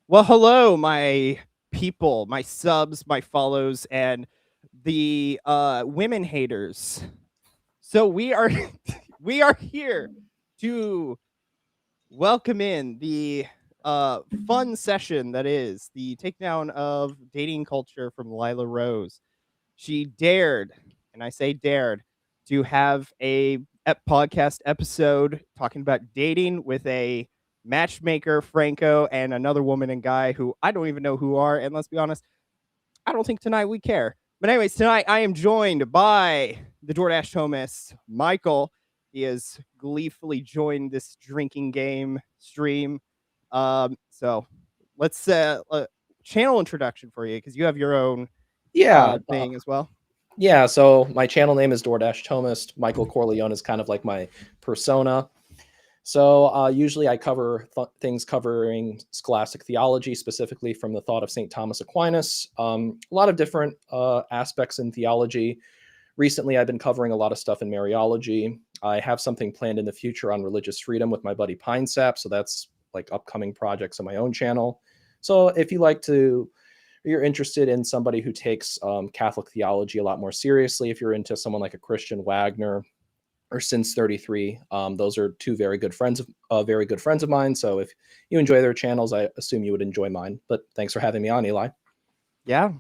Well, hello, my people, my subs, my follows, and the women haters. So we are we are here to welcome in the fun session that is the takedown of dating culture from Lila Rose. She dared, and I say dared, to have a podcast episode talking about dating with a matchmaker, Franco, and another woman and guy who I don't even know who are. And let's be honest, I don't think tonight we care. But anyways, tonight I am joined by the DoorDash Thomist, Michael. He has gleefully joined this drinking game stream. So let's channel introduction for you because you have your own Yeah, thing as well. yeah. So my channel name is DoorDash Thomist. Michael Corleone is kind of like my persona. So usually I cover things covering scholastic theology, specifically from the thought of St. Thomas Aquinas. A lot of different aspects in theology. Recently, I've been covering a lot of stuff in Mariology. I have something planned in the future on religious freedom with my buddy Pine Sap. So that's like upcoming projects on my own channel. So if you like to you're interested in somebody who takes Catholic theology a lot more seriously, if you're into someone like a Christian Wagner or Since 33, those are two very good friends of mine. So if you enjoy their channels, I assume you would enjoy mine. But thanks for having me on, Eli. Yeah,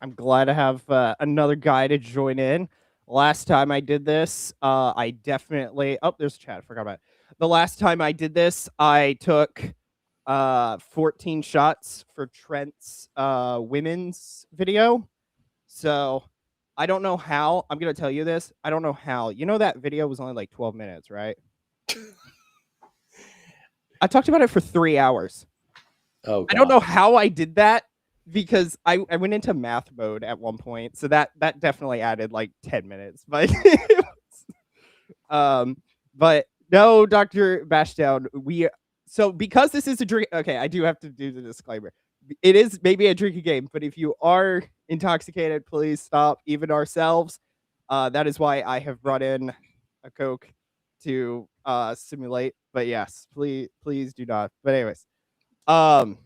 I'm glad to have another guy to join in. Last time I did this, I definitely. Oh, there's chat. I forgot about it. The last time I did this, I took 14 shots for Trent's women's video. So I don't know how. I'm gonna tell you this. I don't know how. You know that video was only like 12 minutes, right? I talked about it for 3 hours. Oh, God. I don't know how I did that because I went into math mode at one point, so that definitely added like 10 minutes. But but no, Dr. Bashdown, so because this is a drink. Okay, I do have to do the disclaimer. It is maybe a drinking game, but if you are intoxicated, please stop. Even ourselves. That is why I have brought in a Coke to simulate. But yes, please do not. But anyways, um,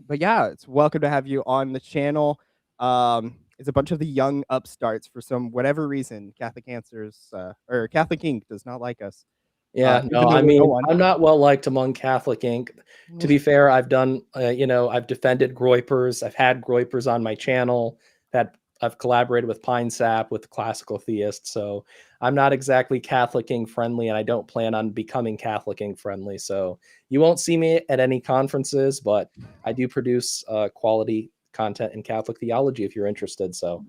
but yeah, it's welcome to have you on the channel. It's a bunch of the young upstarts for some whatever reason. Catholic Answers or Catholic Inc. does not like us. Yeah, no, Even though I we're no mean, one. I'm not well liked among Catholic Inc. To be fair, I've done, I've defended Groypers. I've had Groypers on my channel. That I've collaborated with Pine Sap, with Classical Theist. So I'm not exactly Catholic Inc. friendly, and I don't plan on becoming Catholic Inc. friendly. So you won't see me at any conferences, but I do produce quality content in Catholic theology if you're interested. So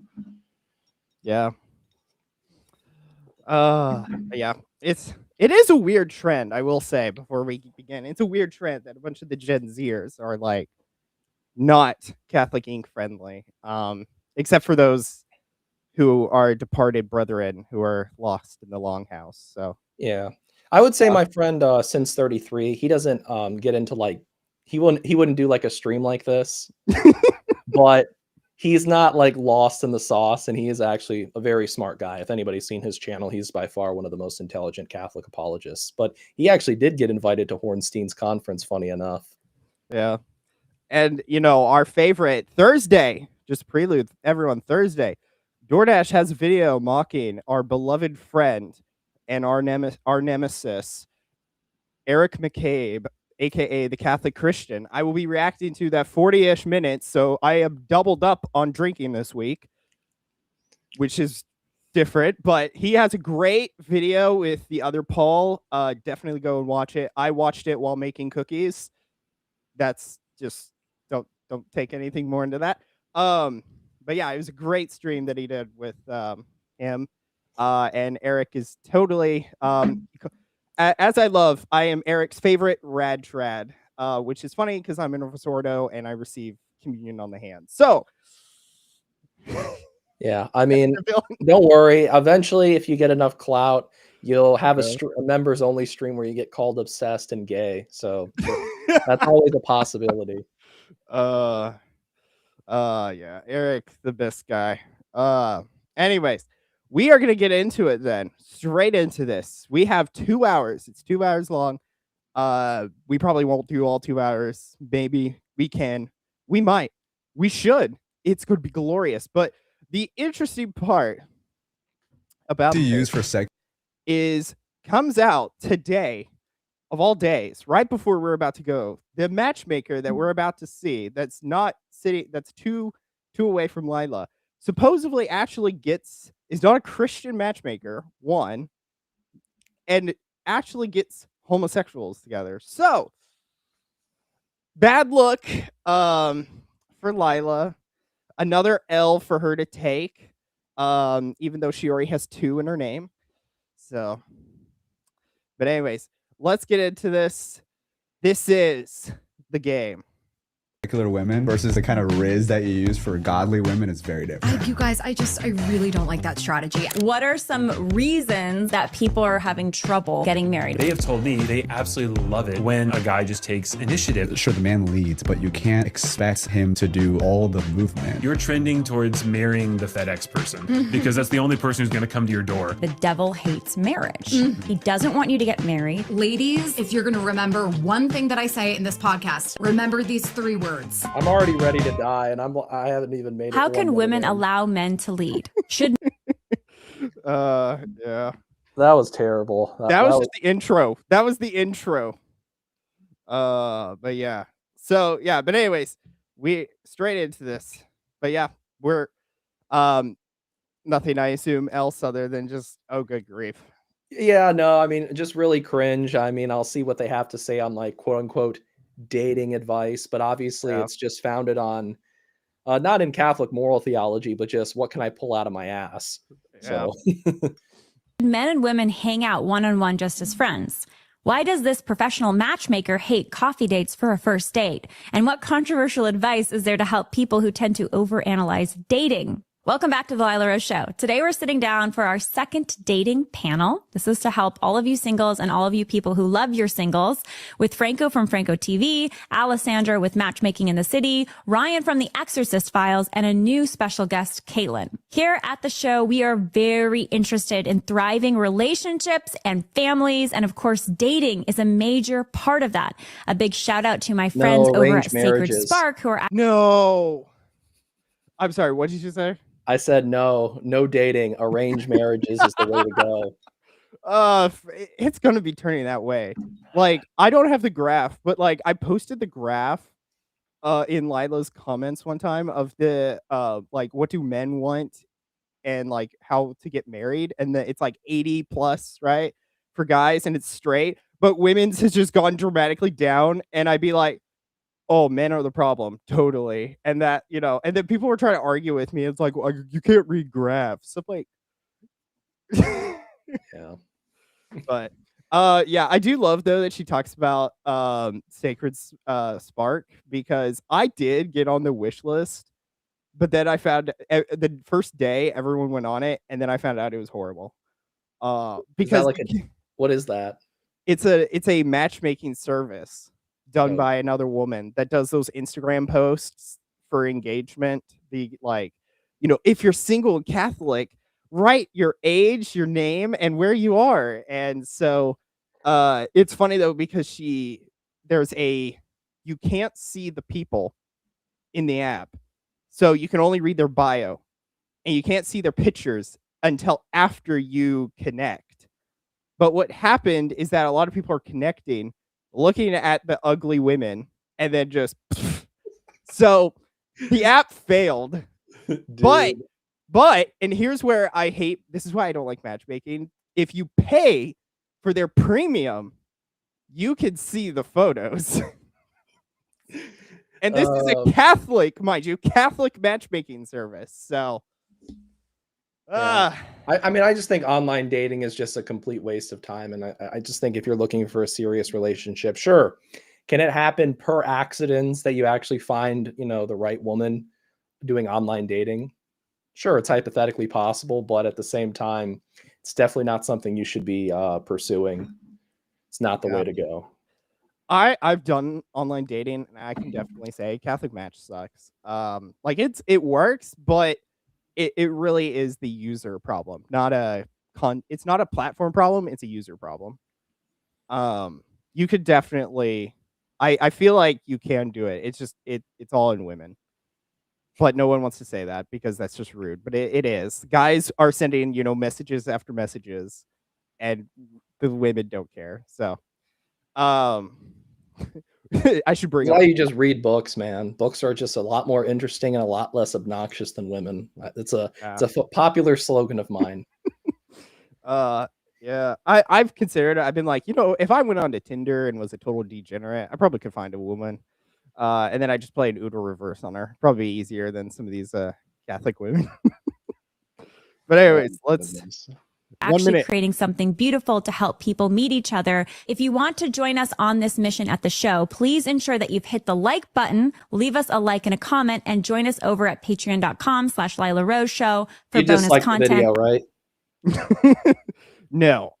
Yeah. Yeah. It is a weird trend, I will say, before we begin. It's a weird trend that a bunch of the Gen Zers are like not Catholic Inc. friendly. Except for those who are departed brethren who are lost in the longhouse. So yeah, I would say my friend Since 33, he doesn't get into like he wouldn't do like a stream like this, but he's not like lost in the sauce, and he is actually a very smart guy. If anybody's seen his channel, he's by far one of the most intelligent Catholic apologists. But he actually did get invited to Hornstein's conference, funny enough. yeah. And our favorite Thursday, just prelude everyone Thursday. DoorDash has a video mocking our beloved friend and our nemesis, Eric McCabe, aka the Catholic Christian. I will be reacting to that 40-ish minutes, so I am doubled up on drinking this week, which is different, but he has a great video with the other Paul. Definitely go and watch it. I watched it while making cookies. That's just don't take anything more into that. But yeah, it was a great stream that he did with him. And Eric is totally as I am Eric's favorite rad trad, which is funny because I'm in a Ordo and I receive communion on the hand. So yeah, I mean, don't worry. Eventually, if you get enough clout, you'll have a members only stream where you get called obsessed and gay. So that's always a possibility. Yeah, Eric, the best guy. Anyways, we are gonna get into it then. Straight into this. We have 2 hours. It's 2 hours long. We probably won't do all 2 hours. Maybe We can. We might. We should. It's going to be glorious. But the interesting part about To use this for sex is comes out today of all days, right before we're about to go. The matchmaker that we're about to see, that's not sitting, that's two away from Lila, supposedly actually is not a Christian matchmaker, one, and actually gets homosexuals together. So bad look for Lila. Another L for her to take. Even though she already has 2 in her name. So, but anyways, let's get into this. This is the game. secular women versus the kind of riz that you use for godly women is very different. You guys, I really don't like that strategy. What are some reasons that people are having trouble getting married? They have told me they absolutely love it when a guy just takes initiative. Sure, the man leads, but you can't expect him to do all the movement. You're trending towards marrying the FedEx person because that's the only person who's going to come to your door. The devil hates marriage. He doesn't want you to get married. Ladies, if you're going to remember one thing that I say in this podcast, remember these 3 words. I'm already ready to die, and I haven't even made it. How to can one women minute in. allow men to lead? Should Yeah. That was terrible. That was just the intro. That was the intro. But yeah. So yeah, but anyways, we straight into this. But yeah, we're nothing I assume else other than just oh good grief. Yeah, no, I mean, just really cringe. I mean, I'll see what they have to say on like quote unquote dating advice, but obviously Yeah. it's just founded on not in Catholic moral theology, but just what can I pull out of my ass? Yeah. So men and women hang out one-on-one just as friends? Why does this professional matchmaker hate coffee dates for a first date? And what controversial advice is there to help people who tend to overanalyze dating? Welcome back to the Lila Rose Show. Today we're sitting down for our second dating panel. This is to help all of you singles and all of you people who love your singles, with Franco from Franco TV, Alessandra with Matchmaking in the City, Ryan from The Exorcist Files, and a new special guest, Caitlin. Here at the show, we are very interested in thriving relationships and families, and of course, dating is a major part of that. A big shout out to my friends over at arranged Sacred marriages. Spark who are No. I'm sorry, what did you say? I said no dating. Arranged marriages is the way to go. It's gonna be turning that way. Like, I don't have the graph, but like I posted the graph in Lila's comments one time of the like what do men want and like how to get married, and it's like 80 plus, right? For guys, and it's straight, but women's has just gone dramatically down, and I'd be like, oh, men are the problem, totally. And that, and then people were trying to argue with me. It's like, well, you can't read graphs. I'm like, Yeah. but yeah, I do love though that she talks about Sacred Spark, because I did get on the wish list, but then I found the first day everyone went on it, and then I found out it was horrible. Is that Because like what is that? it's a matchmaking service done Oh. by another woman that does those Instagram posts for engagement. The like, if you're single and Catholic, write your age, your name, and where you are. And so it's funny though, because you can't see the people in the app. So you can only read their bio, and you can't see their pictures until after you connect. But what happened is that a lot of people are connecting, looking at the ugly women, and then just so the app failed. But and here's where this is why I don't like matchmaking. If you pay for their premium, you can see the photos. And this is a Catholic, mind you, Catholic matchmaking service. So Yeah. I mean, I just think online dating is just a complete waste of time. And I just think if you're looking for a serious relationship, sure. Can it happen per accidents that you actually find, the right woman doing online dating? Sure, it's hypothetically possible, but at the same time, it's definitely not something you should be pursuing. It's not the way to go. I've done online dating, and I can definitely say Catholic Match sucks. Like it works, but it really is the user problem, it's not a platform problem, it's a user problem. You could definitely I feel like you can do it. It's just it's all in women. But no one wants to say that because that's just rude. But it is. Guys are sending, messages after messages, and the women don't care. So, um, I should bring That's up. why you just read books, man. Books are just a lot more interesting and a lot less obnoxious than women. It's a popular slogan of mine. Yeah, I've considered it. I've been like, if I went on to Tinder and was a total degenerate, I probably could find a woman. And then I just play an Udo reverse on her. Probably easier than some of these Catholic women. But anyways, let's 1 actually minute. creating something beautiful to help people meet each other. If you want to join us on this mission at the show, please ensure that you've hit the like button, leave us a like and a comment, and join us over at patreon.com/Lila Rose Show for You bonus disliked content. the video, right? No,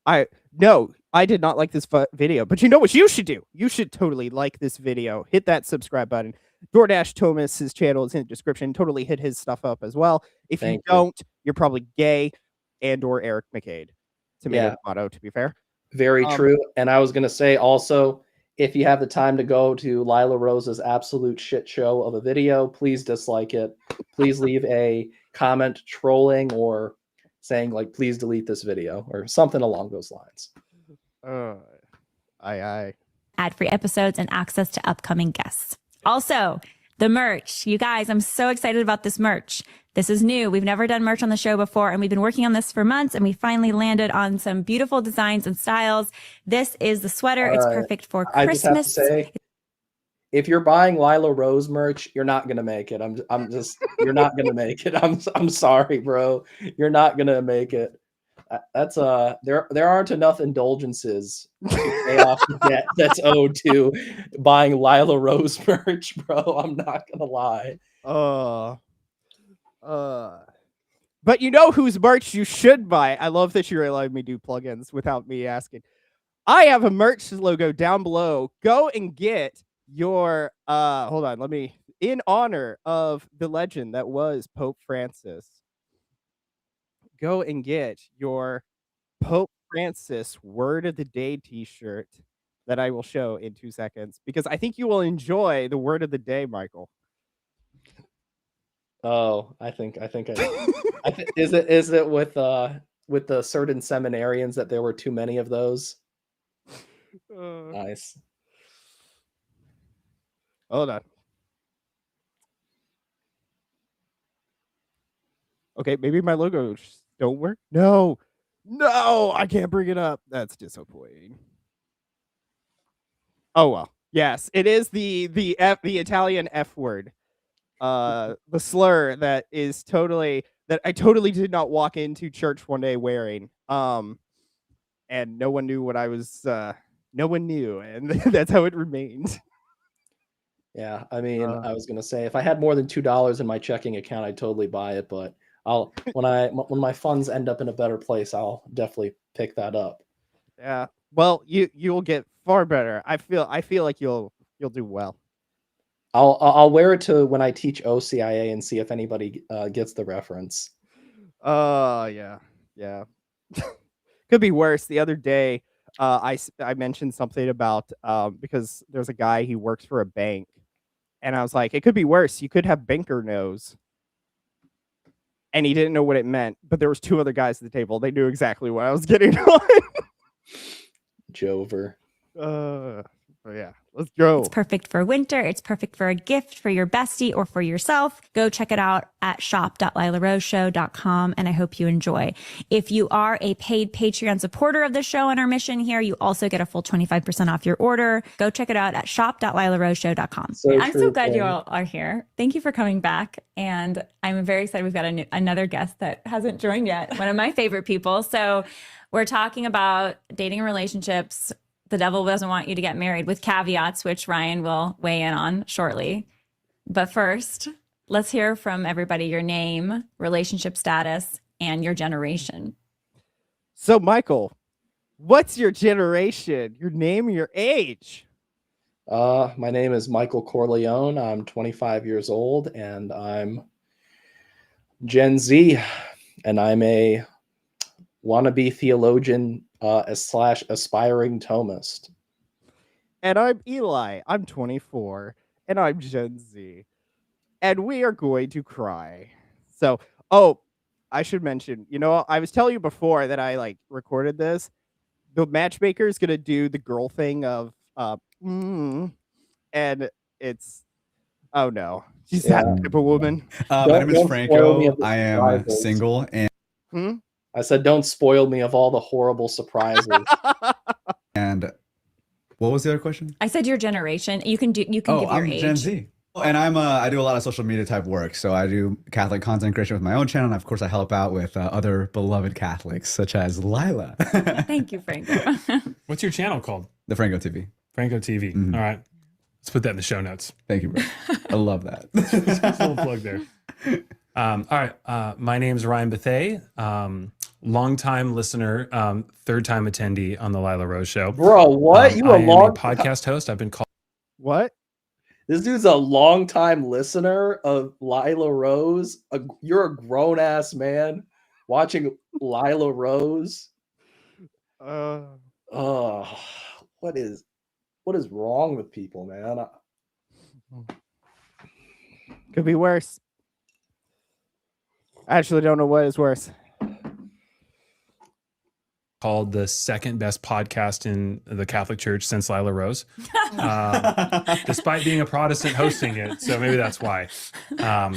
I did not like this video. But you know what you should do? You should totally like this video. Hit that subscribe button. DoorDash Thomist, his channel is in the description. Totally hit his stuff up as well. If you don't, you're probably gay and or Eric McCade. Tomato, tomato, to be fair. Very true. And I was going to say also, if you have the time to go to Lila Rose's absolute shit show of a video, please dislike it. Please leave a comment trolling or saying like, please delete this video or something along those lines. Aye. Ad-free episodes and access to upcoming guests. Also, the merch. You guys, I'm so excited about this merch. This is new. We've never done merch on the show before, and we've been working on this for months, and we finally landed on some beautiful designs and styles. This is the sweater. It's perfect for Christmas. I just have to say, if you're buying Lila Rose merch, you're not gonna make it. You're not gonna make it. I'm sorry, bro. You're not gonna make it. That's there aren't enough indulgences to pay off the debt that's owed to buying Lila Rose merch, bro. I'm not gonna lie. But you know whose merch you should buy? I love that you're allowing me to do plugins without me asking. I have a merch logo down below. Go and get your hold on, in honor of the legend that was Pope Francis. Go and get your Pope Francis Word of the Day t-shirt that I will show in 2 seconds because I think you will enjoy the word of the day, Michael. Oh, I think is it with the certain seminarians that there were too many of those? Nice. Hold on. Okay, maybe my logo don't work. No, I can't bring it up. That's disappointing. Oh well. Yes, it is the Italian F word. The slur that I totally did not walk into church one day wearing. And no one knew what I was no one knew, and that's how it remained. Yeah, I mean, I was gonna say if I had more than $2 in my checking account, I'd totally buy it. But when my funds end up in a better place, I'll definitely pick that up. Yeah. Well, you'll get far better. I feel like you'll do well. I'll wear it to when I teach OCIA and see if anybody gets the reference. Yeah. Could be worse. The other day, I mentioned something about because there's a guy, he works for a bank, and I was like, it could be worse. You could have banker nose. And he didn't know what it meant, but there was 2 other guys at the table. They knew exactly what I was getting on. Jover. Yeah, let's go. It's perfect for winter. It's perfect for a gift for your bestie or for yourself. Go check it out at shop.lilaroseshow.com, and I hope you enjoy. If you are a paid Patreon supporter of the show and our mission here, you also get a full 25% off your order. Go check it out at shop.lilaroseshow.com. I'm so glad you all are here. Thank you for coming back, and I'm very excited. We've got another guest that hasn't joined yet, one of my favorite people. So we're talking about dating and relationships. The devil doesn't want you to get married, with caveats, which Ryan will weigh in on shortly. But first, let's hear from everybody your name, relationship status, and your generation. So, Michael, what's your generation, your name, your age? My name is Michael Corleone. I'm 25 years old, and I'm Gen Z, and I'm a wannabe theologian / aspiring Thomist. And I'm Eli. I'm 24. And I'm Gen Z. And we are going to cry. So, I should mention, I was telling you before that I recorded this. The matchmaker is gonna do the girl thing of and it's oh no, she's that Yeah. type of woman. My name is Don't spoil me Franco. of the I am surprises. single, I said, don't spoil me of all the horrible surprises. and what was the other question? I said your generation. You can give your I'm age. Gen Z. And I do a lot of social media type work. So I do Catholic content creation with my own channel. And of course, I help out with other beloved Catholics, such as Lila. Thank you, Franco. What's your channel called? The Franco TV. Franco TV. All right. Let's put that in the show notes. Thank you, bro. I love that. Just a little plug there. All right. My name's Ryan Bethay. Longtime listener, third time attendee on the Lila Rose show. Bro, what? You I a am long a podcast host. I've been called. What? This dude's a longtime listener of Lila Rose. You're a grown ass man watching Lila Rose. Oh, what is wrong with people, man? Could be worse. I actually don't know what is worse. Called the second best podcast in the Catholic Church since Lila Rose, despite being a Protestant hosting it. So maybe that's why. No,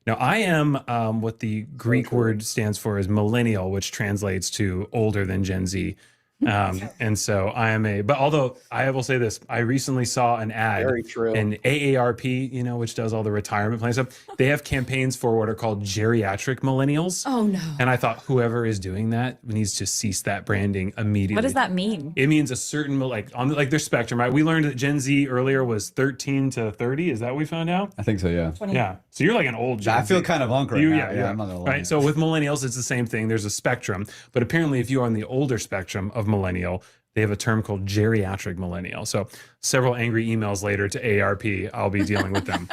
I am what the Greek word stands for is millennial, which translates to older than Gen Z. And so I am but although I will say this, I recently saw an ad Very true. in AARP, which does all the retirement plan stuff. They have campaigns for what are called geriatric millennials. Oh no. And I thought whoever is doing that needs to cease that branding immediately. What does that mean? It means a certain on their spectrum, right? We learned that Gen Z earlier was 13 to 30. Is that what we found out? I think so, yeah. Yeah. So you're like an old Gen I feel Z. kind of unk right now. Yeah, I'm not gonna lie. Right. So with millennials, it's the same thing. There's a spectrum, but apparently, if you are on the older spectrum of millennial, they have a term called geriatric millennial. So several angry emails later to AARP, I'll be dealing with them.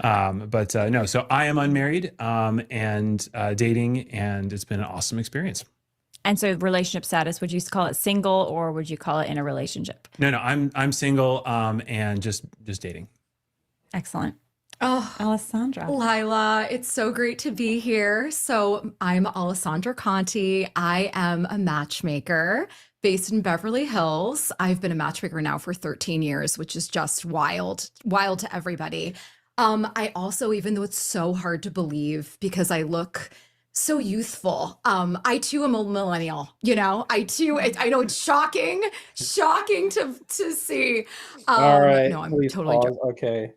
No. So I am unmarried and dating, and it's been an awesome experience. And so relationship status, would you call it single or would you call it in a relationship? No, I'm single and just dating. Excellent. Oh, Alessandra. Lila, it's so great to be here. So I'm Alessandra Conti. I am a matchmaker based in Beverly Hills. I've been a matchmaker now for 13 years, which is just wild to everybody. I also, even though it's so hard to believe because I look so youthful, I too am a millennial, I know it's shocking to see. All right. No, I'm please totally pause. joking. Okay.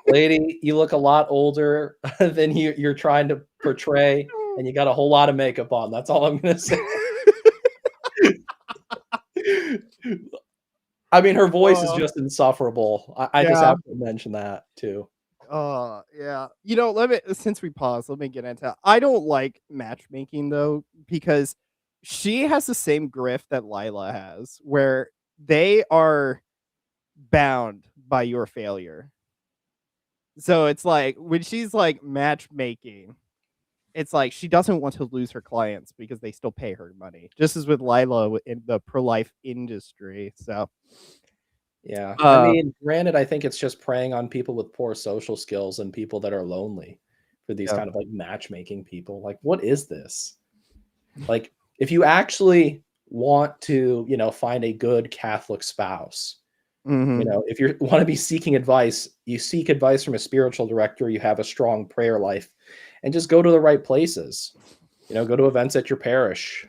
Lady, you look a lot older than you're trying to portray, and you got a whole lot of makeup on. That's all I'm gonna say. I mean, her voice is just insufferable. I just have to mention that too. Yeah. Since we paused, let me get into it. I don't like matchmaking though, because she has the same grift that Lila has, where they are bound by your failure. So it's like when she's like matchmaking, it's like she doesn't want to lose her clients because they still pay her money. Just as with Lila in the pro-life industry. So yeah, I mean, granted, I think it's just preying on people with poor social skills and people that are lonely for these kind of like matchmaking people. Like, what is this? Like, if you actually want to, find a good Catholic spouse, if you want to be seeking advice, you seek advice from a spiritual director, you have a strong prayer life, and just go to the right places. Go to events at your parish.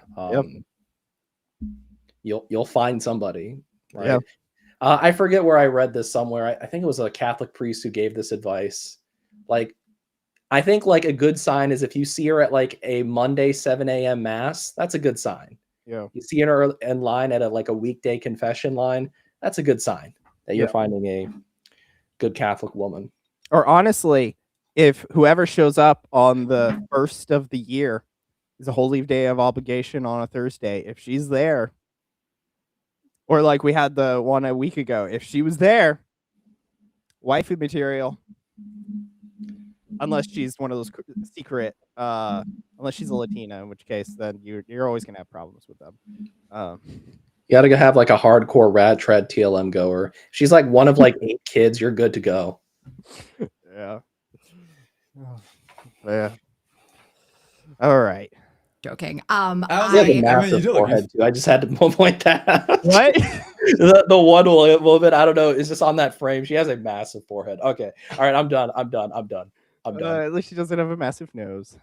You'll find somebody, right? Yep. I forget where I read this somewhere. I think it was a Catholic priest who gave this advice. Like, I think like a good sign is if you see her at like a Monday 7 a.m. mass, that's a good sign. Yeah. You see her in line at a weekday confession line, that's a good sign that you're finding a good Catholic woman. Or honestly, if whoever shows up on the first of the year is a holy day of obligation on a Thursday, if she's there, or like we had the one a week ago, if she was there, wifey material. Unless she's one of those secret, unless she's a Latina, in which case then you're always gonna have problems with them. You gotta have like a hardcore rad trad TLM goer. She's like one of like 8 kids. You're good to go. Yeah. Oh, yeah. All right. Joking. I was She has a I mean, massive you do look forehead too. I just had to point that out. What? The one moment, I don't know, is just on that frame. She has a massive forehead. Okay. All right, I'm done. I'm done. At least she doesn't have a massive nose.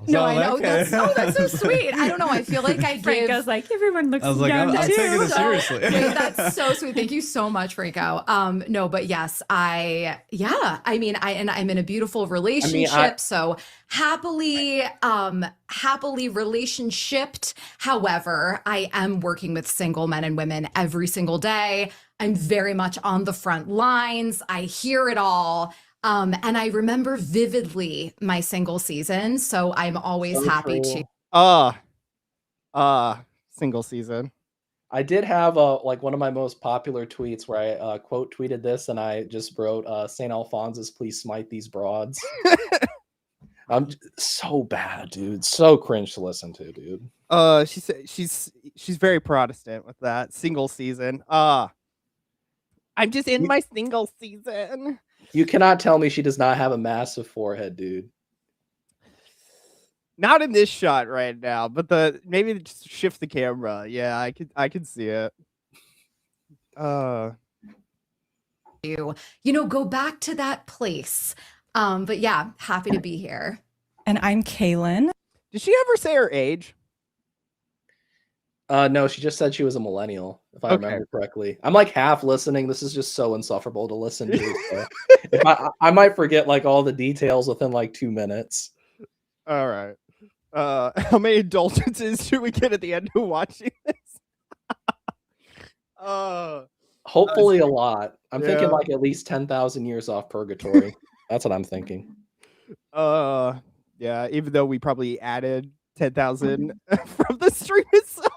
No, I know. That's so sweet. I don't know. I feel like I Franco's give. like, everyone looks I was like, young I'm too. taking this seriously. Wait, that's so sweet. Thank you so much, Franco. No, but yes, I'm in a beautiful relationship. So happily relationshiped. However, I am working with single men and women every single day. I'm very much on the front lines. I hear it all. And I remember vividly my single season. So I'm always So happy true. to. Single season. I did have like one of my most popular tweets where I quote tweeted this and I just wrote St. Alphonsus, please smite these broads. I'm so bad, dude. So cringe to listen to, dude. She said she's very Protestant with that single season. I'm just in my single season. You cannot tell me she does not have a massive forehead, dude. Not in this shot right now, but maybe just shift the camera. Yeah, I could see it. Go back to that place. But yeah, happy to be here. And I'm Kaylin. Did she ever say her age? No, she just said she was a millennial, if I remember correctly. I'm like half listening. This is just so insufferable to listen to. So if I might forget like all the details within like 2 minutes. All right. How many indulgences should we get at the end of watching this? Hopefully a lot. I'm thinking Yeah. like at least 10,000 years off purgatory. That's what I'm thinking. Yeah, even though we probably added 10,000 from the stream itself.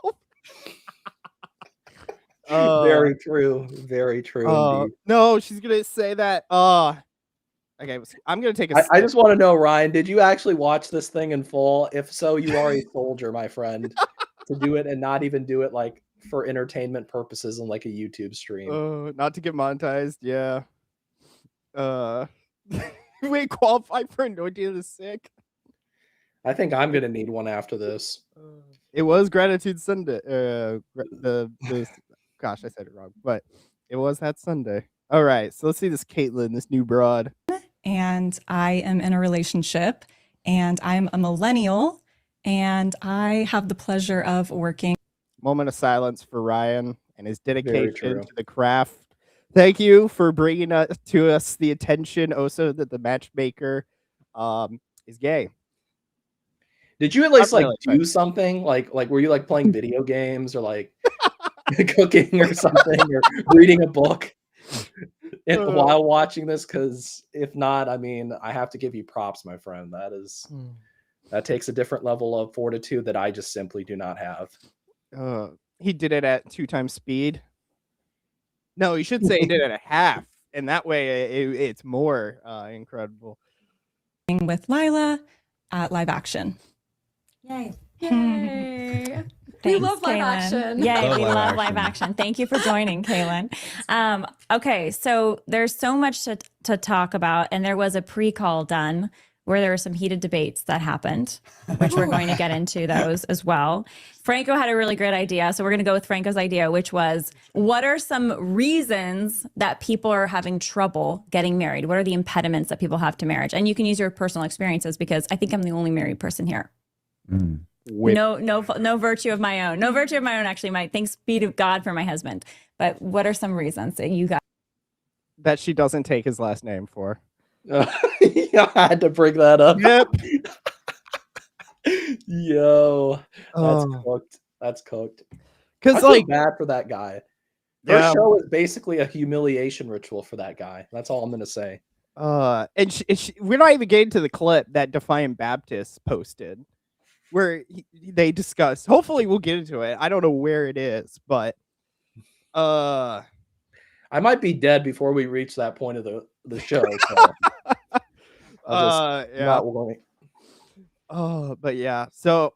Very true. Very true indeed. No, she's gonna say that. Okay, I'm gonna take a. I just want to know, Ryan, did you actually watch this thing in full? If so, you are a soldier, my friend, to do it and not even do it like for entertainment purposes on like a YouTube stream. Not to get monetized. Yeah. We qualify for anointing of the sick. I think I'm gonna need one after this. It was Gratitude Sunday. Gosh, I said it wrong, but it was that Sunday. All right, so let's see this Caitlin, this new broad. And I am in a relationship, and I'm a millennial, and I have the pleasure of working. Moment of silence for Ryan and his dedication true. to the craft. Thank you for bringing to us the attention also that the matchmaker is gay. Did you at least Not like really, do something? Like were you like playing video games or like cooking or something or reading a book while watching this? Because if not, I mean, I have to give you props, my friend. That takes a different level of fortitude that I just simply do not have. He did it at 2 times speed. No, you should say he did it at half, and that way it's more incredible. With Lila at Live Action. Yay. Yay. We love live action. Yay, Love we live love live action. action. Thank you for joining, Kaylin. Okay, so there's so much to talk about, and there was a pre-call done where there were some heated debates that happened, which we're going to get into those as well. Franco had a really great idea, so we're going to go with Franco's idea, which was, what are some reasons that people are having trouble getting married? What are the impediments that people have to marriage? And you can use your personal experiences, because I think I'm the only married person here. No virtue of my own. No virtue of my own, actually. My thanks be to God for my husband. But what are some reasons that you got? That she doesn't take his last name for. Yeah, I had to bring that up. Yep. Yo, that's cooked. That's cooked. Because I like feel bad for that guy. Yeah. Her show is basically a humiliation ritual for that guy. That's all I'm gonna say. and we're not even getting to the clip that Defiant Baptist posted, where they discuss. Hopefully, we'll get into it. I don't know where it is, but I might be dead before we reach that point of the show. So I'll just not worry. but yeah. So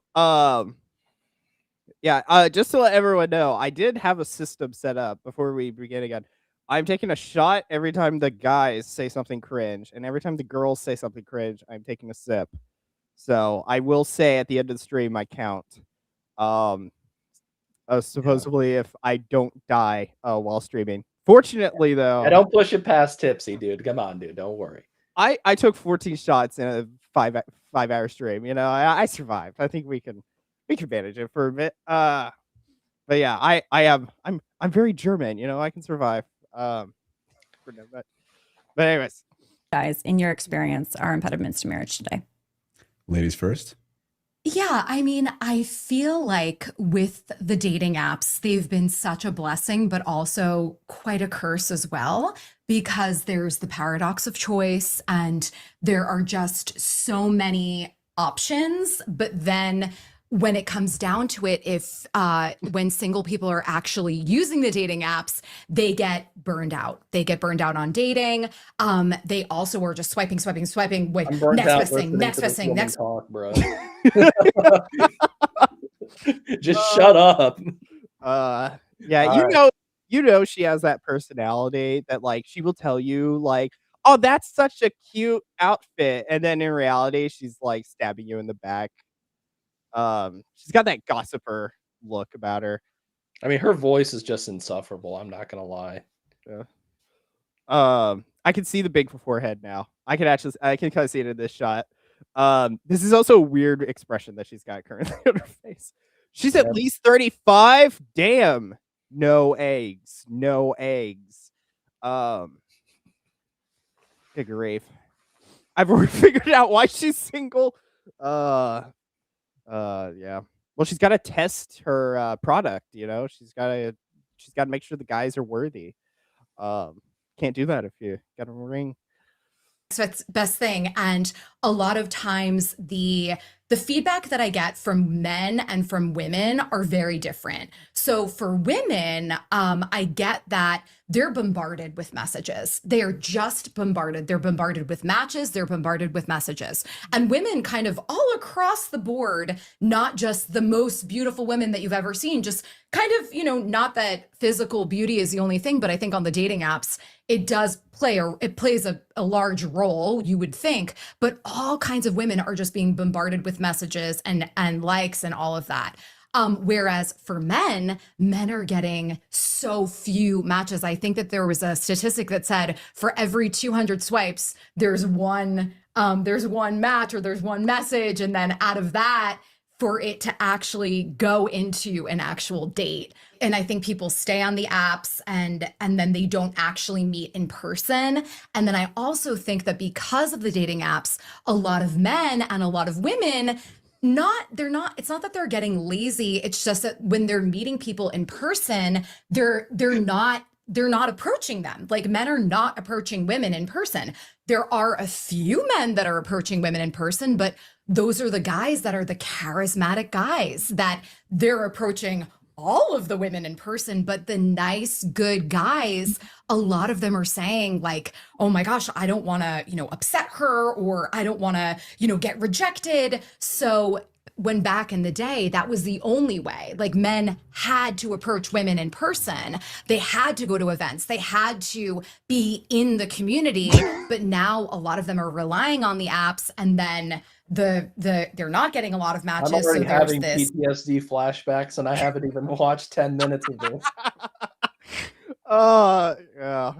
Yeah, just to let everyone know, I did have a system set up before we begin again. I'm taking a shot every time the guys say something cringe, and every time the girls say something cringe, I'm taking a sip. So I will say at the end of the stream, I count. Um, supposedly if I don't die while streaming. Fortunately, Yeah, though, don't push it past tipsy, dude. Come on, dude. Don't worry. I took 14 shots in a 5 hour stream. You know, I survived. I think we can manage it for a bit. But yeah, I'm very German. You know, I can survive. For no, but anyways, Guys, in your experience, are impediments to marriage today? Ladies first. Yeah, I mean, I feel like with the dating apps, they've been such a blessing, but also quite a curse as well, because there's the paradox of choice and there are just so many options. But then when it comes down to it, if when single people are actually using the dating apps, they get burned out. They get burned out on dating. They also are just swiping, wait, I'm burnt next out best thing, listening next to best this thing, woman next. talk, bro. Just shut up. Yeah, All you know she has that personality that like she will tell you like, "Oh, that's such a cute outfit," and then in reality, she's like stabbing you in the back. She's got that gossiper look about her. I mean, her voice is just insufferable. I'm not gonna lie. Yeah. I can see the big forehead now. I can kind of see it in this shot. This is also a weird expression that she's got currently on her face. She's at Yep. least 35. Damn. No eggs. No eggs. Good grief. I've already figured out why she's single. Yeah. Well, she's got to test her product. You know, she's got to make sure the guys are worthy. Can't do that if you got a ring. Best thing. And a lot of times the feedback that I get from men and from women are very different. So for women, I get that they're bombarded with messages. They are just bombarded. They're bombarded with matches. They're bombarded with messages. And women kind of all across the board, not just the most beautiful women that you've ever seen, just kind of, you know, not that physical beauty is the only thing, but I think on the dating apps, it plays a large role, you would think, but all kinds of women are just being bombarded with messages and likes and all of that. Whereas for men are getting so few matches. I think that there was a statistic that said for every 200 swipes, there's one match or there's one message, and then out of that, for it to actually go into an actual date. And I think people stay on the apps and then they don't actually meet in person. And then I also think that because of the dating apps, a lot of men and a lot of women, it's not that they're getting lazy. It's just that when they're meeting people in person, they're not approaching them. Like men are not approaching women in person. There are a few men that are approaching women in person, but those are the guys that are the charismatic guys that they're approaching all of the women in person. But the nice, good guys, a lot of them are saying like, oh my gosh, I don't want to, upset her, or I don't want to, get rejected. So when back in the day, that was the only way. Like men had to approach women in person. They had to go to events. They had to be in the community. But now a lot of them are relying on the apps, and then they're not getting a lot of matches. I'm already so there's having this PTSD flashbacks, and I haven't even watched 10 minutes of this. Yeah.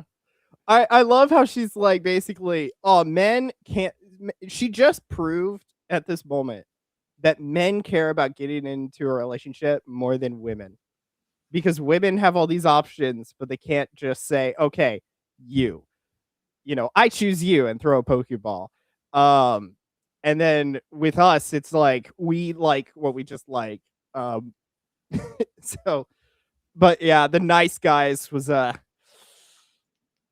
I love how she's like basically, men can't. She just proved at this moment that men care about getting into a relationship more than women, because women have all these options, but they can't just say, okay, I choose you and throw a Pokeball. And then with us, it's like, we like what we just like. So, but yeah, the nice guys was, the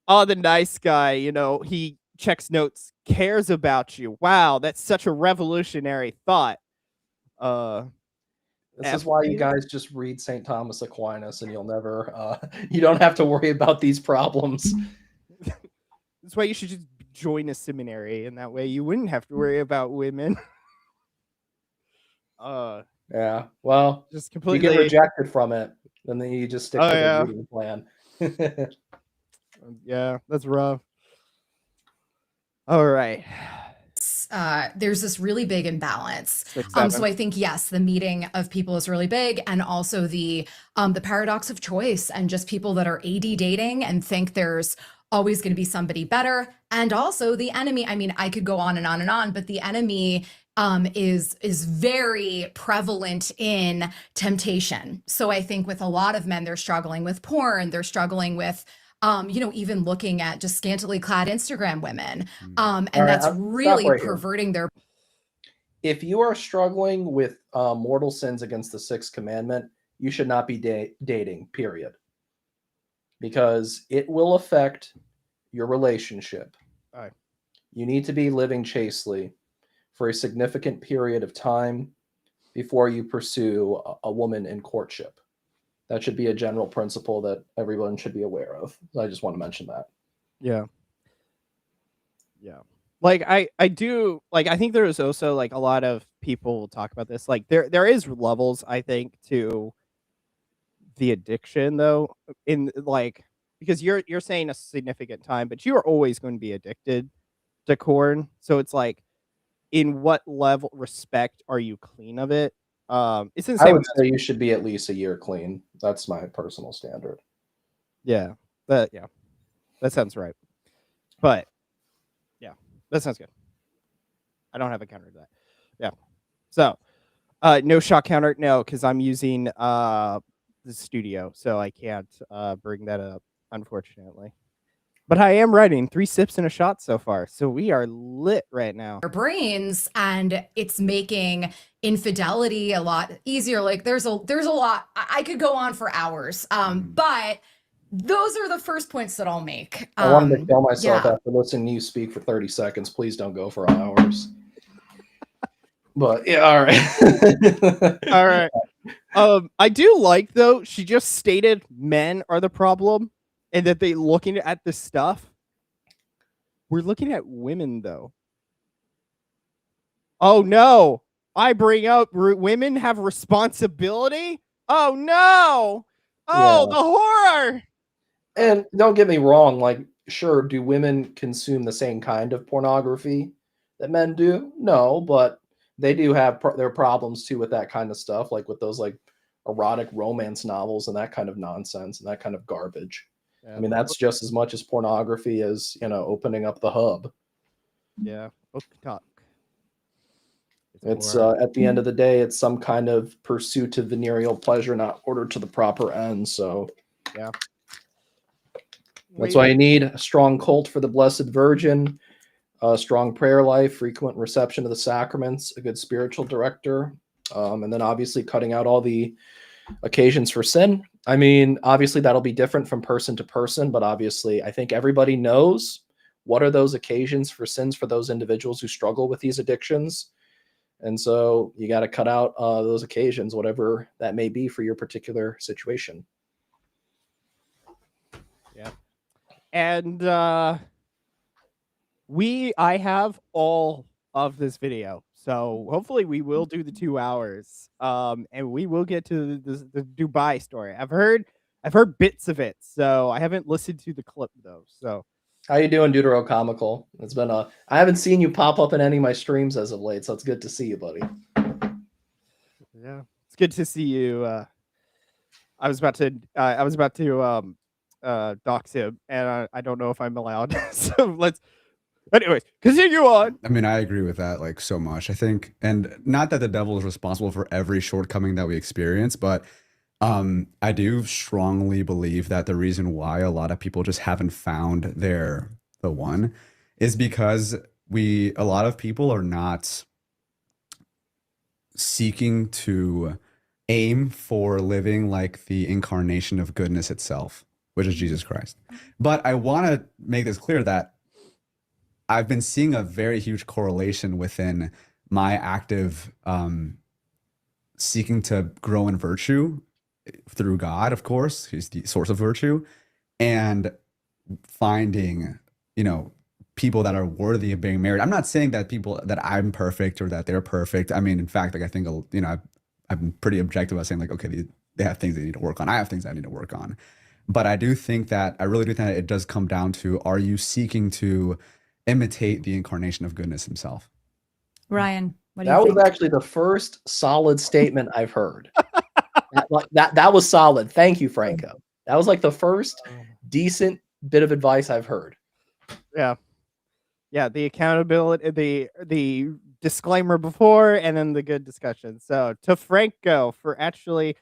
nice guy, he checks notes, cares about you. Wow. That's such a revolutionary thought. This is why you guys just read St. Thomas Aquinas, and you'll never, you don't have to worry about these problems. That's why you should just join a seminary, and that way you wouldn't have to worry about women. Yeah. Well, Just if you get completely. rejected from it, and then you just stick Oh, to yeah. the reading plan. Yeah, that's rough. All right. There's this really big imbalance. 6, So 7. I think yes, the meeting of people is really big, and also the paradox of choice, and just people that are AD dating and think there's always going to be somebody better, and also the enemy. I mean, I could go on and on and on, but the enemy is very prevalent in temptation. So I think with a lot of men, they're struggling with porn, they're struggling with even looking at just scantily clad Instagram women. And All right, that's stop really right here. perverting their. If you are struggling with mortal sins against the sixth commandment, you should not be dating, period. Because it will affect your relationship. All right. You need to be living chastely for a significant period of time before you pursue a woman in courtship. That should be a general principle that everyone should be aware of. I just want to mention that. Yeah. Yeah. Like I do like I think there is also like a lot of people will talk about this. Like there is levels, I think, to the addiction though, in like because you're saying a significant time, but you are always going to be addicted to corn. So it's like in what level respect are you clean of it? It's in the I same would say you should be at least a year clean. That's my personal standard. yeah. That sounds right. But yeah, that sounds good. I don't have a counter to that. Yeah. So, no shot counter, no, because I'm using the studio, so I can't bring that up, unfortunately. But I am writing 3 sips and a shot so far, so we are lit right now. brains, and it's making infidelity a lot easier. Like there's a lot. I could go on for hours, but those are the first points that I'll make. I wanted to kill myself yeah. after listening to you speak for 30 seconds. Please don't go for hours. But yeah, all right. All right. I do like though. She just stated men are the problem, and that they looking at this stuff. We're looking at women though. Oh no! I bring up women have responsibility. Oh no! Oh, Yeah. the horror! And don't get me wrong, like, sure, do women consume the same kind of pornography that men do? No, but they do have their problems too with that kind of stuff, like with those like erotic romance novels and that kind of nonsense and that kind of garbage. Yeah. I mean, that's just as much as pornography as, opening up the hub. Yeah, book talk. It's at the end of the day, it's some kind of pursuit of venereal pleasure, not ordered to the proper end. So yeah, that's why you need a strong cult for the Blessed Virgin, a strong prayer life, frequent reception of the sacraments, a good spiritual director, and then obviously cutting out all the occasions for sin. I mean, obviously that'll be different from person to person, but obviously I think everybody knows what are those occasions for sins for those individuals who struggle with these addictions. And so you got to cut out those occasions, whatever that may be for your particular situation. Yeah. And I have all of this video. So hopefully we will do the 2 hours. And we will get to the Dubai story. I've heard bits of it. So I haven't listened to the clip though. So how you doing, Deuterocomical? It's been I haven't seen you pop up in any of my streams as of late, so it's good to see you, buddy. Yeah, it's good to see you. I was about to dox him, and I don't know if I'm allowed. So let's. Anyways, continue on. I mean, I agree with that like so much. I think, and not that the devil is responsible for every shortcoming that we experience, but I do strongly believe that the reason why a lot of people just haven't found the one is because a lot of people are not seeking to aim for living like the incarnation of goodness itself, which is Jesus Christ. But I want to make this clear that I've been seeing a very huge correlation within my active seeking to grow in virtue through God, of course, who's the source of virtue, and finding, people that are worthy of being married. I'm not saying that people that I'm perfect or that they're perfect. I mean, in fact, like I think, I'm pretty objective about saying like, okay, they have things they need to work on. I have things I need to work on. But I really do think that it does come down to, are you seeking to imitate the incarnation of goodness himself? Ryan, what do you That think? was actually the first solid statement I've heard. That was solid. Thank you, Franco. That was like the first decent bit of advice I've heard. Yeah. Yeah, the accountability, the disclaimer before, and then the good discussion. So to Franco for actually,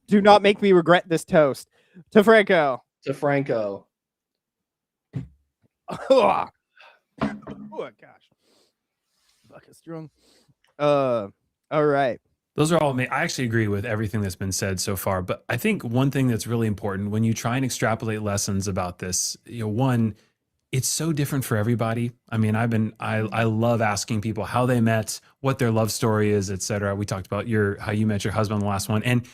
do not make me regret this toast. To Franco. To Franco. Oh gosh. Fuck, it's strong. All right. Those are all. I actually agree with everything that's been said so far. But I think one thing that's really important when you try and extrapolate lessons about this, one, it's so different for everybody. I mean, I love asking people how they met, what their love story is, etc. We talked about how you met your husband in the last one. And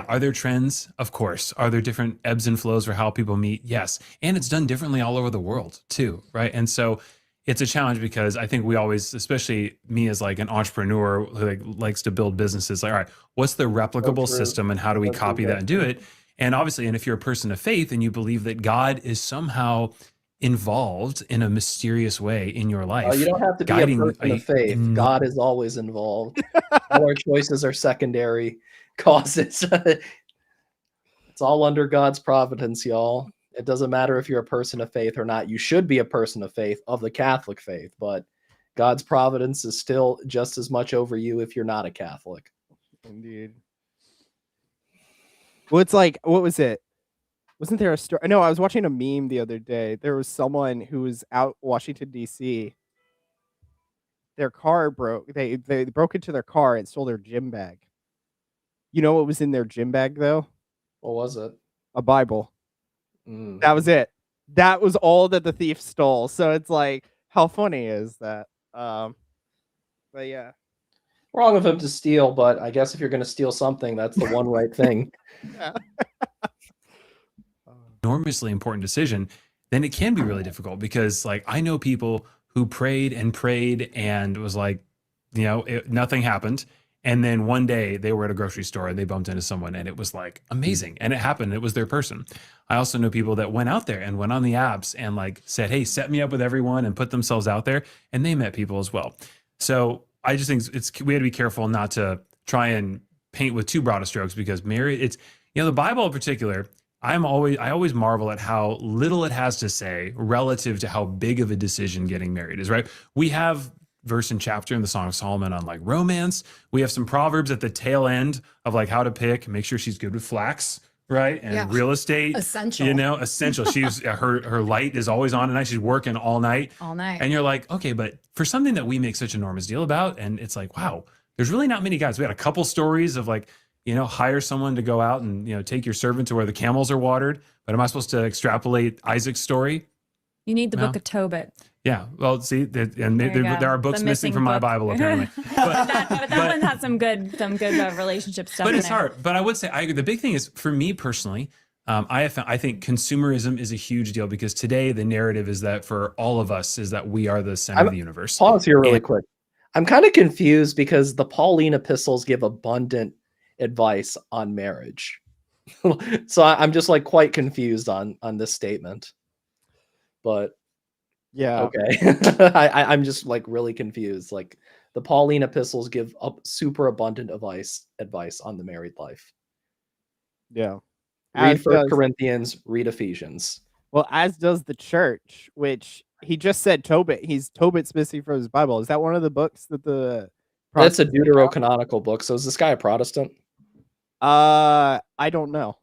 are there trends? Of course. Are there different ebbs and flows for how people meet? Yes. And it's done differently all over the world too, right? And so it's a challenge because I think we always, especially me as like an entrepreneur who likes to build businesses, like, all right, what's the replicable system and how do we copy that and do it? And obviously, and if you're a person of faith and you believe that God is somehow involved in a mysterious way in your life. You don't have to be a person of faith. God is always involved. All our choices are secondary causes. It's all under God's providence, y'all. It doesn't matter if you're a person of faith or not. You should be a person of faith, of the Catholic faith, but God's providence is still just as much over you if you're not a Catholic. Indeed. Well, it's like, what was it? Wasn't there a story? No, I was watching a meme the other day. There was someone who was out Washington, D.C. Their car broke. They broke into their car and stole their gym bag. You know what was in their gym bag, though? What was it? A Bible. That was it. That was all that the thief stole. So it's like, how funny is that? But yeah. Wrong of him to steal, but I guess if you're going to steal something, that's the one right thing. Yeah. Enormously important decision, then it can be really difficult because like I know people who prayed and was like, nothing happened. And then one day they were at a grocery store and they bumped into someone and it was like amazing. And it happened. It was their person. I also know people that went out there and went on the apps and like said, hey, set me up with everyone and put themselves out there. And they met people as well. So I just think we had to be careful not to try and paint with too broad of strokes because marriage, the Bible in particular, I always marvel at how little it has to say relative to how big of a decision getting married is, right? We have verse and chapter in the Song of Solomon on like romance. We have some proverbs at the tail end of like how to pick, make sure she's good with flax, right? And real estate. Essential. Essential. She's her light is always on at night. She's working all night. All night. And you're like, okay, but for something that we make such an enormous deal about, and it's like, wow, there's really not many guys. We had a couple stories of like, hire someone to go out and, take your servant to where the camels are watered. But am I supposed to extrapolate Isaac's story? You need the book of Tobit. Yeah. Well, see, there are books missing from my Bible, apparently. But that one has some good relationship stuff. But it's hard. But I would say, I agree. The big thing is, for me personally, I think consumerism is a huge deal because today the narrative is that for all of us is that we are the center of the universe. Pause here really quick. I'm kind of confused because the Pauline epistles give abundant advice on marriage. So I'm just like quite confused on this statement. But yeah, okay. I'm just like really confused. Like the Pauline epistles give up super abundant advice on the married life. Yeah. Read First Corinthians, read Ephesians. Well, as does the church, which he just said Tobit. Tobit's missing from his Bible. Is that one of the books that the That's a deuterocanonical book. So is this guy a Protestant? I don't know.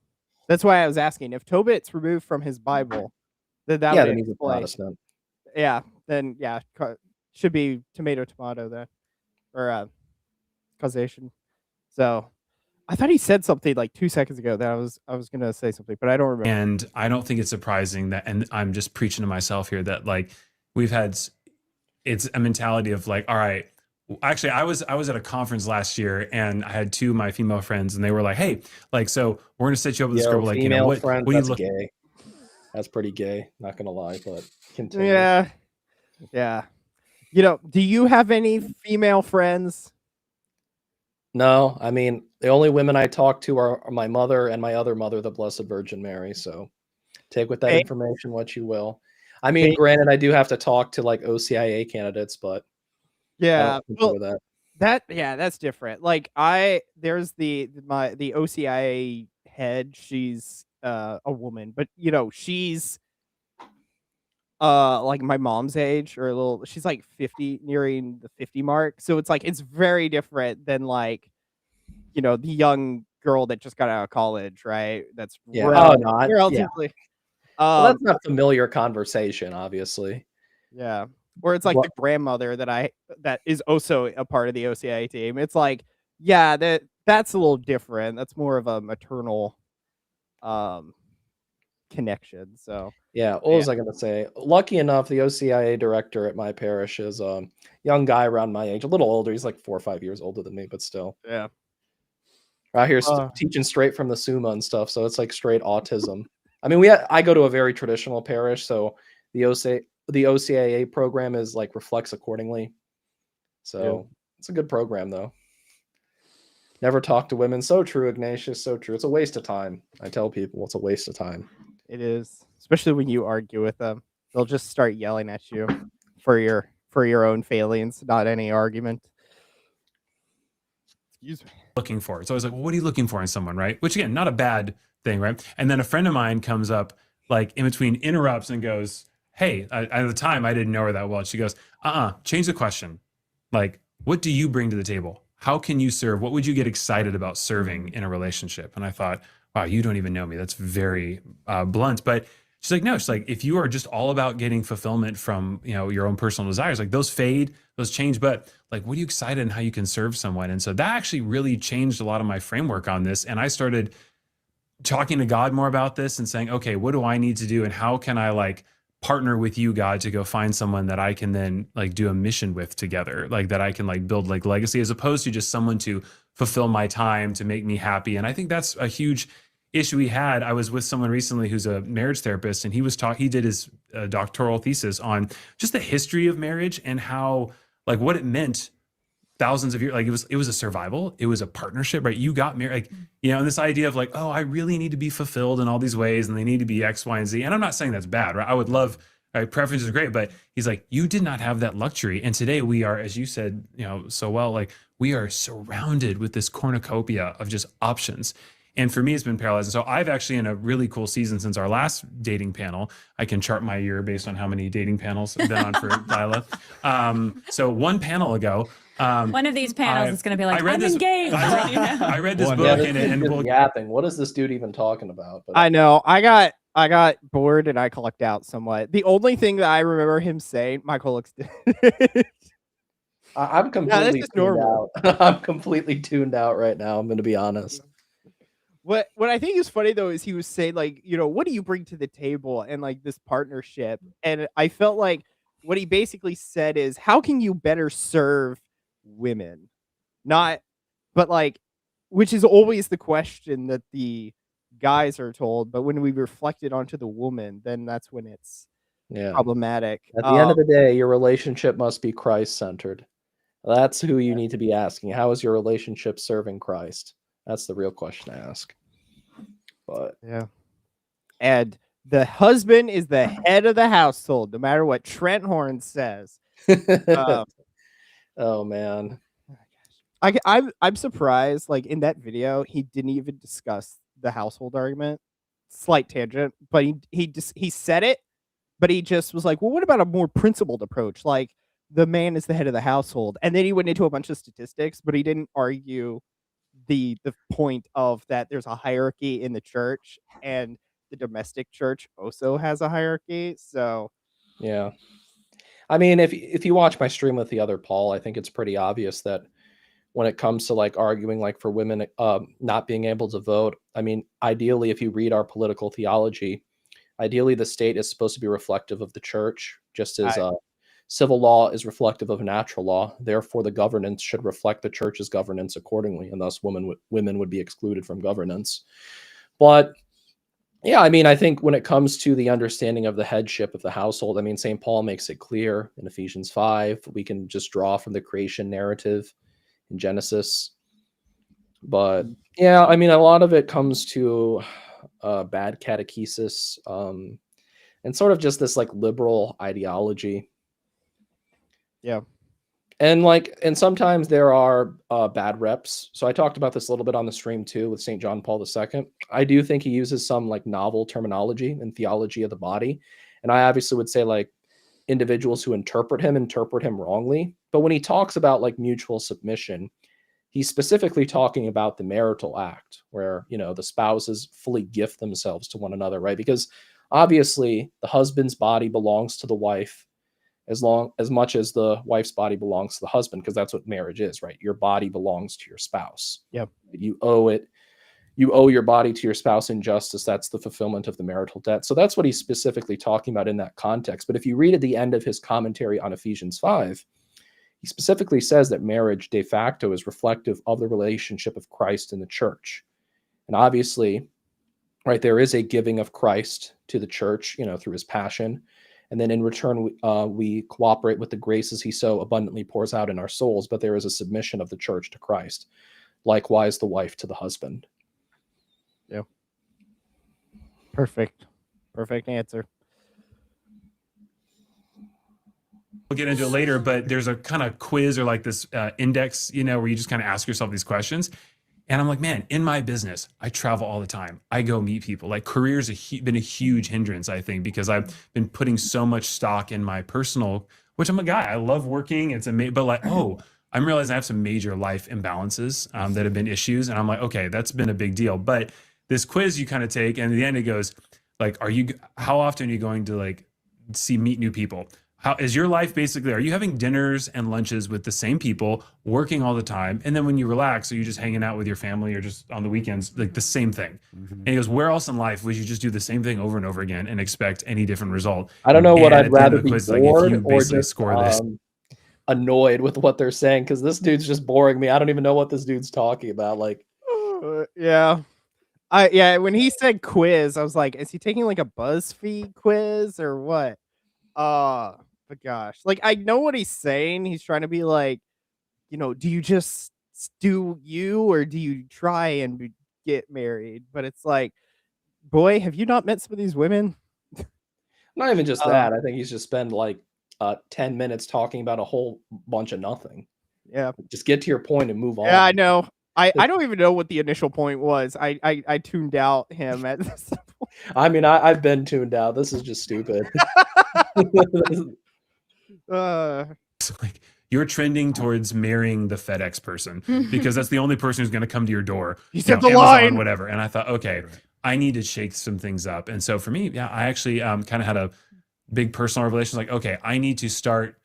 That's why I was asking. If Tobit's removed from his Bible, then that then he's a Protestant. Yeah, then should be tomato then, or causation. So I thought he said something like 2 seconds ago that I was gonna say something, but I don't remember. And I don't think it's surprising that, and I'm just preaching to myself here, that like it's a mentality of like, all right. Actually, I was at a conference last year and I had two of my female friends and they were like, hey, like, so we're going to set you up with this girl. Like, what do you look? Gay. That's pretty gay. Not going to lie, but continue. Yeah. Yeah. Do you have any female friends? No, I mean, the only women I talk to are my mother and my other mother, the Blessed Virgin Mary. So take with that Hey, information what you will. I mean, hey, granted, I do have to talk to like OCIA candidates, but I don't yeah. Well, consider that. that's different. Like there's the OCIA head. She's a woman, but she's like my mom's age or a little. She's like 50, nearing the 50 mark. So it's like it's very different than like the young girl that just got out of college, right? That's Yeah. Oh no. Yeah. relatively Well, um that's not familiar conversation, obviously. yeah. Or it's like But the grandmother that is also a part of the OCIA team. It's like, yeah, that's a little different. That's more of a maternal um connection. So yeah, what yeah, was I going to say? Lucky enough, the OCIA director at my parish is a young guy around my age, a little older. He's like 4 or 5 years older than me, but still yeah. out here Uh, teaching straight from the Summa and stuff. So it's like straight autism. I mean, I go to a very traditional parish, so the OCIA program is like reflects accordingly. yeah, So it's a good program though. Never talk to women. So true, Ignatius. So true. It's a waste of time. I tell people it's a waste of time. it is. Especially when you argue with them. They'll just start yelling at you for your own failings, not any argument. Excuse me. Looking for. So I was like, well, what are you looking for in someone, right? Which again, not a bad thing, right? And then a friend of mine comes up, like in between, interrupts and goes, hey, at the time I didn't know her that well. She goes, change the question. Like, what do you bring to the table? How can you serve? What would you get excited about serving in a relationship? And I thought, wow, you don't even know me. That's very blunt. But she's like, no, she's like, if you are just all about getting fulfillment from, your own personal desires, like those fade, those change, but like, what are you excited and how you can serve someone? And so that actually really changed a lot of my framework on this. And I started talking to God more about this and saying, okay, what do I need to do? And how can I like partner with you, God, to go find someone that I can then like do a mission with together, like that I can like build like legacy, as opposed to just someone to fulfill my time, to make me happy. And I think that's a huge issue we had. I was with someone recently who's a marriage therapist, and he did his doctoral thesis on just the history of marriage and how like what it meant thousands of years. Like it was a survival, it was a partnership, right? You got married, like, and this idea of like, oh, I really need to be fulfilled in all these ways and they need to be X, Y, and Z. And I'm not saying that's bad, right? I would love, right, preference is great, but he's like, you did not have that luxury. And today we are, as you said, so well, like we are surrounded with this cornucopia of just options. And for me, it's been paralyzed. And so I've actually, in a really cool season since our last dating panel, I can chart my year based on how many dating panels I've been on for Lila. So one panel ago, One of these panels is going to be like, I read I'm this, engaged. I read this One. book, Yeah, and just we'll yapping. What is this dude even talking about? But I know. I got bored and I clocked out somewhat. The only thing that I remember him saying, Michael looks dead. I'm Yeah, that's completely just tuned normal. out. I'm completely tuned out right now. I'm going to be honest. What I think is funny though is he was saying like, what do you bring to the table and like this partnership? And I felt like what he basically said is how can you better serve women? Not but like which is always the question that the guys are told, but when we reflect it onto the woman, then that's when it's Yeah. problematic. At the end of the day, your relationship must be Christ-centered. That's who you need to be asking. How is your relationship serving Christ? That's the real question to ask. But Yeah. And the husband is the head of the household, no matter what Trent Horn says. Um, oh man. I'm surprised. Like in that video, he didn't even discuss the household argument. Slight tangent, but he said it, but he just was like, "Well, what about a more principled approach? Like the man is the head of the household," and then he went into a bunch of statistics, but he didn't argue the point of that there's a hierarchy in the church and the domestic church also has a hierarchy. So Yeah. I mean, if you watch my stream with the other Paul, I think it's pretty obvious that when it comes to like arguing like for women not being able to vote, I mean, ideally, if you read our political theology, ideally the state is supposed to be reflective of the church, just as I, civil law is reflective of natural law. Therefore, the governance should reflect the church's governance accordingly, and thus women would be excluded from governance. But yeah, I mean, I think when it comes to the understanding of the headship of the household, I mean, St. Paul makes it clear in Ephesians 5. We can just draw from the creation narrative in Genesis. But yeah, I mean, a lot of it comes to bad catechesis, and sort of just this like liberal ideology. Yeah. And sometimes there are bad reps. So I talked about this a little bit on the stream too with St. John Paul II. I do think he uses some like novel terminology and theology of the body. And I obviously would say like individuals who interpret him wrongly. But when he talks about like mutual submission, he's specifically talking about the marital act where, you know, the spouses fully gift themselves to one another, right? Because obviously the husband's body belongs to the wife as much as the wife's body belongs to the husband, because that's what marriage is, right? Your body belongs to your spouse. Yep. You owe your body to your spouse in justice. That's the fulfillment of the marital debt. So that's what he's specifically talking about in that context. But if you read at the end of his commentary on Ephesians 5, he specifically says that marriage de facto is reflective of the relationship of Christ and the church. And obviously, right, there is a giving of Christ to the church, you know, through his passion. And then in return, we cooperate with the graces he so abundantly pours out in our souls. But there is a submission of the church to Christ. Likewise, the wife to the husband. Yeah. Perfect answer. We'll get into it later, but there's a kind of quiz or like this index, you know, where you just kind of ask yourself these questions. And I'm like, man, in my business, I travel all the time. I go meet people. Like career's been a huge hindrance, I think, because I've been putting so much stock in my personal, which I'm a guy. I love working. It's amazing, but like, I'm realizing I have some major life imbalances that have been issues. And I'm like, okay, that's been a big deal. But this quiz you kind of take, and at the end it goes, like, how often are you going to like meet new people? How is your life basically? Are you having dinners and lunches with the same people, working all the time? And then when you relax, are you just hanging out with your family or just on the weekends, like the same thing? And he goes, where else in life would you just do the same thing over and over again and expect any different result? I don't know what And I'd rather be quiz, bored like, if you or basically just score this. annoyed with what they're saying, because this dude's just boring me. I don't even know what this dude's talking about. Like, Yeah. When he said quiz, I was like, is he taking like a BuzzFeed quiz or what? But gosh, like I know what he's saying. He's trying to be like, you know, do you just do you or do you try and get married? But it's like, boy, have you not met some of these women? not even just that. I think he's just spent like 10 minutes talking about a whole bunch of nothing. Yeah. Just get to your point and move on. Yeah, I know. I don't even know what the initial point was. I tuned out him at this point. I mean, I've been tuned out. This is just stupid. So like you're trending towards marrying the FedEx person because that's the only person who's going to come to your door. You said the Amazon, line, whatever. And I thought, okay, I need to shake some things up. And so for me, yeah, I actually kind of had a big personal revelation. Like, okay, I need to start.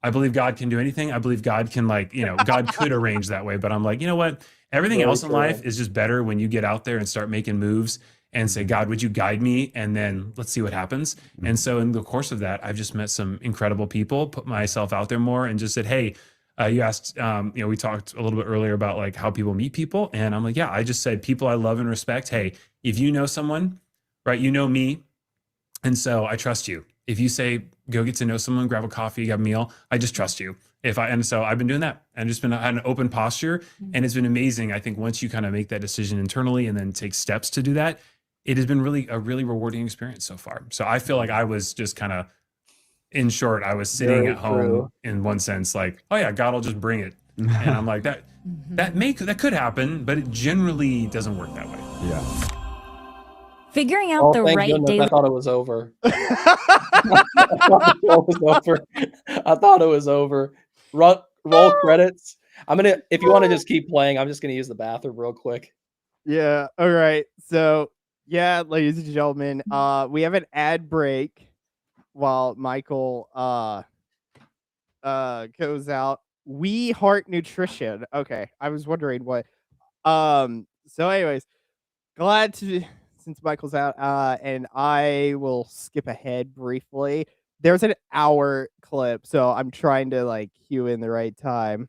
I believe God can do anything. I believe God can, like, you know, God could arrange that way. But I'm like, you know what? Everything else in life is just better when you get out there and start making moves and say, God, would you guide me? And then let's see what happens. And so in the course of that, I've just met some incredible people, put myself out there more and just said, hey, you asked, you know, we talked a little bit earlier about like how people meet people. And I'm like, yeah, I just said people I love and respect. Hey, if you know someone, right, you know me. And so I trust you. If you say, go get to know someone, grab a coffee, have a meal, I just trust you. And so I've been doing that and just been had an open posture, and it's been amazing. I think once you kind of make that decision internally and then take steps to do that, it has been a really rewarding experience so far. So I feel like I was just kind of, in short, I was sitting at home in one sense, like, oh yeah, God will just bring it. And I'm like, that could happen, but it generally doesn't work that way. Yeah. Figuring out the right goodness, daily. I thought it was over. I thought it was over. Roll credits. If you want to just keep playing, I'm just gonna use the bathroom real quick. Yeah. All right. So yeah, ladies and gentlemen, we have an ad break while Michael goes out. We Heart Nutrition. Okay. I was wondering what. So anyways, glad to since Michael's out, and I will skip ahead briefly. There's an hour clip, so I'm trying to like cue in the right time.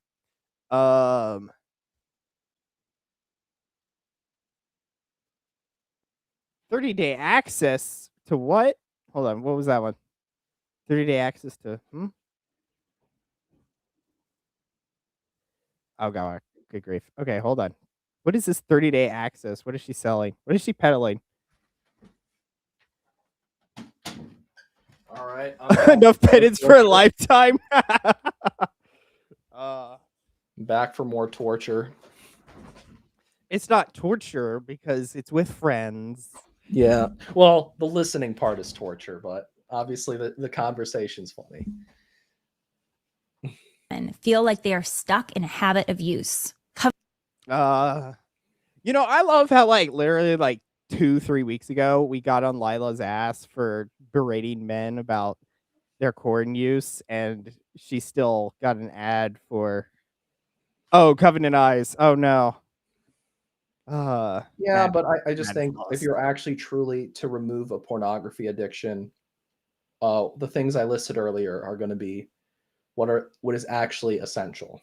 30-day access to what? Hold on, what was that one? 30-day access to Oh god, good grief. Okay, hold on. What is this 30-day access? What is she selling? What is she peddling? All right. Enough penance for a lifetime. Back for more torture. It's not torture because it's with friends. Yeah. Well, the listening part is torture, but obviously the conversation's funny. And feel like they are stuck in a habit of use. I love how literally 2-3 weeks ago we got on Lila's ass for berating men about their corn use, and she still got an ad for Covenant Eyes. Oh no. Yeah, but I just mad think floss. if you're actually truly to remove a pornography addiction, the things I listed earlier are going to be what is actually essential.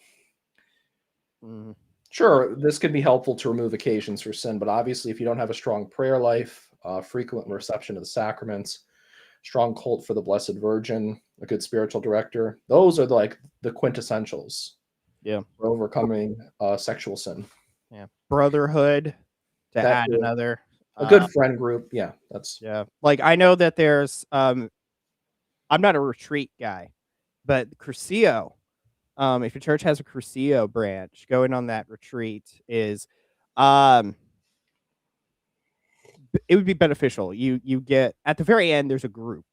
Mhm. Sure, this could be helpful to remove occasions for sin, but obviously, if you don't have a strong prayer life, frequent reception of the sacraments, strong cult for the Blessed Virgin, a good spiritual director, those are the quintessentials. Yeah. For overcoming sexual sin. Yeah. Brotherhood to add another. A good friend group. Yeah, that's Yeah. I know that there's I'm not a retreat guy, but Crucio, if your church has a Crucio branch, going on that retreat is it would be beneficial. You get at the very end there's a group.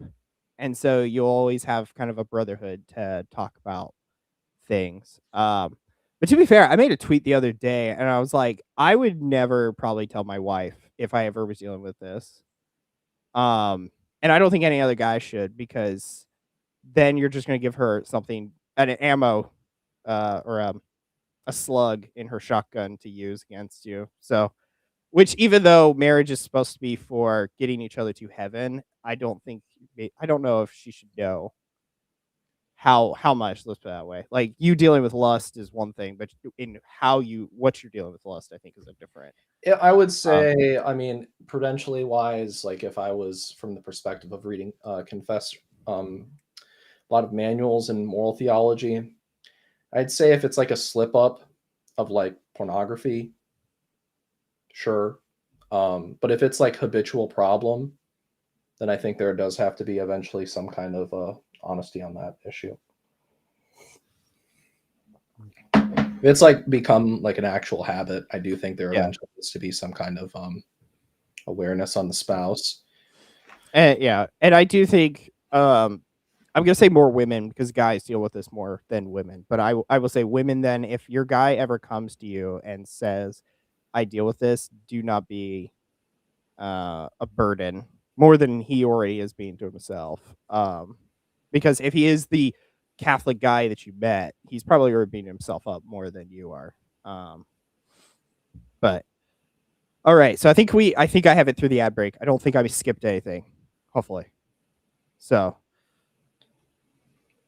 And so you'll always have kind of a brotherhood to talk about things. But to be fair, I made a tweet the other day and I was like, I would never probably tell my wife if I ever was dealing with this. And I don't think any other guy should, because then you're just going to give her something, an ammo or a slug in her shotgun to use against you. So, which even though marriage is supposed to be for getting each other to heaven, I don't know if she should know how much, let's put it that way. Like, you dealing with lust is one thing, but in what you're dealing with lust, I think is a different. Yeah, I would say, I mean, prudentially wise, if I was from the perspective of reading confess a lot of manuals in moral theology, I'd say if it's a slip up of pornography, sure. But if it's habitual problem, then I think there does have to be eventually some kind of honesty on that issue. If it's become an actual habit, I do think there eventually needs to be some kind of awareness on the spouse. And I do think I'm gonna say more women, because guys deal with this more than women. But I will say women. Then, if your guy ever comes to you and says, "I deal with this," do not be a burden more than he already is being to himself. Because if he is the Catholic guy that you met, he's probably already beating himself up more than you are. But all right, so I think I have it through the ad break. I don't think I skipped anything, hopefully. So,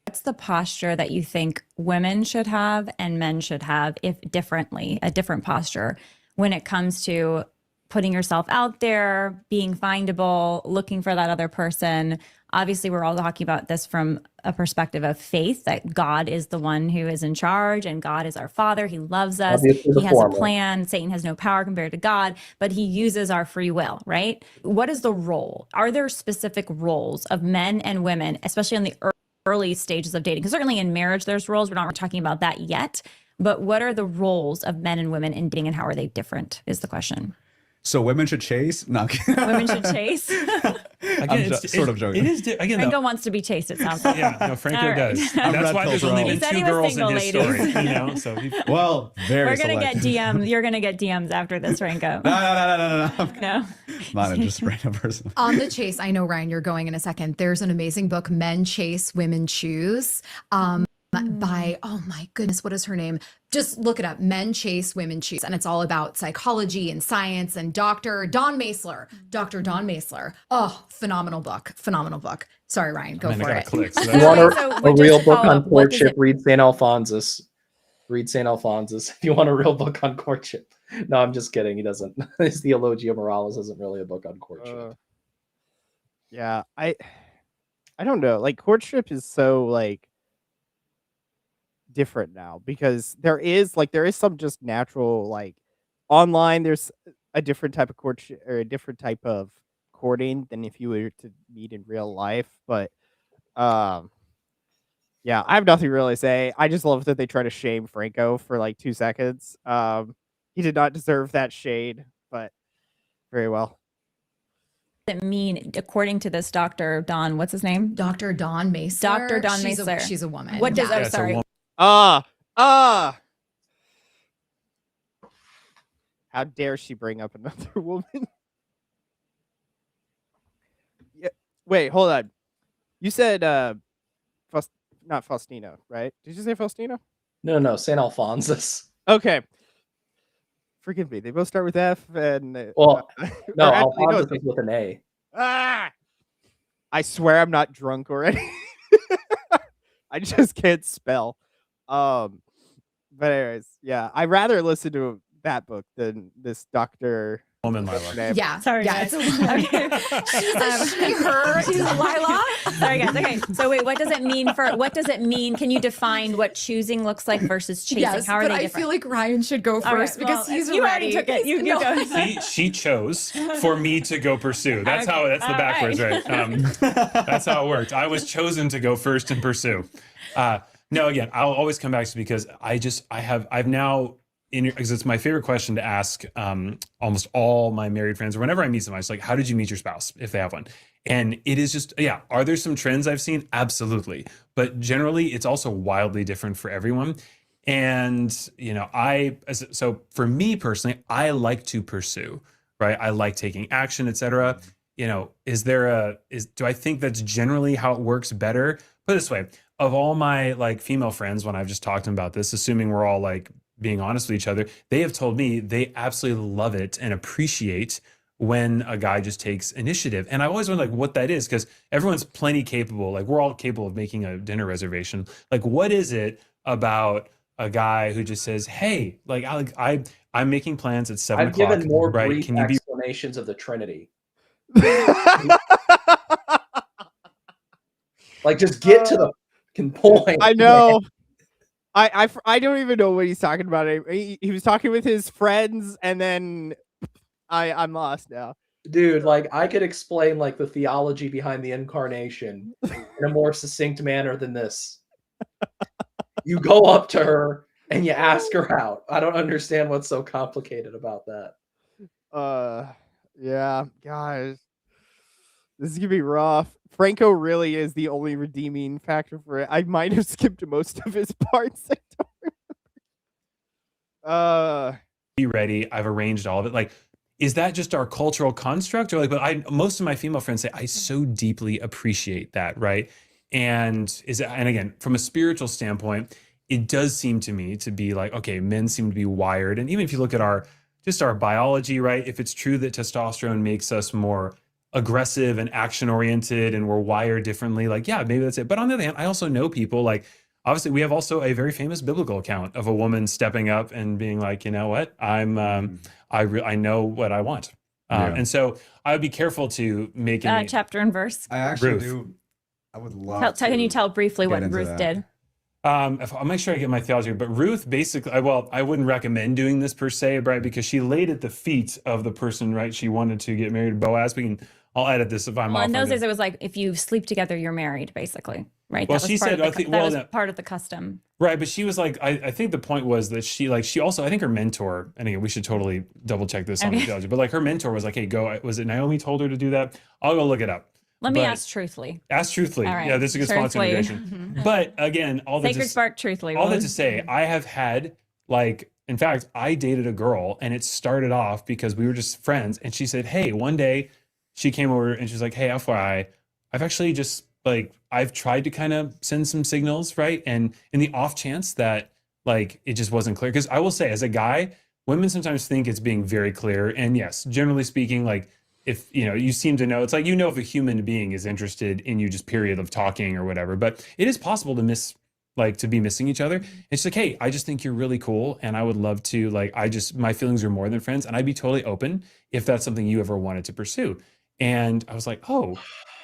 What's the posture that you think women should have and men should have, if differently, a different posture when it comes to putting yourself out there, being findable, looking for that other person? Obviously, we're all talking about this from a perspective of faith, that God is the one who is in charge and God is our Father. He loves us. He has a plan. Satan has no power compared to God, but he uses our free will, right? What is the role? Are there specific roles of men and women, especially on the early stages of dating? Because certainly in marriage, there's roles. We're not talking about that yet. But what are the roles of men and women in dating, and how are they different is the question. So women should chase? No. Women should chase? Again, I'm sort of joking. It is again. Franco wants to be chased, it sounds like. Yeah, no, Franco All right. does. That's why there's only been He said 2 he was girls in single, his ladies. story. So well, very We're gonna selective. get DMs. You're gonna get DMs after this, Franco. No. No. Not a just random person. On the chase, I know, Ryan, you're going in a second. There's an amazing book, Men Chase, Women Choose, by, oh my goodness, what is her name? Just look it up, Men Chase, Women Choose. And it's all about psychology and science, and Dr. Don Maesler. Oh, phenomenal book. Sorry, Ryan, go for it. If you want a real book on courtship, read St. Alphonsus. If you want a real book on courtship. No, I'm just kidding. He doesn't. His Theologia Moralis isn't really a book on courtship. Yeah, I don't know. Courtship is so different now, because there is some just natural online there's a different type of courtship or a different type of courting than if you were to meet in real life. But yeah, I have nothing really to say. I just love that they try to shame Franco for like 2 seconds. He did not deserve that shade, but very well. It mean, according to this Dr. Don, what's his name? Dr. Dawn Maesler. Dr. Dawn Maesler. She's a woman. What does, Yeah, oh, it's a sorry. woman. How dare she bring up another woman? Yeah. Wait, hold on. You said not Faustina, right? Did you say Faustina? No, St. Alphonsus. Okay. Forgive me. They both start with F and Well, no, or actually, no, Alphonsus is with an A. I swear I'm not drunk already. I just can't spell. But anyways, yeah, I'd rather listen to that book than this Dr. Woman, Lila. Yeah. Sorry, Yeah, guys. it's a woman. Okay. She's a she, her. She's Lila. Sorry, guys. Okay. So wait, what does it mean? Can you define what choosing looks like versus chasing? Yes, How are but they I different? feel like Ryan should go All right, first because well, he's you ready. already took it. You go. She chose for me to go pursue. That's how. That's the All backwards, right. right? That's how it worked. I was chosen to go first and pursue. No, again, I'll always come back to because I've now. Because it's my favorite question to ask almost all my married friends, or whenever I meet someone, it's like, how did you meet your spouse, if they have one? And it is just, yeah, are there some trends I've seen? Absolutely. But generally, it's also wildly different for everyone. And, so for me personally, I like to pursue, right? I like taking action, etc. Do I think that's generally how it works better? Put it this way, of all my like female friends, when I've just talked to them about this, assuming we're all like being honest with each other, they have told me they absolutely love it and appreciate when a guy just takes initiative. And I always wonder like what that is, because everyone's plenty capable. Like we're all capable of making a dinner reservation. Like what is it about a guy who just says, "Hey, like I'm making plans at 7 I've o'clock." given more right? brief Can you be explanations of the Trinity. Like, just get to the fucking point. I know. I don't even know what he's talking about. He was talking with his friends, and then I'm lost now. Dude, like I could explain like the theology behind the incarnation in a more succinct manner than this. You go up to her and you ask her out. I don't understand what's so complicated about that. Yeah, guys. This is gonna be rough. Franco really is the only redeeming factor for it. I might have skipped most of his parts. I don't remember. be ready? I've arranged all of it. Like, is that just our cultural construct? Or like, but most of my female friends say, I so deeply appreciate that, right? And again, from a spiritual standpoint, it does seem to me to be like, okay, men seem to be wired. And even if you look at our biology, right? If it's true that testosterone makes us more aggressive and action oriented and we're wired differently, like, yeah, maybe that's it. But on the other hand, I also know people like, obviously we have also a very famous biblical account of a woman stepping up and being like, you know what, I know what I want. And so I would be careful to make Chapter and verse. I actually Ruth. do. I would love Can you tell briefly get what into Ruth that. did? I'll make sure I get my theology, but Ruth basically, I wouldn't recommend doing this per se, right? Because she laid at the feet of the person, right? She wanted to get married to Boaz. I'll edit this if I'm Well, off. in those days, it was like if you sleep together, you're married, basically, right? Well, that was she part said, of I the, think- that well, was that- part of the custom. Right, but she was like, I think the point was that she also, I think her mentor, and again, we should totally double check this on the Okay. theology, but like her mentor was like, hey, go, was it Naomi told her to do that? I'll go look it up. Let me But- ask truthfully. Ask truthfully. All right. Yeah, this is a good sponsor Truthfully. integration. But again, all that Sacred to, Spark, truthfully. all Will. that to say, I have had like, in fact, I dated a girl and it started off because we were just friends. And she said, hey, one day she came over and she's like, hey, FYI, I've actually just like, I've tried to kind of send some signals, right? And in the off chance that like, it just wasn't clear. Because I will say, as a guy, women sometimes think it's being very clear. And yes, generally speaking, like, if you seem to know, it's like if a human being is interested in you, just period of talking or whatever. But it is possible to be missing each other. It's like, hey, I just think you're really cool, and I would love to my feelings are more than friends, and I'd be totally open if that's something you ever wanted to pursue. And I was like, oh,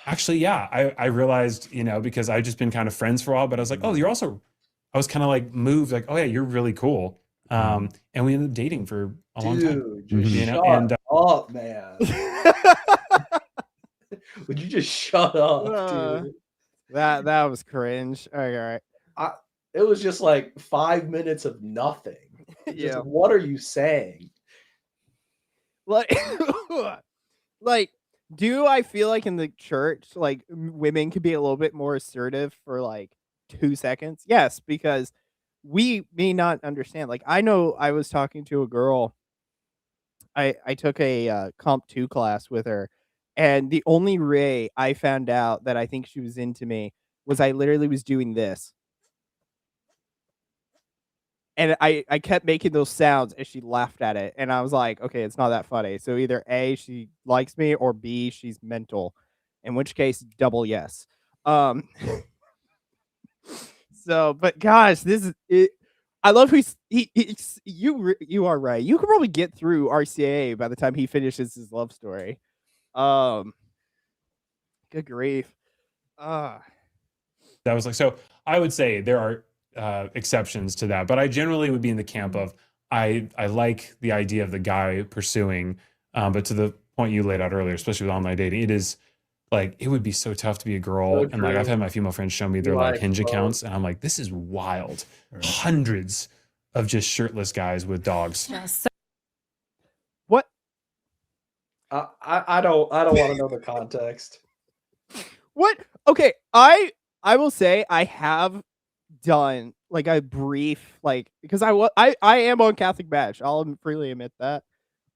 actually, yeah. I realized, because I've just been kind of friends for a while, but I was like, oh, I was kind of like moved, like, oh yeah, you're really cool. And we ended up dating for a long time. Dude, just You know, shut and up, man. Would you just shut up, dude? That was cringe. All right. It was just like 5 minutes of nothing. Just, Yeah. what are you saying? Like, like, do I feel like in the church, like women could be a little bit more assertive for like 2 seconds? Yes, because we may not understand. Like, I know I was talking to a girl. I took a Comp 2 class with her, and the only way I found out that I think she was into me was I literally was doing this. And I kept making those sounds and she laughed at it. And I was like, okay, it's not that funny. So either A, she likes me, or B, she's mental. In which case, double yes. So, but gosh, this is it. I love you are right. You could probably get through RCA by the time he finishes his love story. Good grief. that was like, so I would say there are exceptions to that, but I generally would be in the camp of I like the idea of the guy pursuing, but to the point you laid out earlier, especially with online dating, it is like it would be so tough to be a girl. So And like I've true. had my female friends show me their like Hinge accounts, and I'm like, this is wild. Hundreds of just shirtless guys with dogs. Yes. What? I don't want to know the context. What? Okay, I will say I have done like a brief because I am on Catholic Badge. I'll freely admit that.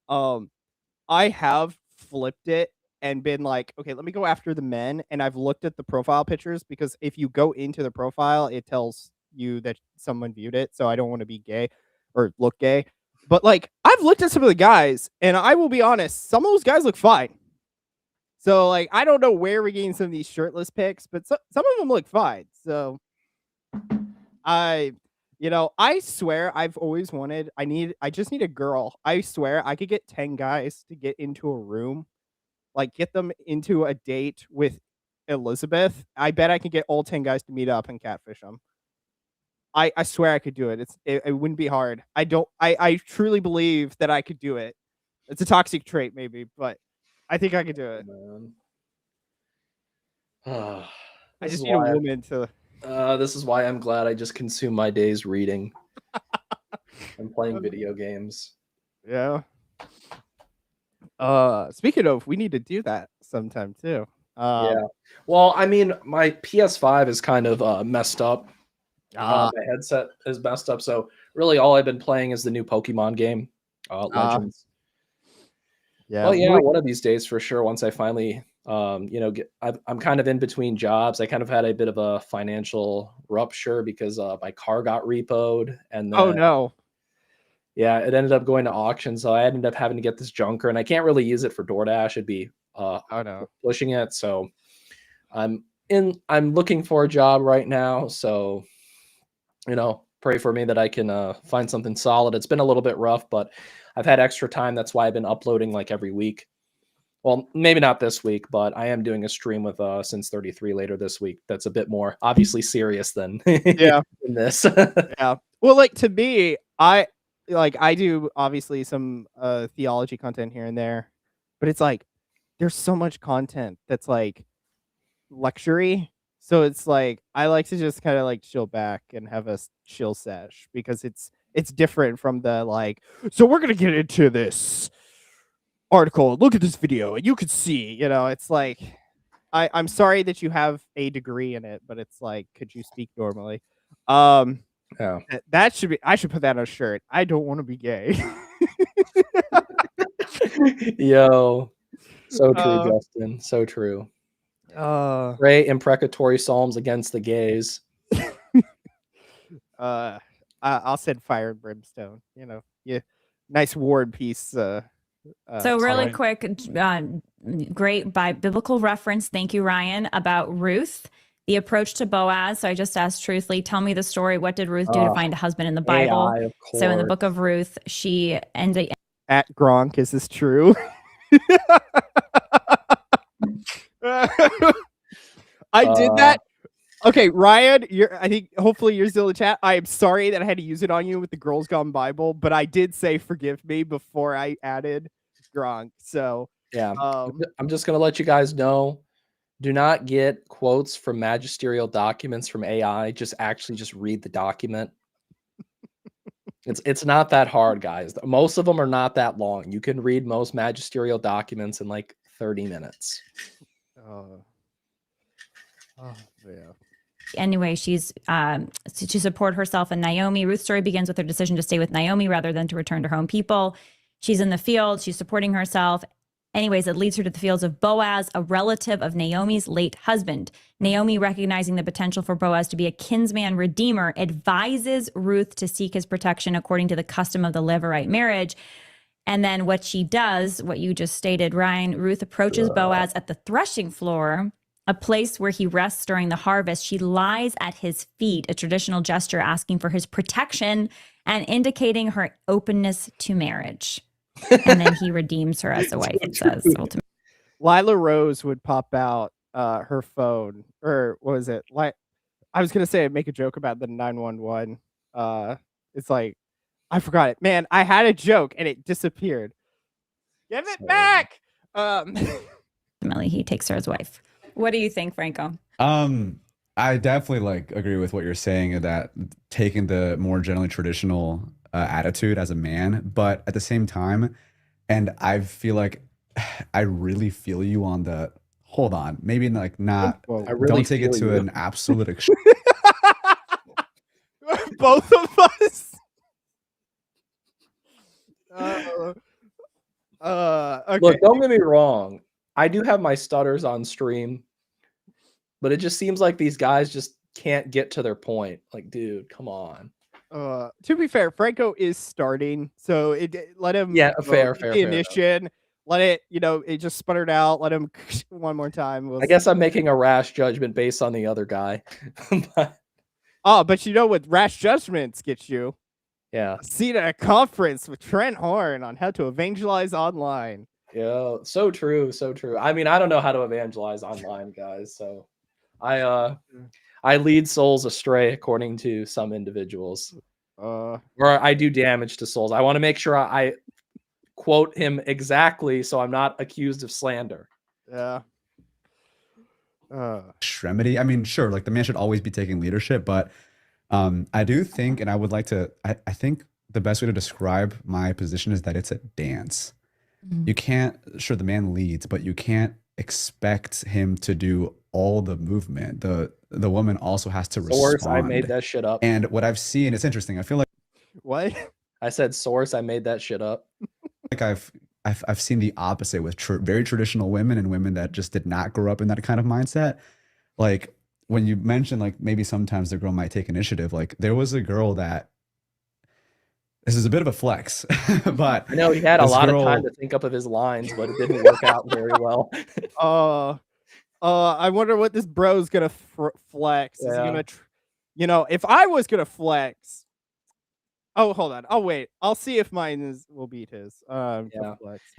I have flipped it and been like, okay, let me go after the men, and I've looked at the profile pictures because if you go into the profile, it tells you that someone viewed it. So I don't want to be gay or look gay. But like I've looked at some of the guys, and I will be honest, some of those guys look fine. So like I don't know where we're getting some of these shirtless pics, but some of them look fine. So I swear I've always wanted I just need a girl. I swear I could get 10 guys to get into a room, like get them into a date with Elizabeth. I bet I could get all 10 guys to meet up and catfish them. I swear I could do it. It wouldn't be hard. I truly believe that I could do it. It's a toxic trait maybe, but I think I could do it. Man. I just need a woman to This is why I'm glad I just consume my days reading and playing video games. Yeah. Speaking of, we need to do that sometime too. Yeah. Well, I mean, my PS5 is kind of messed up. My headset is messed up, so really all I've been playing is the new Pokemon game, Legends. Yeah. Well, yeah, one of these days for sure. Once I finally, I'm kind of in between jobs. I kind of had a bit of a financial rupture because my car got repoed, and then, oh no. yeah, it ended up going to auction. So I ended up having to get this junker, and I can't really use it for DoorDash. It'd be Oh no. pushing it. So I'm looking for a job right now. So, pray for me that I can find something solid. It's been a little bit rough, but I've had extra time. That's why I've been uploading like every week. Well, maybe not this week, but I am doing a stream with Since 33 later this week. That's a bit more obviously serious than Yeah. in this. Yeah. Well, like to me, I do obviously some theology content here and there, but it's like there's so much content that's like luxury. So it's like I like to just kind of like chill back and have a chill sesh because it's different from the like, so we're gonna get into this article, look at this video, and you could see, it's like I'm sorry that you have a degree in it, but it's like, could you speak normally? Yeah. That should be, I should put that on a shirt. I don't want to be gay. Yo. So true, Justin. So true. Pray imprecatory psalms against the gays. I'll send fire and brimstone. Yeah, nice war and peace. So really right. quick, great by biblical reference. Thank you, Ryan, about Ruth, the approach to Boaz. So I just asked truthfully, tell me the story. What did Ruth do to find a husband in the Bible? AI, of So in the course. book of Ruth, she ended. At Gronk, is this true? I did that. Okay, Ryan, I think hopefully you're still in the chat. I am sorry that I had to use it on you with the Girls Gone Bible, but I did say forgive me before I added Gronk. So Yeah, um I'm just gonna let you guys know. Do not get quotes from magisterial documents from AI. Just read the document. It's not that hard, guys. Most of them are not that long. You can read most magisterial documents in like 30 minutes. oh yeah. Anyway, she's to support herself and Naomi. Ruth's story begins with her decision to stay with Naomi rather than to return to her home people. She's in the field. She's supporting herself. Anyways, it leads her to the fields of Boaz, a relative of Naomi's late husband. Naomi, recognizing the potential for Boaz to be a kinsman redeemer, advises Ruth to seek his protection according to the custom of the Levirate marriage. And then what she does, what you just stated, Ryan, Ruth approaches Boaz at the threshing floor, a place where he rests during the harvest. She lies at his feet, a traditional gesture asking for his protection and indicating her openness to marriage. And then he redeems her as a wife, it says, ultimately. Lila Rose would pop out her phone, or what was it? Like, I was gonna say make a joke about the 911. It's like I forgot it. Man, I had a joke and it disappeared. Give it back. Ultimately, he takes her as wife. What do you think, Franco? I definitely like agree with what you're saying, that taking the more generally traditional attitude as a man, but at the same time, and I feel like I really feel you on the hold on, maybe like not, I really don't take it feel to you. an absolute extreme. Both of us. Okay. Look, don't get me wrong. I do have my stutters on stream, but it just seems like these guys just can't get to their point. Like, dude, come on. To be fair, Franco is starting, so let him. Yeah, fair. The ignition. Let it. It just sputtered out. Let him one more time. I guess I'm making a rash judgment based on the other guy. But you know what rash judgments get you? Yeah. A seat at a conference with Trent Horn on how to evangelize online. Yeah, so true, so true. I mean, I don't know how to evangelize online, guys. So I lead souls astray according to some individuals. Or I do damage to souls. I want to make sure I quote him exactly so I'm not accused of slander. Yeah. Extremity. I mean, sure, like the man should always be taking leadership, but I do think, and I would like to, I think the best way to describe my position is that it's a dance. You can't, sure, the man leads, but you can't expect him to do all the movement. The woman also has to respond. Source, I made that shit up. And what I've seen, it's interesting. I feel like what? I said source, I made that shit up. Like I've seen the opposite with very traditional women and women that just did not grow up in that kind of mindset. Like when you mentioned like maybe sometimes the girl might take initiative, like there was a girl that, this is a bit of a flex, but I know he had a lot of time to think up of his lines, but it didn't work out very well. I wonder what this bro's gonna flex. Yeah. Is he gonna, if I was gonna flex. Oh, hold on. I'll wait. I'll see if mine will beat his. Yeah.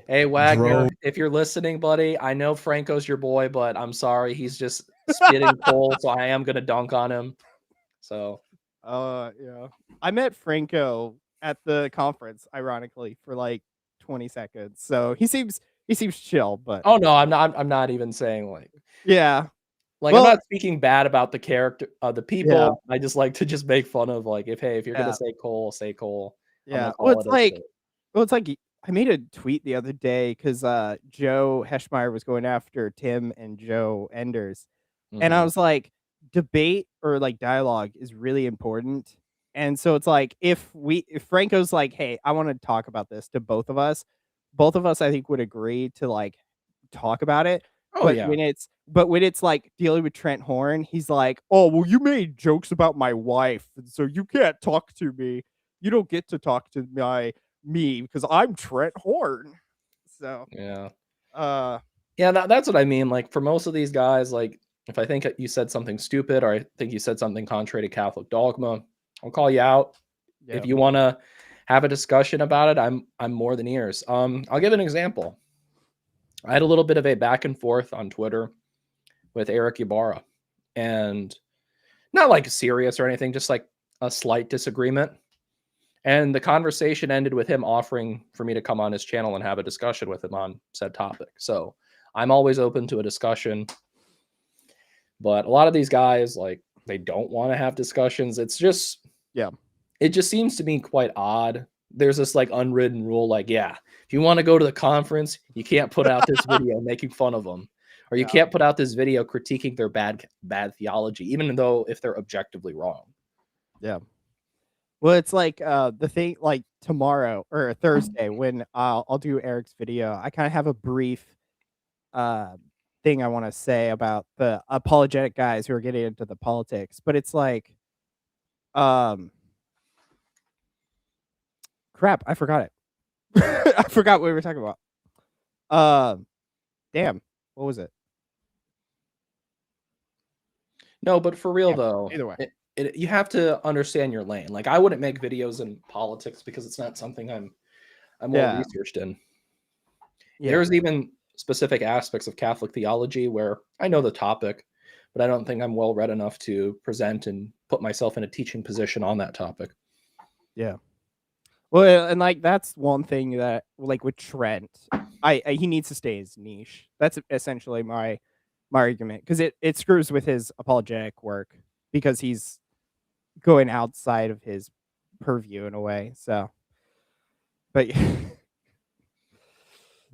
Hey Wagner, if you're listening, buddy, I know Franco's your boy, but I'm sorry, he's just spitting coal, so I am gonna dunk on him. So. Yeah. I met Franco at the conference, ironically, for like 20 seconds. So he seems chill, but oh no, I'm not even saying like, yeah, like I'm not speaking bad about the character of the people. Yeah. I just like to just make fun of like, if you're gonna say Cole, say Cole. Yeah. Well, it's like I made a tweet the other day because Joe Heschmeyer was going after Tim and Joe Enders, and I was like, debate or like dialogue is really important. And so it's like if Franco's like, hey, I want to talk about this to both of us I think would agree to like talk about it. Oh, but yeah. when it's like dealing with Trent Horn, he's like, oh well, you made jokes about my wife, so you can't talk to me. You don't get to talk to me because I'm Trent Horn. So yeah. Yeah, that's what I mean. Like for most of these guys, like if I think you said something stupid or I think you said something contrary to Catholic dogma, I'll call you out. Yeah. If you want to have a discussion about it, I'm more than ears. I'll give an example. I had a little bit of a back and forth on Twitter with Eric Ibarra, and not like serious or anything, just like a slight disagreement. And the conversation ended with him offering for me to come on his channel and have a discussion with him on said topic. So I'm always open to a discussion. But a lot of these guys, like, they don't want to have discussions. It's just, Yeah. it just seems to me quite odd. There's this like unwritten rule, like, yeah, if you want to go to the conference, you can't put out this video making fun of them, or you can't put out this video critiquing their bad theology, even though if they're objectively wrong. Yeah. Well, it's like the thing, like tomorrow or Thursday when I'll do Eric's video. I kind of have a brief thing I want to say about the apologetic guys who are getting into the politics, but it's like, crap, I forgot it. I forgot what we were talking about. Damn, what was it? No, but for real Yeah, though, either way. you have to understand your lane. Like, I wouldn't make videos in politics because it's not something I'm well researched in. Yeah. There's even specific aspects of Catholic theology where I know the topic, but I don't think I'm well read enough to present and put myself in a teaching position on that topic. Yeah. Well, and like that's one thing that, like with Trent, he needs to stay in his niche. That's essentially my argument, because it screws with his apologetic work because he's going outside of his purview in a way. So, but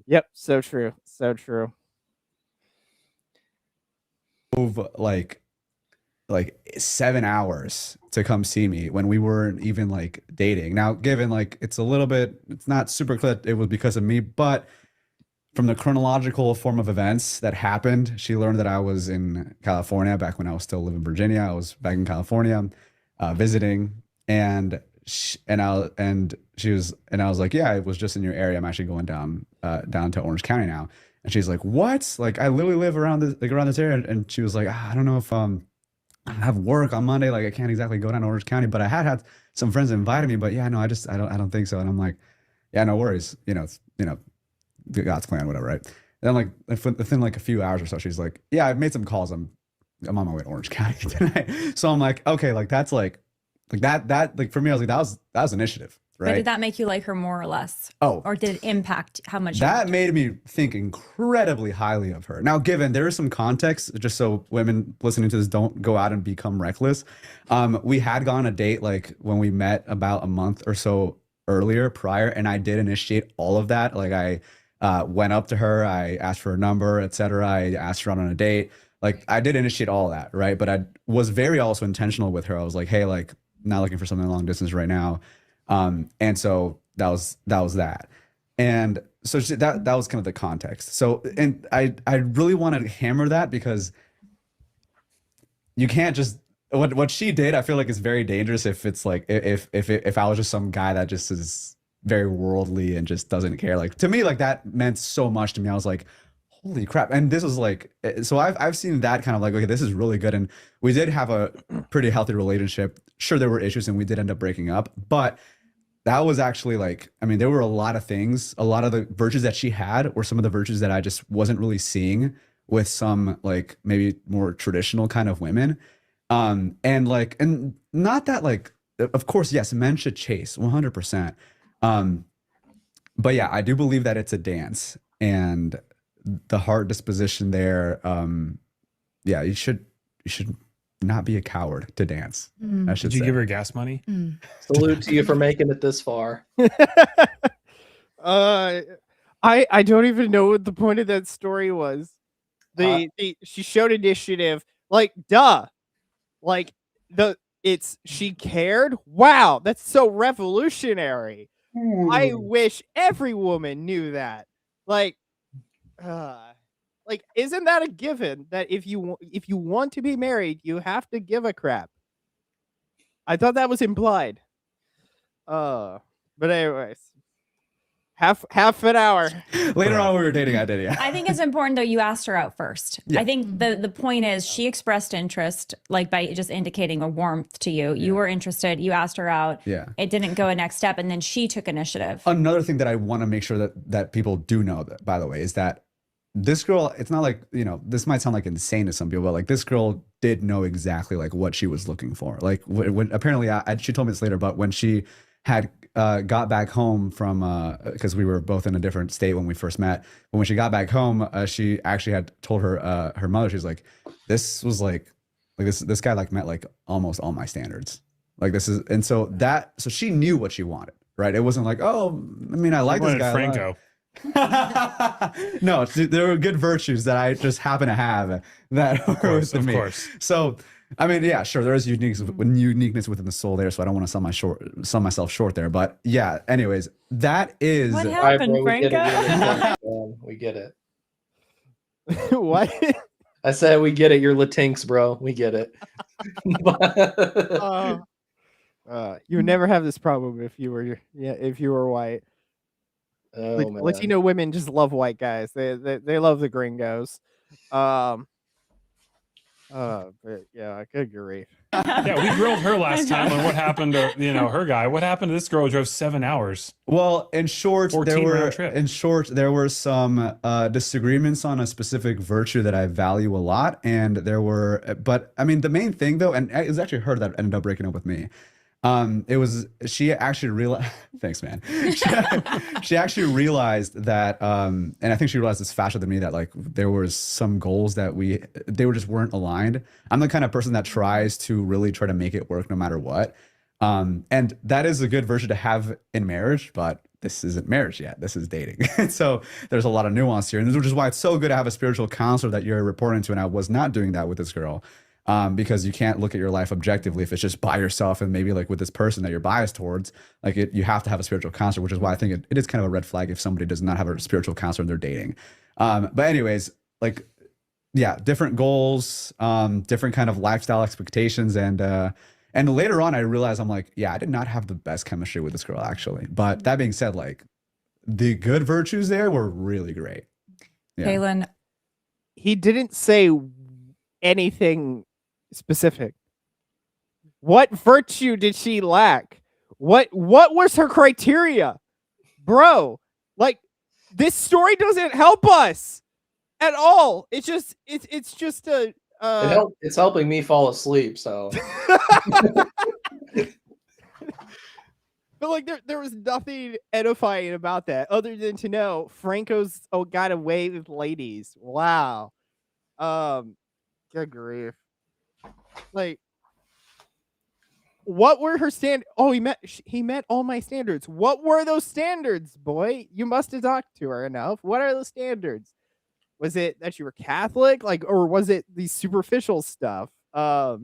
yep, so true, so true. Like 7 hours to come see me when we weren't even like dating. Now, given like it's not super clear it was because of me, but from the chronological form of events that happened, she learned that I was in California back when I was still living in Virginia. I was back in California visiting, and I was like, yeah, I was just in your area. I'm actually going down to Orange County now. And she's like, what? Like, I literally live around this area. And she was like, I don't know if I have work on Monday. Like, I can't exactly go down to Orange County, but I had some friends invited me. But yeah, no, I don't think so. And I'm like, yeah, no worries. It's God's plan, whatever, right? And then like within like a few hours or so, she's like, yeah, I've made some calls. I'm on my way to Orange County tonight. So I'm like, okay, like that's like that like for me, I was like, that was initiative, right? But did that make you like her more or less? Oh, or did it impact how much? That made me think incredibly gihighly of her. Now, given there is some context, just so women listening to this don't go out and become reckless. We had gone on a date like when we met about a month or so prior, and I did initiate all of that. Like I went up to her, I asked for her number, etc. I asked her out on a date. Like I did initiate all of that, right? But I was very also intentional with her. I was like, hey, like not looking for something long distance right now. And so that was that. And so that was kind of the context. So, and I really want to hammer that because you can't just, what she did, I feel like is very dangerous if it's like, if I was just some guy that just is very worldly and just doesn't care. Like to me, like that meant so much to me. I was like, holy crap. And this was like, so I've seen that kind of like, okay, this is really good. And we did have a pretty healthy relationship. Sure, there were issues and we did end up breaking up, but that was actually like, I mean, there were a lot of things, a lot of the virtues that she had were some of the virtues that I just wasn't really seeing with some like maybe more traditional kind of women. And not that like, of course, yes, men should chase 100%. But yeah, I do believe that it's a dance, and the heart disposition there, yeah, you should not be a coward to dance. I should Did you say. give her gas money? Salute to you for making it this far. I don't even know what the point of that story was. She showed initiative, like duh, like she cared. Wow, that's so revolutionary. I wish every woman knew that. Like isn't that a given that if you want to be married, you have to give a crap? I thought that was implied. But anyways, half an hour Later on, we were dating. I did, yeah. I think it's important though you asked her out first. Yeah. I think the point is she expressed interest, like by just indicating a warmth to you. You were interested. You asked her out. Yeah. It didn't go a next step, and then she took initiative. Another thing that I want to make sure that people do know, that, by the way, is that this girl, it's not like, this might sound like insane to some people, but like this girl did know exactly like what she was looking for. Like when apparently she told me this later, but when she had got back home from because we were both in a different state when we first met, but when she got back home, she actually had told her mother, she's like, this was like this guy like met like almost all my standards. Like this is, and so she knew what she wanted, right? It wasn't like, oh, I mean, I like this guy. Franco. No, there were good virtues that I just happen to have that were with me. Of course. So, I mean, yeah, sure, there is uniqueness within the soul there. So I don't want to sell myself short there. But yeah, anyways, that is What happened, Franco? We get it. What? I said we get it. You're Latinx, bro. We get it. You would never have this problem if you were white. Oh, man. Latino women just love white guys. They love the gringos. But yeah, good grief. Yeah, we grilled her last time on what happened to her guy. What happened to this girl who drove 7 hours? Well, in short, 14 round trip. there were some disagreements on a specific virtue that I value a lot, and but I mean, the main thing though, and it was actually her that ended up breaking up with me. She actually realized, thanks, man. She actually realized that, and I think she realized this faster than me, that like there was some goals that they just weren't aligned. I'm the kind of person that tries to really try to make it work no matter what. And that is a good version to have in marriage, but this isn't marriage yet. This is dating. And so there's a lot of nuance here. And which is why it's so good to have a spiritual counselor that you're reporting to. And I was not doing that with this girl. Because you can't look at your life objectively if it's just by yourself and maybe like with this person that you're biased towards. Like you have to have a spiritual counselor, which is why I think it is kind of a red flag if somebody does not have a spiritual counselor and they're dating. But anyways, like, yeah, different goals, different kind of lifestyle expectations, and later on I realized I'm like, yeah, I did not have the best chemistry with this girl actually. But that being said, like the good virtues there were really great. Yeah. Kaylin, He didn't say anything specific. What virtue did she lack? What was her criteria? Bro, like this story doesn't help us at all. It's just a it's helping me fall asleep, so but like there was nothing edifying about that other than to know Franco's got away with ladies. Wow. Good grief. Like, what were her Oh, he met all my standards. What were those standards, boy? You must have talked to her enough. What are those standards? Was it that you were Catholic, like, or was it the superficial stuff? The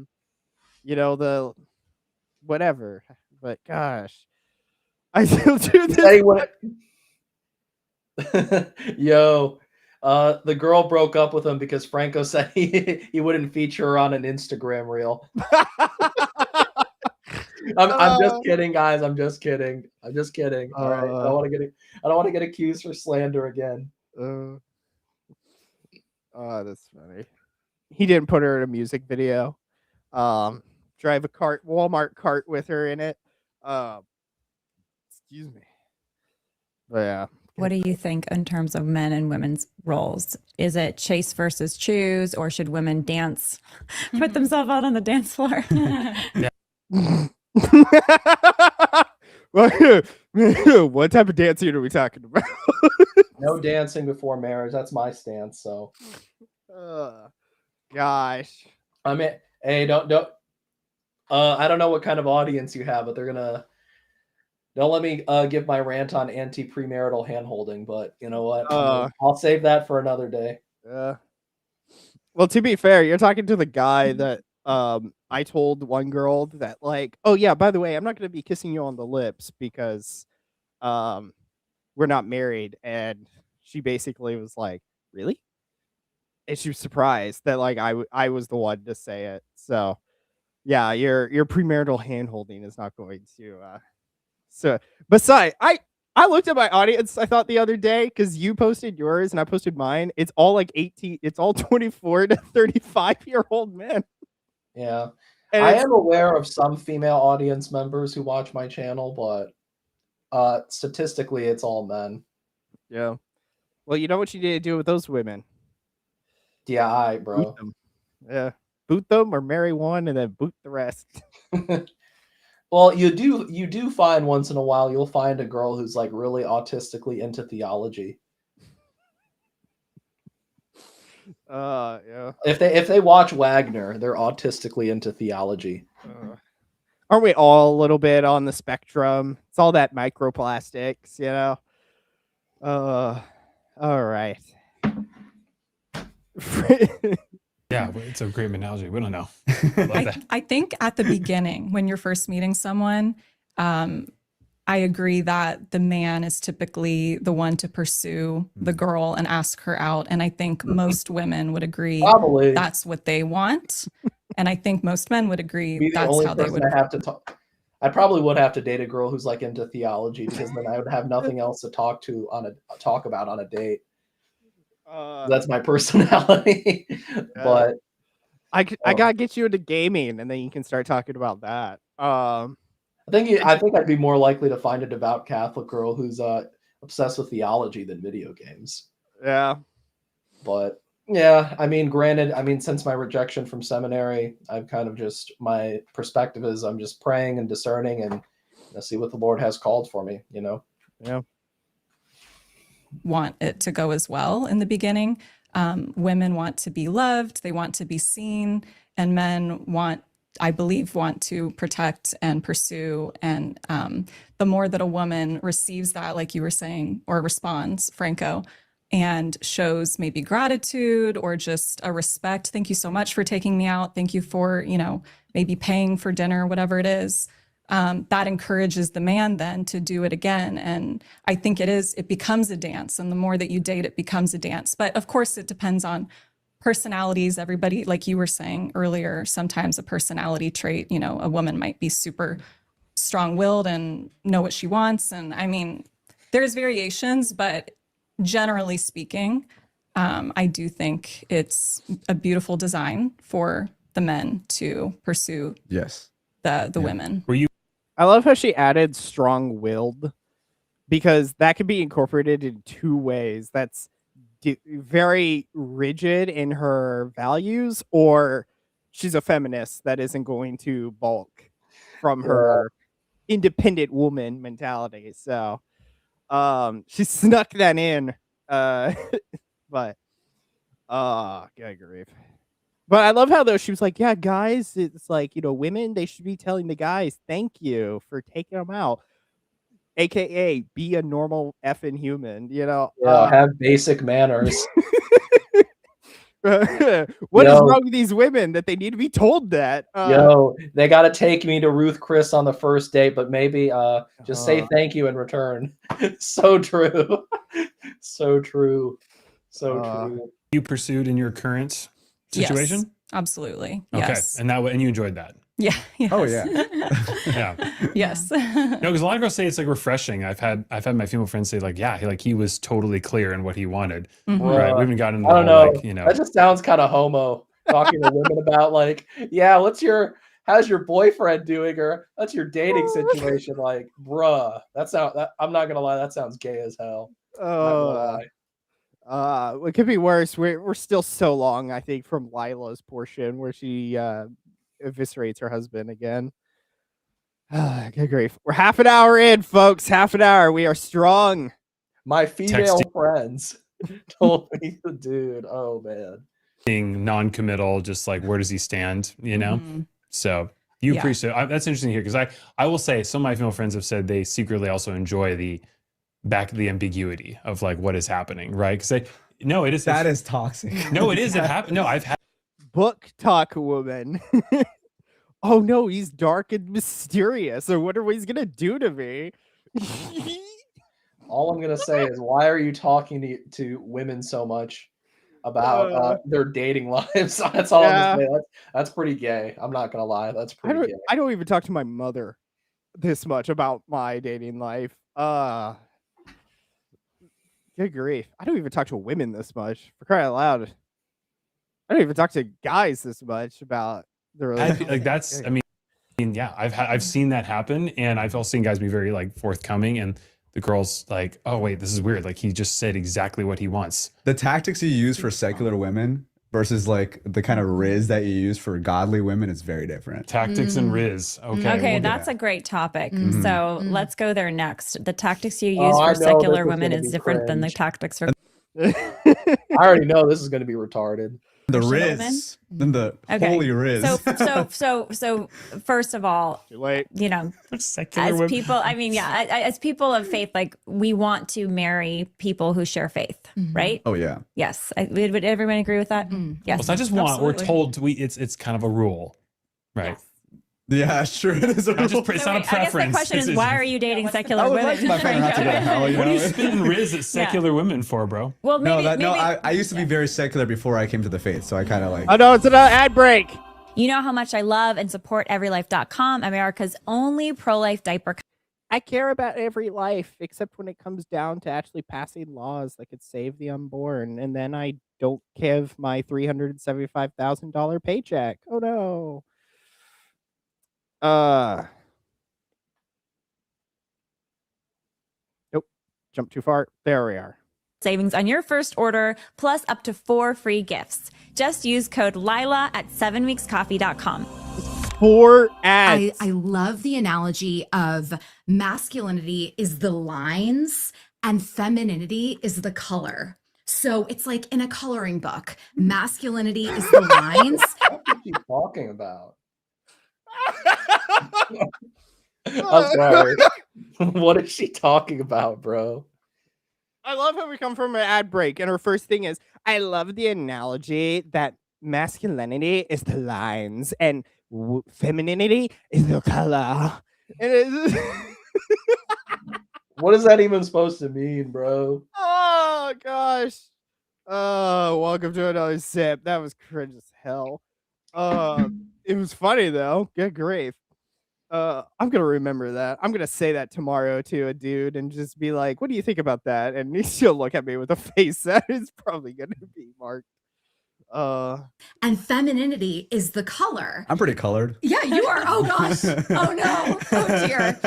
whatever. But gosh, I still do this. Yo. The girl broke up with him because Franco said he wouldn't feature her on an Instagram reel. I'm just kidding, guys. I'm just kidding. All right. I don't want to get accused for slander again. Oh, that's funny. He didn't put her in a music video. Drive a Walmart cart with her in it. Excuse me. But yeah. What do you think in terms of men and women's roles? Is it chase versus choose, or should women dance, put themselves out on the dance floor? What type of dancing are we talking about? No dancing before marriage. That's my stance. So, gosh. I mean, hey, don't. I don't know what kind of audience you have, but don't let me give my rant on anti-premarital handholding, but you know what? I'll save that for another day. Well, to be fair, you're talking to the guy that I told one girl that, like, oh yeah, by the way, I'm not going to be kissing you on the lips because we're not married. And she basically was like, really? And she was surprised that like I was the one to say it. So yeah, your premarital handholding is not going to So, besides, I looked at my audience, I thought the other day, because you posted yours and I posted mine. It's all like 18, it's all 24 to 35-year-old men. Yeah. And I am aware of some female audience members who watch my channel, but statistically, it's all men. Yeah. Well, you know what you need to do with those women? Yeah, all right, Boot bro. them. Yeah. Boot them or marry one and then boot the rest. Well, you do find once in a while you'll find a girl who's like really autistically into theology. Yeah. If they watch Wagner, they're autistically into theology. Aren't we all a little bit on the spectrum? It's all that microplastics, you know? All right. Yeah, it's a great analogy. We don't know. I love that. I think at the beginning, when you're first meeting someone, I agree that the man is typically the one to pursue the girl and ask her out. And I think most women would agree Probably that's what they want. And I think most men would agree be the that's only how they person would. I have to talk. I probably would have to date a girl who's like into theology because then I would have nothing else to talk about on a date. That's my personality. But I gotta get you into gaming, and then you can start talking about that. I think I'd be more likely to find a devout Catholic girl who's obsessed with theology than video games. Yeah. But yeah, I mean, granted, since my rejection from seminary, I've kind of just my perspective is I'm just praying and discerning and see what the Lord has called for me. Yeah. Want it to go as well in the beginning. Women want to be loved, they want to be seen, and men I believe, want to protect and pursue. And the more that a woman receives that, like you were saying, or responds, Franco, and shows maybe gratitude or just a respect. Thank you so much for taking me out. Thank you for, maybe paying for dinner, whatever it is. That encourages the man then to do it again. And I think it becomes a dance. And the more that you date, it becomes a dance. But of course, it depends on personalities. Everybody, like you were saying earlier, sometimes a personality trait, a woman might be super strong-willed and know what she wants. And I mean, there's variations, but generally speaking, I do think it's a beautiful design for the men to pursue Yes. the women. I love how she added strong-willed, because that can be incorporated in two ways. That's very rigid in her values, or she's a feminist that isn't going to bulk from her independent woman mentality. So she snuck that in. But good grief. But I love how though she was like, yeah, guys, it's like, women, they should be telling the guys thank you for taking them out, aka be a normal effing human. Have basic manners. What is wrong with these women that they need to be told that? They got to take me to Ruth Chris on the first date, but maybe just say thank you in return. So true. So true. So true. You pursued in your current situation? Yes, absolutely. Okay. Yes. And you enjoyed that? Yeah. Yes. Oh yeah. Yeah. Yes. No, because a lot of girls say it's like refreshing. I've had my female friends say like, yeah, he was totally clear in what he wanted. Mm-hmm. Right. We haven't gotten into I don't know. like, That just sounds kind of homo, talking to women about like, yeah, how's your boyfriend doing, or that's your dating situation. Like, bruh, I'm not gonna lie, that sounds gay as hell. It could be worse. We're still so long, I think, from Lila's portion where she eviscerates her husband again. Good grief. We're half an hour in, folks. Half an hour. We are strong. My female friends told me, dude, oh man. Being non-committal, just like, where does he stand, Mm-hmm. So you appreciate that's interesting to hear, because I will say some of my female friends have said they secretly also enjoy the ambiguity of like what is happening, right? Because it is that is toxic. No, it is. It happened. No, I've had book talk woman. Oh no, he's dark and mysterious. So what are we gonna do to me? All I'm gonna say is, why are you talking to women so much about their dating lives? That's all I'm gonna say. That's pretty gay. I'm not gonna lie. That's pretty gay. I don't even talk to my mother this much about my dating life. Good grief. I don't even talk to women this much. For crying out loud. I don't even talk to guys this much about the relationship. like that's. I mean, yeah, I've seen that happen, and I've also seen guys be very like forthcoming, and the girl's like, oh wait, this is weird. Like he just said exactly what he wants. The tactics you use for secular women versus like the kind of riz that you use for godly women is very different. Tactics and riz. Okay. Okay, well, that's a great topic. Mhm. So let's go there next. The tactics you Oh, use I know for this secular is women gonna is be different than the cringe. tactics for I already know this is going to be retarded. The Christian riz, then the Okay. holy riz. So first of all, Too late. you know, secular as women. people, I mean, yeah, as people of faith, like we want to marry people who share faith, right? Oh yeah. Yes. Would everyone agree with that? Well, Yes. it's not just want. We're Absolutely. told it's kind of a rule, right? Yes. Yeah, sure. It is a Not just rule. it's So not a wait, I guess preference. the question is, It's- why are you dating secular I would women? like my partner not to go to hell, you What are know? you spitting riz at secular women for, bro? Well, maybe, No, maybe I used to be very secular before I came to the faith, so I kind of like. Oh no, it's an ad break. you know how much I love and support everylife.com, America's only pro-life diaper. I care about every life except when it comes down to actually passing laws that could save the unborn, and then I don't give my $375,000 paycheck. Oh no. Nope. Jump too far. There we are. Savings on your first order, plus up to 4 free gifts. Just use code Lila at 7weekscoffee.com. 4 ads. I love the analogy of masculinity is the lines and femininity is the color. So it's like in a coloring book, masculinity is the lines. What is she talking about? I'm sorry. What is she talking about, bro? I love how we come from an ad break, and her first thing is, I love the analogy that masculinity is the lines and femininity is the color. And it's What is that even supposed to mean, bro? oh gosh. Oh, welcome to another sip. That was cringe as hell. It was funny though. Good grief. I'm gonna remember that. I'm gonna say that tomorrow to a dude and just be like, "What do you think about that?" And he'll look at me with a face that is probably gonna be marked. And femininity is the color. I'm pretty colored. Yeah, you are. Oh gosh. Oh no. Oh dear.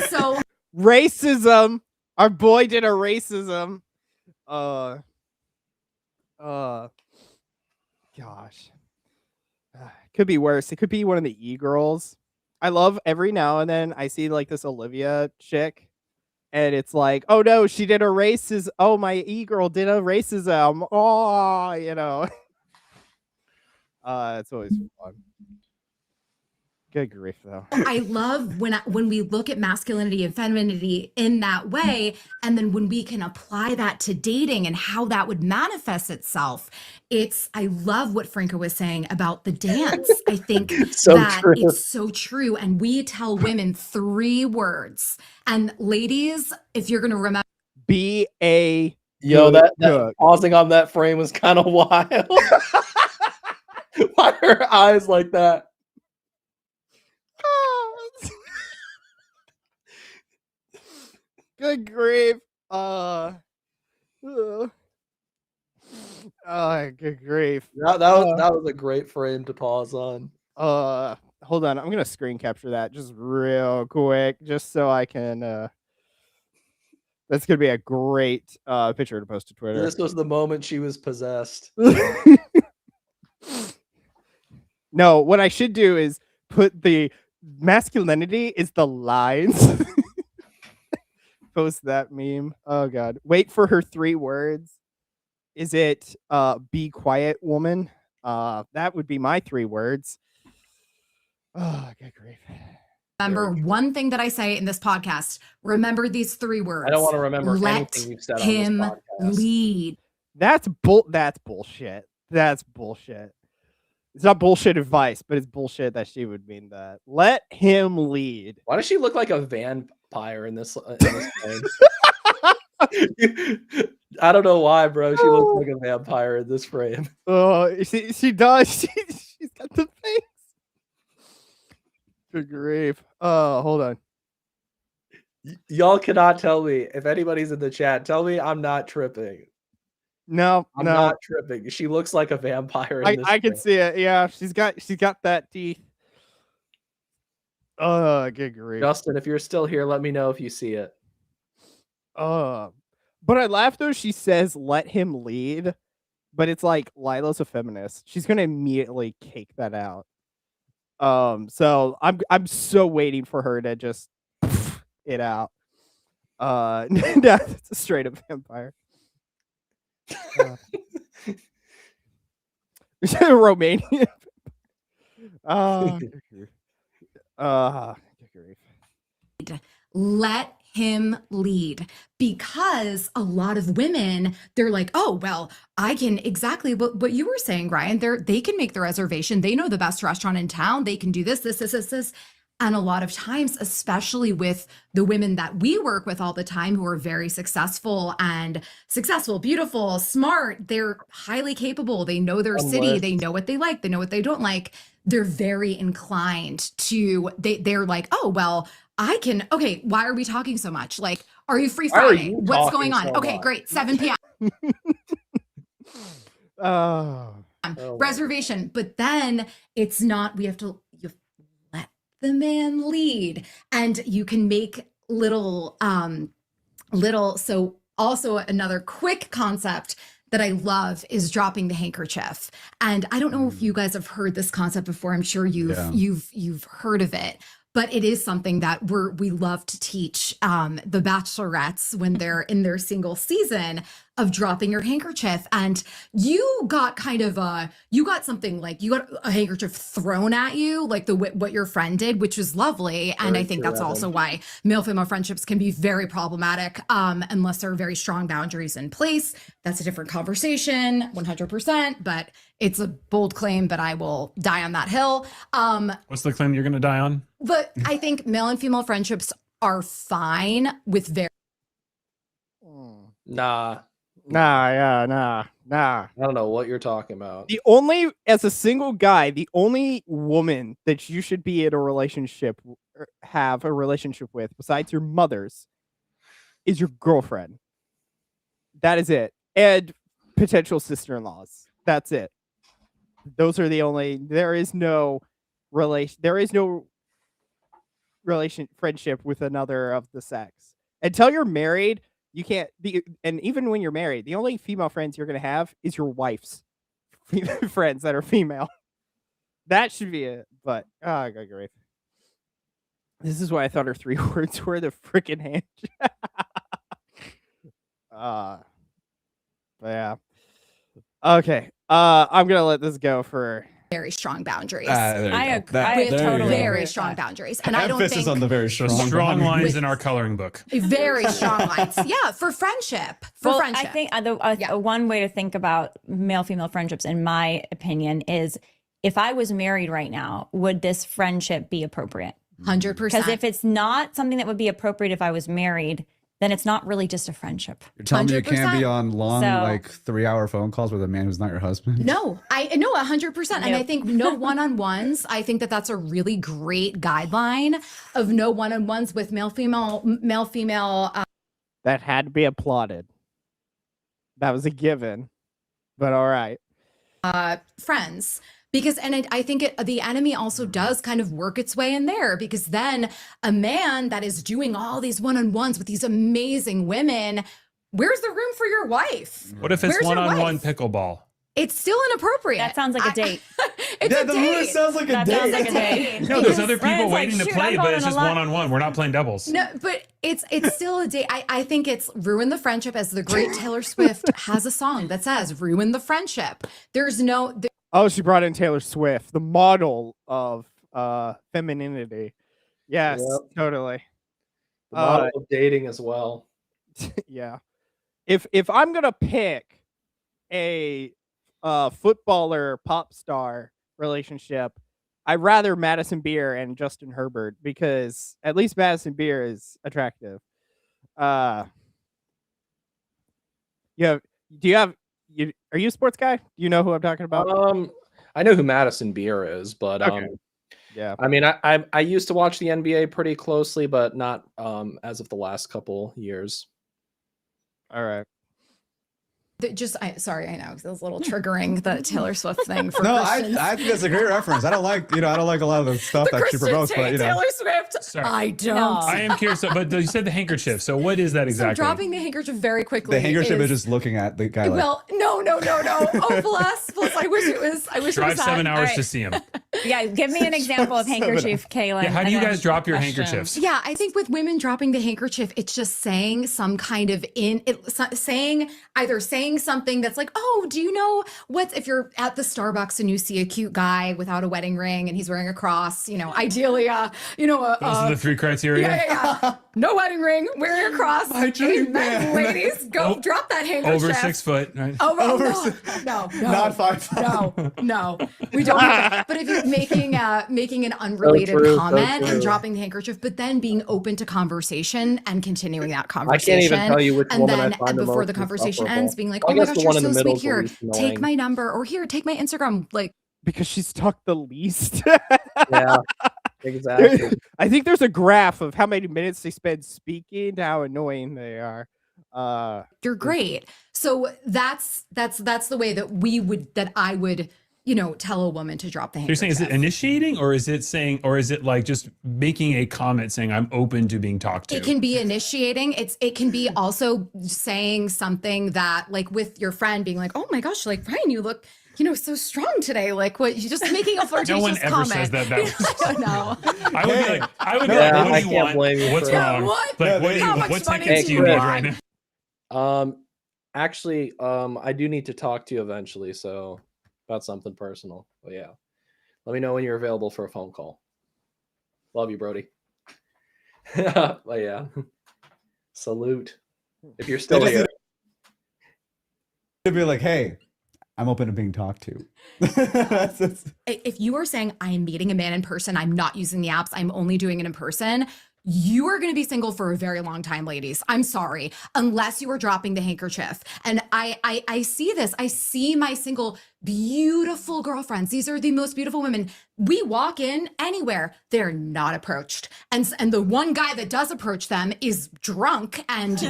So Racism. Our boy did a racism. Gosh. Could be worse. It could be one of the e-girls. I love every now and then I see like this Olivia chick and it's like, oh no, she did a racism. Oh, my e-girl did a racism. Oh, you know. It's always fun. Good grief though. I love when we look at masculinity and femininity in that way, and then when we can apply that to dating and how that would manifest itself. I love what Franco was saying about the dance. I think So that true. it's so true. And we tell women 3 words. And ladies, if you're gonna remember, Be a Yo, good that cook. pausing on that frame was kind of wild. Why are her eyes like that? Good grief. Good grief. That was a great frame to pause on. Hold on. I'm gonna screen capture that just real quick, just so I can. That's gonna be a great picture to post to Twitter. This was the moment she was possessed. No, what I should do is put the masculinity is the lines. Post that meme. Oh god. Wait for her 3 words. Is it be quiet woman? That would be my 3 words. Oh, good grief. one thing that I say in this podcast, remember these 3 words. I don't want to remember Let anything you've said on him this podcast. lead. That's bullshit. That's bullshit. It's not bullshit advice, but it's bullshit that she would mean that. Let him lead. Why does she look like a vampire in this frame? I don't know why, bro. She looks like a vampire in this frame. Oh, she does. She's got the face. Good grief. Oh, hold on. Y'all cannot tell me, if anybody's in the chat, tell me I'm not tripping. No, I'm no. not tripping. She looks like a vampire in this I can frame. see it. Yeah, she's got that teeth. Oh, good grief. Justin, if you're still here, let me know if you see it. But I laugh though. She says, "Let him lead," but it's like Lila's a feminist. She's gonna immediately kick that out. So I'm so waiting for her to just it out. That's a straight up vampire. Romanian. Good grief. Let him lead, because a lot of women, they're like, oh well, I can exactly what you were saying, Ryan. They can make the reservation, they know the best restaurant in town, they can do this. And a lot of times, especially with the women that we work with all the time who are very successful, beautiful, smart, they're highly capable, they know their city, they know what they like, they know what they don't like. They're very inclined to, they're like, oh, well, I can, okay, why are we talking so much? Like, are you free Friday? What's going on? Okay, great, 7 p.m. Reservation. But then it's not, you have to let the man lead. And you can make little, so also another quick concept that I love is dropping the handkerchief. And I don't know if you guys have heard this concept before. I'm sure you've heard of it, but it is something that we love to teach the bachelorettes when they're in their single season of dropping your handkerchief. And you got something like, you got a handkerchief thrown at you, like what your friend did, which was lovely. And I think that's also why male-female friendships can be very problematic unless there are very strong boundaries in place. That's a different conversation, 100%, but it's a bold claim, but I will die on that hill. What's the claim you're going to die on? But I think male and female friendships are fine with very... Nah. Nah. I don't know what you're talking about. As a single guy, the only woman that you should be in a relationship, have a relationship with, besides your mother's, is your girlfriend. That is it. And potential sister-in-laws. That's it. Those are the only, there is no friendship with another of the sex. Until you're married, you can't be, and even when you're married, the only female friends you're going to have is your wife's friends that are female. That should be it. But, oh, God, great. This is why I thought her 3 words were the freaking hand. But yeah. Okay. I'm going to let this go for very strong boundaries. I totally very strong boundaries. And I don't think... Emphasis on the very strong. Strong lines in our coloring book. Very strong lines. Yeah, for friendship. I think one way to think about male-female friendships, in my opinion, is if I was married right now, would this friendship be appropriate? 100%. Because if it's not something that would be appropriate if I was married, then it's not really just a friendship. You're telling me you can't 100%. be on long, like 3-hour phone calls with a man who's not your husband? No, 100%. And I think no one-on-ones. I think that's a really great guideline of no one-on-ones with male-female. that had to be applauded. That was a given, but all right. Friends. Because, and I think the enemy also does kind of work its way in there, because then a man that is doing all these one-on-ones with these amazing women, where's the room for your wife? What if it's Where's your one-on-one wife? pickleball? It's still inappropriate. That sounds like a date. It's a date. Sounds like That sounds like a date. No, there's other Ryan's people like, waiting to "Shoot, play, I'm but going it's on a just lot." one-on-one. We're not playing doubles. No, but it's still a date. I think it's ruin the friendship, as the great Taylor Swift has a song that says ruin the friendship. There's no... Oh, she brought in Taylor Swift, the model of femininity. Yes, Yep. totally. The model of dating as well. Yeah. If I'm gonna pick a footballer pop star relationship, I'd rather Madison Beer and Justin Herbert, because at least Madison Beer is attractive. Are you a sports guy? Do you know who I'm talking about? I know who Madison Beer is, but Okay. Yeah. I mean, I used to watch the NBA pretty closely, but not as of the last couple years. All right. Sorry, I know it was a little triggering, the Taylor Swift thing for No, Christians. I think that's a great reference. I don't like a lot of the stuff The that she Christians promotes, hate but you know. Taylor Swift. Sorry. I don't. No. I am curious, but you said the handkerchief. So what is that So exactly? dropping the handkerchief very quickly. The handkerchief is just looking at the guy like, Well, no. Oh, bless. I wish it was. I wish Drive it was 7 that. hours All to right. see him. Yeah, give me an example of handkerchief, Kaylin. Yeah, how do you and then- guys drop your Question. handkerchiefs? Yeah, I think with women dropping the handkerchief, it's just saying some kind of saying something that's like, oh, do you know if you're at the Starbucks and you see a cute guy without a wedding ring and he's wearing a cross, ideally, Those are the 3 criteria. yeah. No wedding ring, wearing a cross. My dream Amen, man. ladies, go drop that handkerchief. Over 6 foot. Right? Oh, Over no, not 5'5". no, we don't. do that. But if you're making an unrelated true, so comment true. and dropping the handkerchief, but then being open to conversation and continuing that I conversation, can't even tell you which and woman then I find the before most the conversation insufferable. ends, being like, I "Oh my guess gosh, the you're one in so the middle sweet. is the Here, least take annoying. my number, or here, take my Instagram." Like, because she's talked the least. Yeah, exactly. I think there's a graph of how many minutes they spend speaking to how annoying they are. you're great. So that's the way that I would tell a woman to drop the You're handkerchief. saying, is it initiating, or is it like just making a comment saying I'm open to being talked to? It can be initiating. It can be also saying something that, like, with your friend being like, "Oh my gosh, like, Brian, you look, so strong today." Like, what? You're just making a flirtatious No one ever comment. says that. I don't know. I would be like, Yeah, what I do you can't want? blame you What's for that. wrong? Yeah, what? Like, what do How you, much what money tickets do do you you need want? right now? Actually, I do need to talk to you eventually, so about something personal. But yeah, let me know when you're available for a phone call. Love you, Brody. But yeah, salute if you're still That here. to be like, hey, I'm open to being talked to. If you are saying I'm meeting a man in person, I'm not using the apps, I'm only doing it in person, you are going to be single for a very long time, ladies. I'm sorry, unless you are dropping the handkerchief. And I see this. I see my single, beautiful girlfriends. These are the most beautiful women. We walk in anywhere, they're not approached. And the one guy that does approach them is drunk and,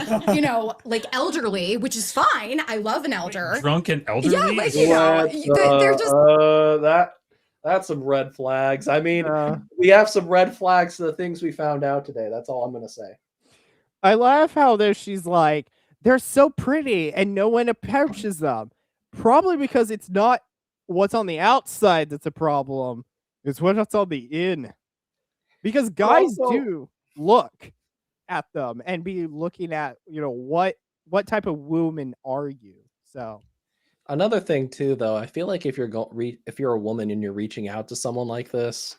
like, elderly, which is fine. I love an elder. Drunk and elderly? Yeah, like, they're just. That's some red flags. I mean, we have some red flags to the things we found out today. That's all I'm gonna say. I laugh how she's like, they're so pretty and no one approaches them. Probably because it's not what's on the outside that's a problem. It's what's on the in. Because guys Also- do look at them and be looking at, what type of woman are you? So Another thing too, though, I feel like if you're a woman and you're reaching out to someone like this,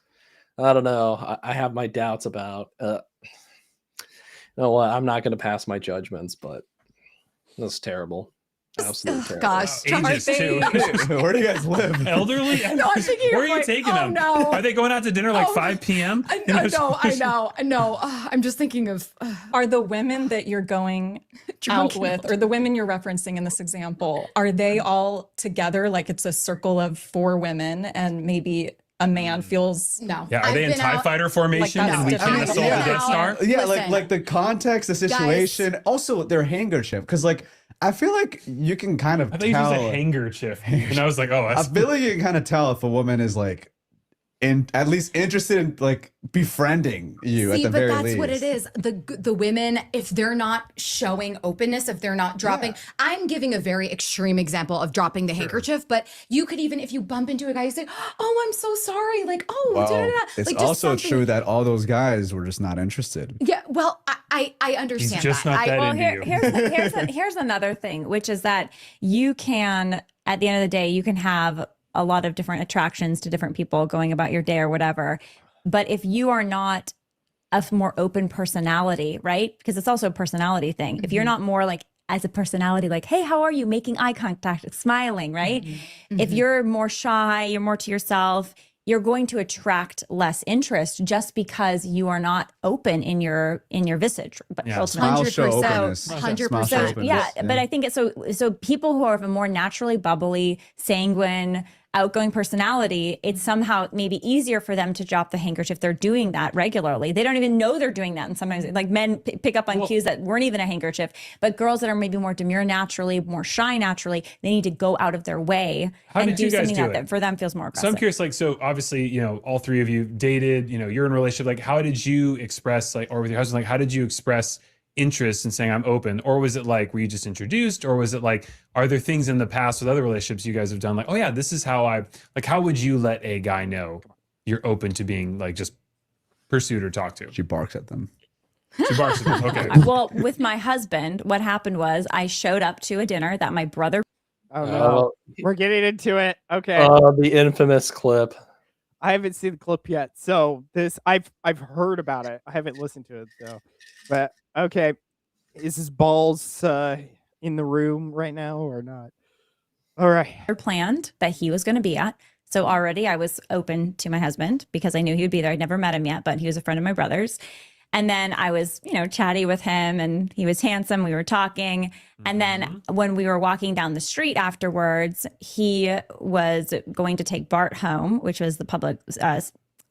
I don't know. I have my doubts about. You know what? I'm not going to pass my judgments, but that's terrible. Absolutely terrible. Gosh, Ages too. Where do you guys live? Elderly? No, I'm thinking Where of, are you like, taking oh, them? no. Are they going out to dinner like Oh, 5 p.m.? I know. I'm just thinking of. Are the women that you're going out Drunk with, or the women you're referencing in this example, are they all together? Like it's a circle of 4 women, and maybe a man feels No. Yeah, are I've they in been TIE out- fighter formation Like, and we that's can't different. assault the I've Death been Star? out- Yeah, Listen, like the context, the situation, also their handkerchief. Because like I feel like you can kind of I thought you tell. used a handkerchief. And I was like, oh, I that's feel like you can kind of tell if a woman is like at least interested in like befriending you at See, the but very that's least. what it is. The women, if they're not showing openness, if they're not dropping, I'm giving a very extreme example of dropping the handkerchief, but you could even, if you bump into a guy, you say, "Oh, I'm so sorry." Like, "Oh, Well, da-da-da." it's Like, just also something- true that all those guys were just not interested. Yeah, well, I understand just that. not that Well, into you. here's another thing, which is that you can, at the end of the day, you can have a lot of different attractions to different people going about your day or whatever. But if you are not a more open personality, right? Because it's also a personality thing. If you're not more like as a personality, like, "Hey, how are you?" Making eye contact, smiling, right? If you're more shy, you're more to yourself, you're going to attract less interest just because you are not open in your visage. But Yeah, Smile show 100%. openness. 100%. Smile show so openness. yeah, but I think it's so people who are more naturally bubbly, sanguine, outgoing personality, it's somehow maybe easier for them to drop the handkerchief. They're doing that regularly. They don't even know they're doing that. And sometimes like men pick up on cues that weren't even a handkerchief, but girls that are maybe more demure naturally, more shy naturally, they need to go out of their way and do something that for them feels more aggressive. So I'm curious, like, so obviously, you know, all three of you dated, you know, you're in a relationship. Like, how did you express, like, or with your husband, like, how did you express interest in saying I'm open? Or was it like, were you just introduced? Or was it like, are there things in the past with other relationships you guys have done? Like, oh yeah, this is how like, how would you let a guy know you're open to being like just pursued or talked to? She barks at them. She barks at them. Okay. Well, with my husband, what happened was I showed up to a dinner that my brother. Oh no, we're getting into it. Okay. The infamous clip. I haven't seen the clip yet, so this I've heard about it. I haven't listened to it though. But okay, is his balls in the room right now or not? All right. Planned that he was going to be at. So already I was open to my husband because I knew he would be there. I'd never met him yet, but he was a friend of my brother's. And then I was, you know, chatty with him and he was handsome. We were talking. And then when we were walking down the street afterwards, he was going to take Bart home, which was the public,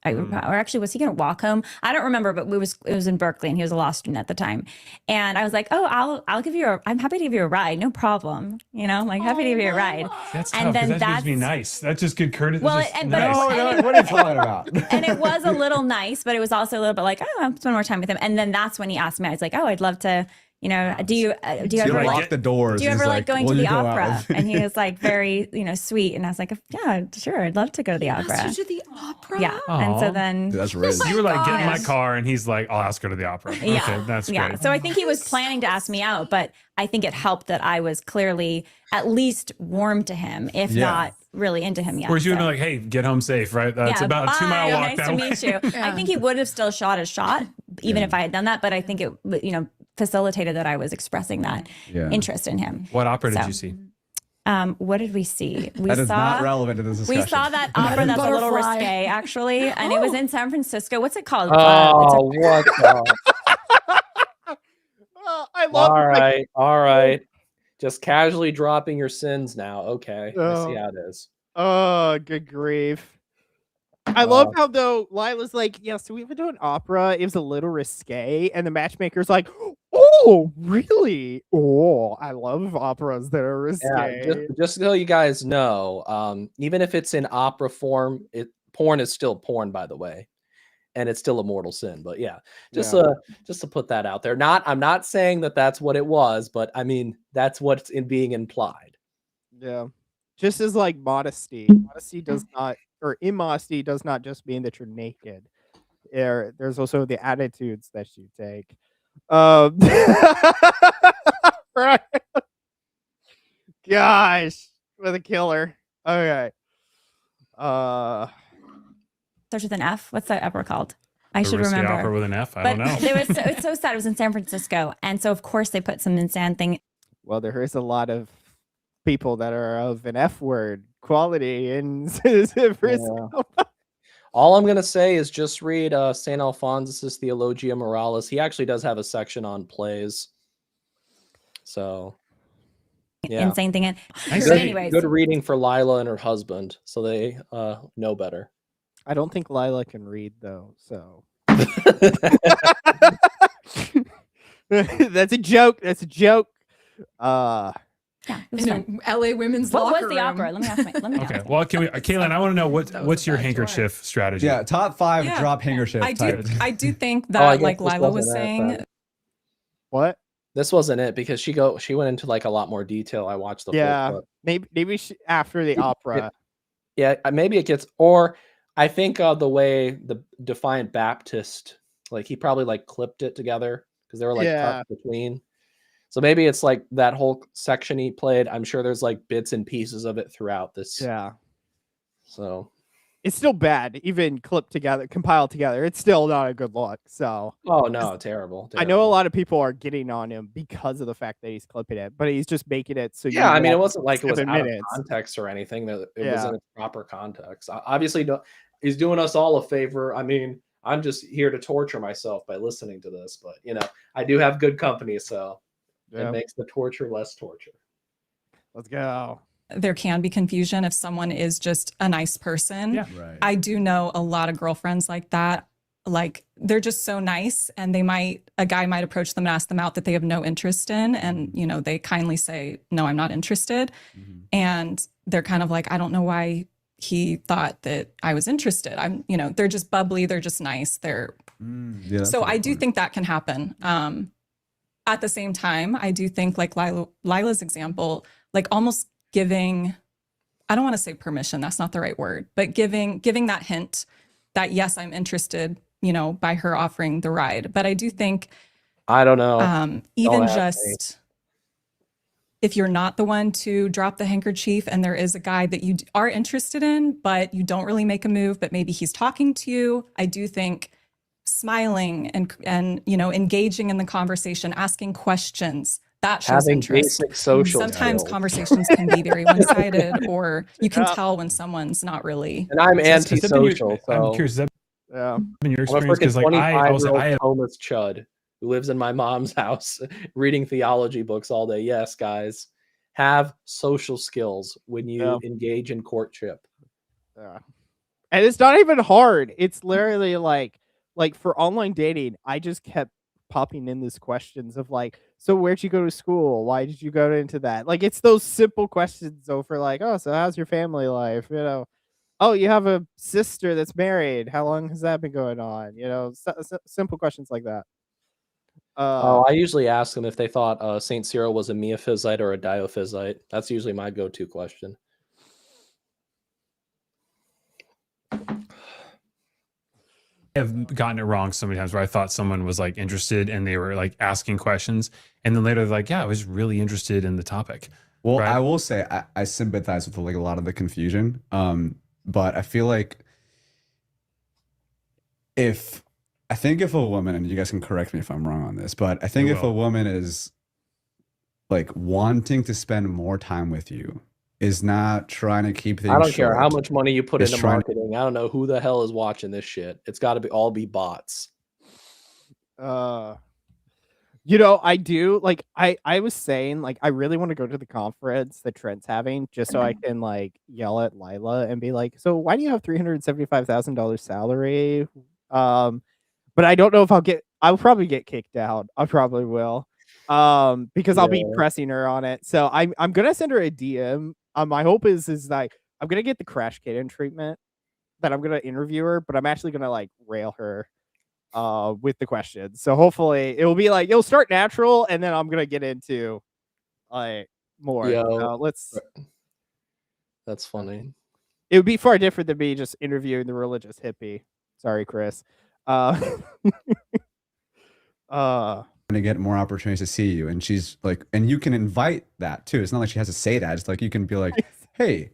or actually, was he going to walk home? I don't remember, but it was in Berkeley and he was a law student at the time. And I was like, oh, I'm happy to give you a ride. No problem. You know, like happy to give you a ride. That's and tough, then that gives me nice. That's just good courtesy. Well, nice. What are you talking about? And it was a little nice, but it was also a little bit like, oh, I'll spend more time with him. And then that's when he asked me, I was like, oh, I'd love to, you know, do you ever lock the doors? Do you ever like going to the opera? Out? And he was like very, you know, sweet. And I was like, yeah, sure, I'd love to go to the opera. To the opera? Yeah. Aww. And so then Dude, that's rich. You were like, get in my car, and he's like, I'll ask her to the opera. Yeah. Okay, that's great. So I think he was planning to ask me out, but I think it helped that I was clearly at least warm to him, if not really into him yet. Whereas you would be like, hey, get home safe, right? That's about a 2-mile walk. Nice to meet you. I think he would have still shot his shot, even if I had done that. But I think it, you know, facilitated that I was expressing that interest in him. What opera did you see? What did we see? That is not relevant to this discussion. We saw that opera that's a little risque, actually, and it was in San Francisco. What's it called? Oh, what the? I love All right. Just casually dropping your sins now. Okay, I see how it is. Oh, good grief. I love how though Lila's like, yeah, so we would do an opera. It was a little risque, and the matchmaker's like, oh, really? Oh, I love operas that are risque. Yeah, just so you guys know, even if it's in opera form, porn is still porn, by the way, and it's still a mortal sin. But yeah, just to put that out there. I'm not saying that that's what it was, but I mean that's what's being implied. Yeah, just as like modesty does not. Or immodesty does not just mean that you're naked. There's also the attitudes that you take. Right. Gosh, what a killer. Okay. Starts with an F. What's that opera called? I should Risque remember. Opera with an F. I don't know. It's so sad. It was in San Francisco, and so of course they put some insane thing. Well, there is a lot of people that are of an F word quality in All I'm gonna say is just read St. Alphonsus' Theologia Moralis. He actually does have a section on plays. So yeah. Insane thing. Anyways, good reading for Lila and her husband, so they know better. I don't think Lila can read though, so that's a joke. That's a joke. Yeah, LA women's what locker was the room. opera? Let me ask my. Okay. Well, Kaylin, I want to know what's your handkerchief strategy? Yeah, top 5 drop handkerchief. I do think that, like Lila was saying. What? This wasn't it because she went into like a lot more detail. I watched the full clip. Maybe after the opera. Maybe it gets, or I think the way the Defiant Baptist, like he probably like clipped it together because they were like cut between. So maybe it's like that whole section he played. I'm sure there's like bits and pieces of it throughout this. Yeah. So it's still bad, even clipped together, compiled together. It's still not a good look. So. Oh no, terrible. I know a lot of people are getting on him because of the fact that he's clipping it, but he's just making it so. Yeah, I mean, it wasn't like it was out of context or anything. That it was in its proper context. Obviously, he's doing us all a favor. I mean, I'm just here to torture myself by listening to this, but you know, I do have good company, so. It makes the torture less torture. Let's go. there can be confusion if someone is just a nice person. Yeah. Right. I do know a lot of girlfriends like that. Like they're just so nice, and a guy might approach them and ask them out that they have no interest in, and they kindly say, "No, I'm not interested." And they're kind of like, I don't know why he thought that I was interested. They're just bubbly, they're just nice. Yeah, that's So a good I do point. think that can happen. At the same time, I do think like Lila's example, like almost giving, I don't want to say permission, that's not the right word, but giving that hint that yes, I'm interested, by her offering the ride. But I do think I don't know. even Don't ask me. just if you're not the one to drop the handkerchief and there is a guy that you are interested in, but you don't really make a move, but maybe he's talking to you, I do think smiling and engaging in the conversation, asking questions, that shows Having interest. basic social Sometimes skills. conversations can be very one-sided, or you can tell when someone's not really. And I'm Has that been your- antisocial, I'm so curious. Has that Yeah. been your I'm a experience? freaking Because like I was 25-year-old I have homeless chud who lives in my mom's house reading theology books all day. Yes, guys, have social skills when you engage in courtship. Yeah. And it's not even hard. It's literally like for online dating, I just kept popping in these questions of like, so where'd you go to school? Why did you go into that? Like, it's those simple questions over like, oh, so how's your family life? Oh, you have a sister that's married. How long has that been going on? Simple questions like that. I usually ask them if they thought St. Cyril was a Miaphysite or a Diophysite. That's usually my go-to question. have gotten it wrong so many times where I thought someone was like interested and they were like asking questions, and then later they're like, yeah, I was really interested in the topic. Well, Right. I will say I sympathize with like a lot of the confusion. But I feel like if a woman, and you guys can correct me if I'm wrong on this, but I think We if a will. woman is like wanting to spend more time with you, is not trying to keep things I don't care how short, much money you put is into trying- marketing. I don't know who the hell is watching this shit. It's got to all be bots. I do like I was saying like I really want to go to the conference that Trent's having just so I can like yell at Lila and be like, so why do you have $375,000 salary? But I don't know if I'll probably get kicked out. I probably will. Because I'll be Yeah. pressing her on it. So I'm gonna send her a DM. My hope is like I'm gonna get the crash kitten treatment that I'm gonna interview her, but I'm actually gonna like rail her with the questions. So hopefully it'll be like it'll start natural and then I'm gonna get into like more. Yo. Let's That's funny. it would be far different than me just interviewing the religious hippie. Sorry, Chris. to get more opportunities to see you, and she's like, and you can invite that too. It's not like she has to say that. It's like you can be like, hey,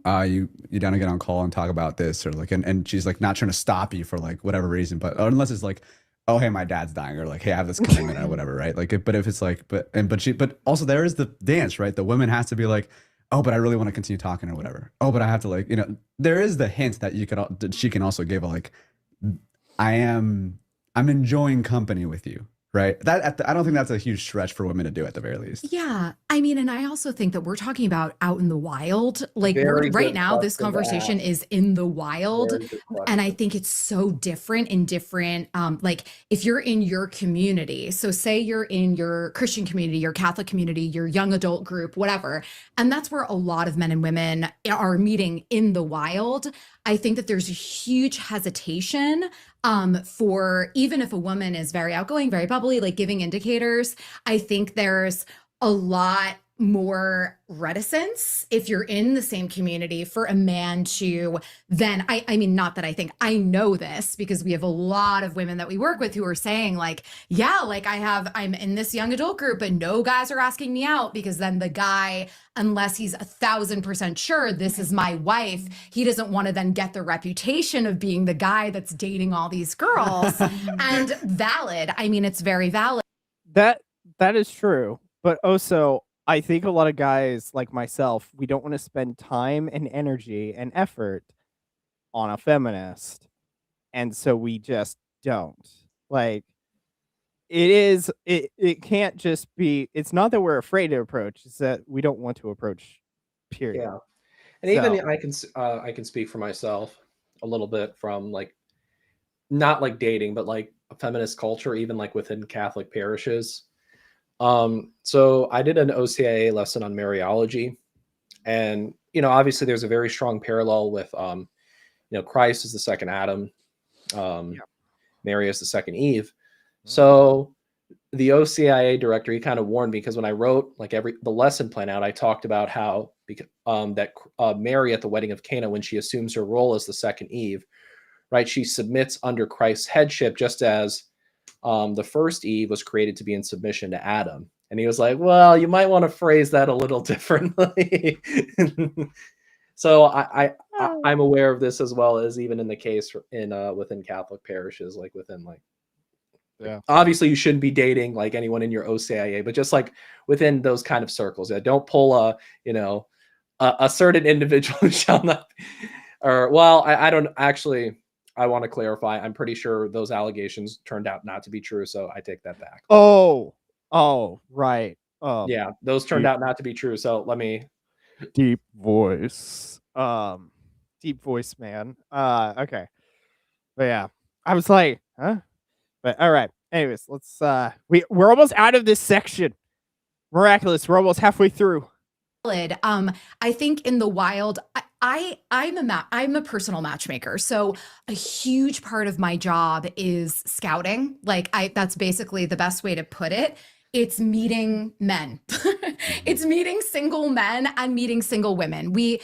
you down to get on call and talk about this, or like, and she's like not trying to stop you for like whatever reason, but unless it's like, oh hey, my dad's dying, or like, hey, I have this commitment or whatever, right? Like, but if it's like, but also there is the dance, right? The woman has to be like, oh, but I really want to continue talking or whatever. Oh, but I have to like, there is the hint that that she can also give, like, I'm enjoying company with you. Right. I don't think that's a huge stretch for women to do at the very least. Yeah. I mean, and I also think that we're talking about out in the wild. Like Very right good now, this question to conversation ask. is in the wild. Very good And I question. think it's so different in different, like if you're in your community, so say you're in your Christian community, your Catholic community, your young adult group, whatever, and that's where a lot of men and women are meeting in the wild. I think that there's a huge hesitation for even if a woman is very outgoing, very bubbly, like giving indicators. I think there's a lot more reticence if you're in the same community for a man to then I mean not that I know this because we have a lot of women that we work with who are saying like yeah like I'm in this young adult group but no guys are asking me out because then the guy unless he's 1,000% sure this is my wife he doesn't want to then get the reputation of being the guy that's dating all these girls and valid I mean it's very valid. That is true, but also I think a lot of guys like myself, we don't want to spend time and energy and effort on a feminist. And so we just don't. Like it can't just be it's not that we're afraid to approach, it's that we don't want to approach Period. Yeah. And even So- I can speak for myself a little bit from like not like dating, but like a feminist culture, even like within Catholic parishes. So I did an OCIA lesson on Mariology, and obviously there's a very strong parallel with Christ is the second Adam, Mary is the second Eve. So the OCIA director, he kind of warned me, because when I wrote like the lesson plan out, I talked about how that Mary at the wedding of Cana, when she assumes her role as the second Eve, right, she submits under Christ's headship, just as the first Eve was created to be in submission to Adam. And he was like, well, you might want to phrase that a little differently. So I'm aware of this, as well as even in the case within Catholic parishes, like within like, obviously you shouldn't be dating like anyone in your OCIA, but just like within those kind of circles, don't pull a certain individual who shall not, or well, I don't actually. I want to clarify. I'm pretty sure those allegations turned out not to be true, so I take that back. Oh, right. Yeah, those turned out not to be true. So let me. Deep voice. Deep voice, man. Okay. But yeah, I was like, huh? But all right. Anyways, let's. We're almost out of this section. Miraculous. We're almost halfway through. I think in the wild, I'm a personal matchmaker, so a huge part of my job is scouting. Like that's basically the best way to put it. It's meeting men. It's meeting single men and meeting single women. We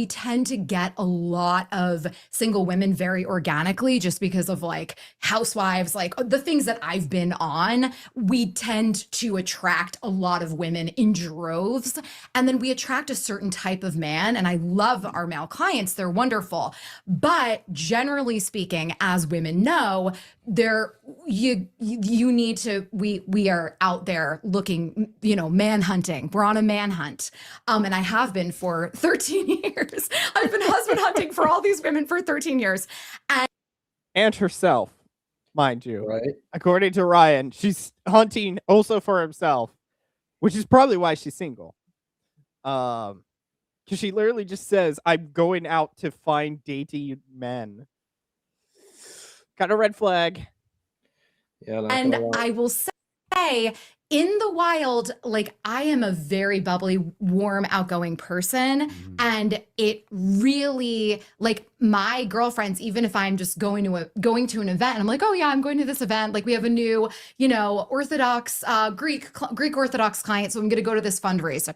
tend to get a lot of single women very organically, just because of like housewives, like the things that I've been on. We tend to attract a lot of women in droves, and then we attract a certain type of man. And I love our male clients. They're wonderful. But generally speaking, as women know, you need to, we are out there looking, man hunting. We're on a manhunt. And I have been for 13 years. I've been husband hunting for all these women for 13 years. And herself, mind you. Right. According to Ryan, she's hunting also for himself, which is probably why she's single. Because she literally just says, I'm going out to find dating men. Got a red flag. Yeah. And I will say, in the wild, like I am a very bubbly, warm, outgoing person. And it really, like my girlfriends, even if I'm just going to an event and I'm like, oh yeah, I'm going to this event. Like we have a new, Orthodox, Greek Orthodox client. So I'm going to go to this fundraiser,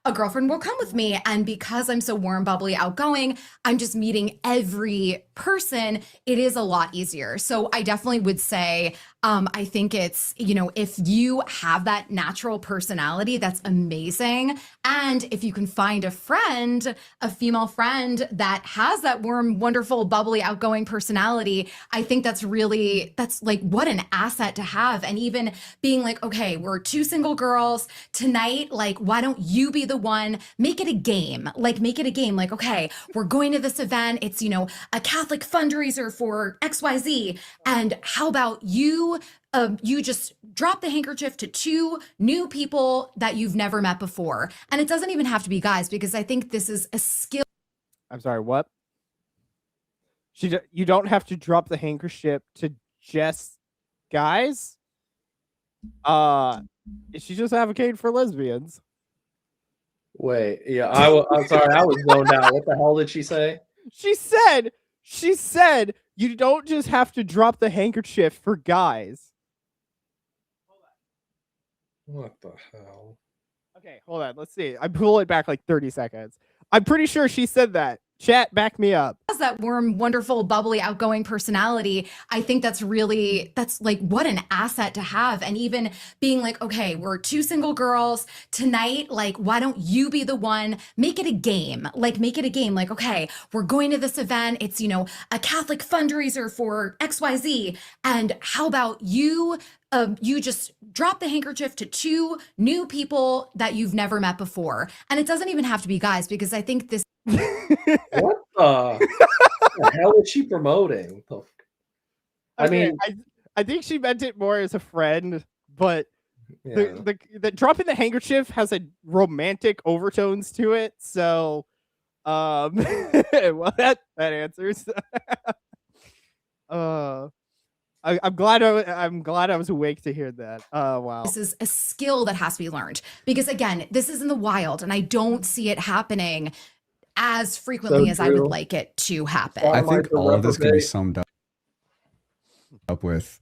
a girlfriend will come with me. And because I'm so warm, bubbly, outgoing, I'm just meeting every person. It is a lot easier. So I definitely would say, I think it's, if you have that natural personality, that's amazing. And if you can find a female friend that has that warm, wonderful, bubbly, outgoing personality, I think that's like what an asset to have. And even being like, okay, we're two single girls tonight. Like, why don't you be the one? Make it a game. Like, okay, we're going to this event. It's, a Catholic fundraiser for XYZ. And how about you just drop the handkerchief to two new people that you've never met before. And it doesn't even have to be guys, because I think this is a skill. I'm sorry, what? You don't have to drop the handkerchief to just guys? Is she just advocating for lesbians? Wait, yeah, I'm sorry, I was zoned out. What the hell did she say? She said you don't just have to drop the handkerchief for guys. What the hell? Okay, hold on. Let's see. I pull it back like 30 seconds. I'm pretty sure she said that. Chat, back me up. Has that warm, wonderful, bubbly, outgoing personality. I think that's like what an asset to have. And even being like, okay, we're two single girls tonight. Like, why don't you be the one? Make it a game. Like, okay, we're going to this event. It's, a Catholic fundraiser for XYZ. And how about you just drop the handkerchief to two new people that you've never met before. And it doesn't even have to be guys, because I think this. What the hell is she promoting? I think she meant it more as a friend, but The dropping the handkerchief has a romantic overtones to it, so well that answers. I'm glad I was awake to hear that. Wow. This is a skill that has to be learned because again, this is in the wild and I don't see it happening as frequently as I would like it to happen. I think all of this can be summed up with